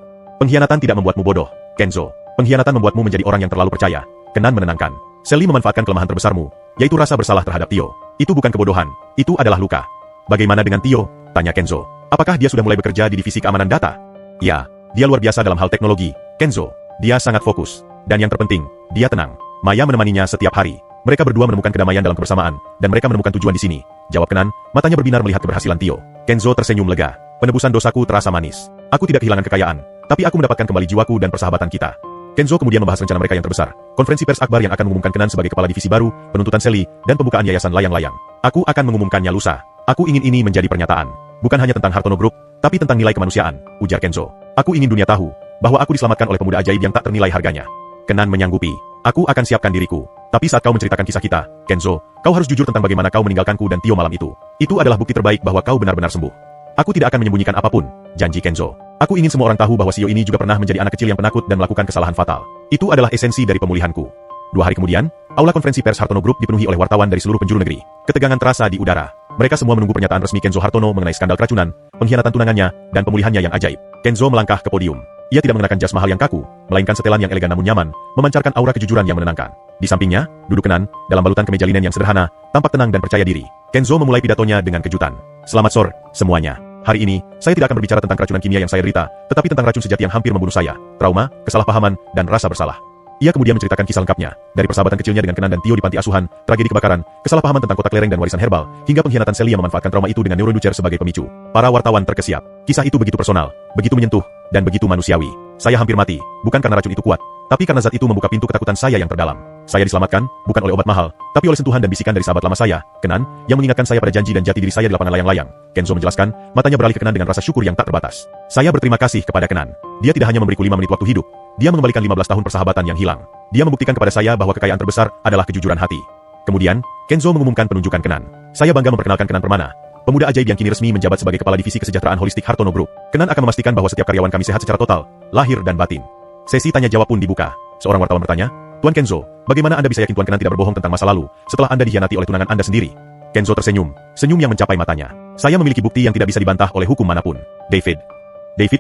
A: Pengkhianatan tidak membuatmu bodoh, Kenzo. Pengkhianatan membuatmu menjadi orang yang terlalu percaya. Kenan menenangkan. Sally memanfaatkan kelemahan terbesarmu, yaitu rasa bersalah terhadap Tio. Itu bukan kebodohan, itu adalah luka. Bagaimana dengan Tio? Tanya Kenzo. Apakah dia sudah mulai bekerja di divisi keamanan data? Ya, dia luar biasa dalam hal teknologi, Kenzo. Dia sangat fokus. Dan yang terpenting, dia tenang. Maya menemaninya setiap hari. Mereka berdua menemukan kedamaian dalam kebersamaan, dan mereka menemukan tujuan di sini. Jawab Kenan, matanya berbinar melihat keberhasilan Tio. Kenzo tersenyum lega. Penebusan dosaku terasa manis. Aku tidak kehilangan kekayaan, tapi aku mendapatkan kembali jiwaku dan persahabatan kita. Kenzo kemudian membahas rencana mereka yang terbesar, konferensi pers akbar yang akan mengumumkan Kenan sebagai kepala divisi baru, penuntutan Sally, dan pembukaan yayasan layang-layang. Aku akan mengumumkannya lusa. Aku ingin ini menjadi pernyataan. Bukan hanya tentang Hartono Group, tapi tentang nilai kemanusiaan, ujar Kenzo. Aku ingin dunia tahu bahwa aku diselamatkan oleh pemuda ajaib yang tak ternilai harganya. Kenan menyanggupi. Aku akan siapkan diriku. Tapi saat kau menceritakan kisah kita, Kenzo, kau harus jujur tentang bagaimana kau meninggalkanku dan Tio malam itu. Itu adalah bukti terbaik bahwa kau benar-benar sembuh. Aku tidak akan menyembunyikan apapun, janji Kenzo. Aku ingin semua orang tahu bahwa Sio ini juga pernah menjadi anak kecil yang penakut dan melakukan kesalahan fatal. Itu adalah esensi dari pemulihanku. 2 hari kemudian, aula konferensi pers Hartono Group dipenuhi oleh wartawan dari seluruh penjuru negeri. Ketegangan terasa di udara. Mereka semua menunggu pernyataan resmi Kenzo Hartono mengenai skandal keracunan, pengkhianatan tunangannya, dan pemulihannya yang ajaib. Kenzo melangkah ke podium. Ia tidak mengenakan jas mahal yang kaku, melainkan setelan yang elegan namun nyaman, memancarkan aura kejujuran yang menenangkan. Di sampingnya, duduk Kenan, dalam balutan kemeja linen yang sederhana, tampak tenang dan percaya diri. Kenzo memulai pidatonya dengan kejutan. Selamat sore, semuanya. Hari ini, saya tidak akan berbicara tentang keracunan kimia yang saya derita, tetapi tentang racun sejati yang hampir membunuh saya, trauma, kesalahpahaman, dan rasa bersalah. Ia kemudian menceritakan kisah lengkapnya, dari persahabatan kecilnya dengan Kenan dan Tio di panti asuhan, tragedi kebakaran, kesalahpahaman tentang kotak lereng dan warisan herbal, hingga pengkhianatan Sally yang memanfaatkan trauma itu dengan neuroinducer sebagai pemicu. Para wartawan terkesiap. Kisah itu begitu personal, begitu menyentuh, dan begitu manusiawi. Saya hampir mati, bukan karena racun itu kuat, tapi karena zat itu membuka pintu ketakutan saya yang terdalam. Saya diselamatkan, bukan oleh obat mahal, tapi oleh sentuhan dan bisikan dari sahabat lama saya, Kenan, yang mengingatkan saya pada janji dan jati diri saya di lapangan layang-layang. Kenzo menjelaskan, matanya beralih ke Kenan dengan rasa syukur yang tak terbatas. Saya berterima kasih kepada Kenan. Dia tidak hanya memberiku 5 menit waktu hidup, dia mengembalikan 15 tahun persahabatan yang hilang. Dia membuktikan kepada saya bahwa kekayaan terbesar adalah kejujuran hati. Kemudian, Kenzo mengumumkan penunjukan Kenan. Saya bangga memperkenalkan Kenan Permana, pemuda ajaib yang kini resmi menjabat sebagai Kepala Divisi Kesejahteraan Holistik Hartono Group. Kenan akan memastikan bahwa setiap karyawan kami sehat secara total, lahir dan batin. Sesi tanya jawab pun dibuka. Seorang wartawan bertanya, Tuan Kenzo, bagaimana Anda bisa yakin Tuan Kenan tidak berbohong tentang masa lalu, setelah Anda dikhianati oleh tunangan Anda sendiri? Kenzo tersenyum, senyum yang mencapai matanya. Saya memiliki bukti yang tidak bisa dibantah oleh hukum manapun. David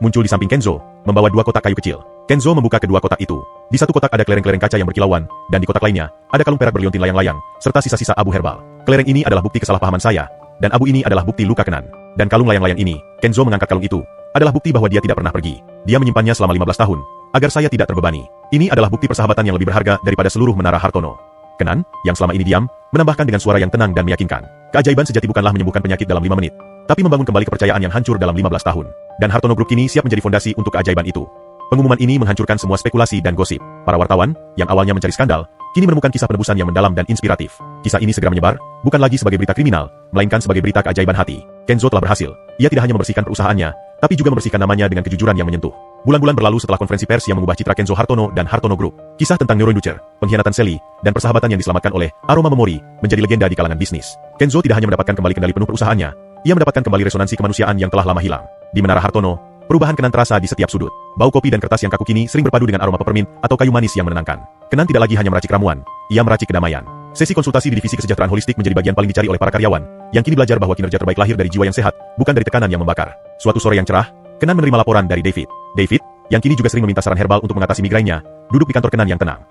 A: muncul di samping Kenzo, membawa 2 kotak kayu kecil. Kenzo membuka kedua kotak itu. Di satu kotak ada kelereng-kelereng kaca yang berkilauan, dan di kotak lainnya, ada kalung perak berliontin layang-layang, serta sisa-sisa abu herbal. Kelereng ini adalah bukti kesalahpahaman saya, dan abu ini adalah bukti luka Kenan. Dan kalung layang-layang ini, Kenzo mengangkat kalung itu, adalah bukti bahwa dia tidak pernah pergi. Dia menyimpannya selama 15 tahun, agar saya tidak terbebani. Ini adalah bukti persahabatan yang lebih berharga daripada seluruh menara Hartono. Kenan, yang selama ini diam, menambahkan dengan suara yang tenang dan meyakinkan. Keajaiban sejati bukanlah menyembuhkan penyakit dalam 5 menit, tapi membangun kembali kepercayaan yang hancur dalam 15 tahun. Dan Hartono Group kini siap menjadi fondasi untuk keajaiban itu. Pengumuman ini menghancurkan semua spekulasi dan gosip. Para wartawan, yang awalnya mencari skandal, kini menemukan kisah penebusan yang mendalam dan inspiratif. Kisah ini segera menyebar, bukan lagi sebagai berita kriminal, melainkan sebagai berita keajaiban hati. Kenzo telah berhasil. Ia tidak hanya membersihkan perusahaannya, tapi juga membersihkan namanya dengan kejujuran yang menyentuh. Bulan-bulan berlalu setelah konferensi pers yang mengubah citra Kenzo Hartono dan Hartono Group. Kisah tentang neuroinducer, pengkhianatan Sally, dan persahabatan yang diselamatkan oleh Aroma Memori menjadi legenda di kalangan bisnis. Kenzo tidak hanya mendapatkan kembali kendali penuh perusahaannya, ia mendapatkan kembali resonansi kemanusiaan yang telah lama hilang. Di Menara Hartono, perubahan Kenan terasa di setiap sudut. Bau kopi dan kertas yang kaku kini sering berpadu dengan aroma peppermint atau kayu manis yang menenangkan. Kenan tidak lagi hanya meracik ramuan, ia meracik kedamaian. Sesi konsultasi di divisi kesejahteraan holistik menjadi bagian paling dicari oleh para karyawan, yang kini belajar bahwa kinerja terbaik lahir dari jiwa yang sehat, bukan dari tekanan yang membakar. Suatu sore yang cerah, Kenan menerima laporan dari David. David, yang kini juga sering meminta saran herbal untuk mengatasi migrainnya, duduk di kantor Kenan yang tenang.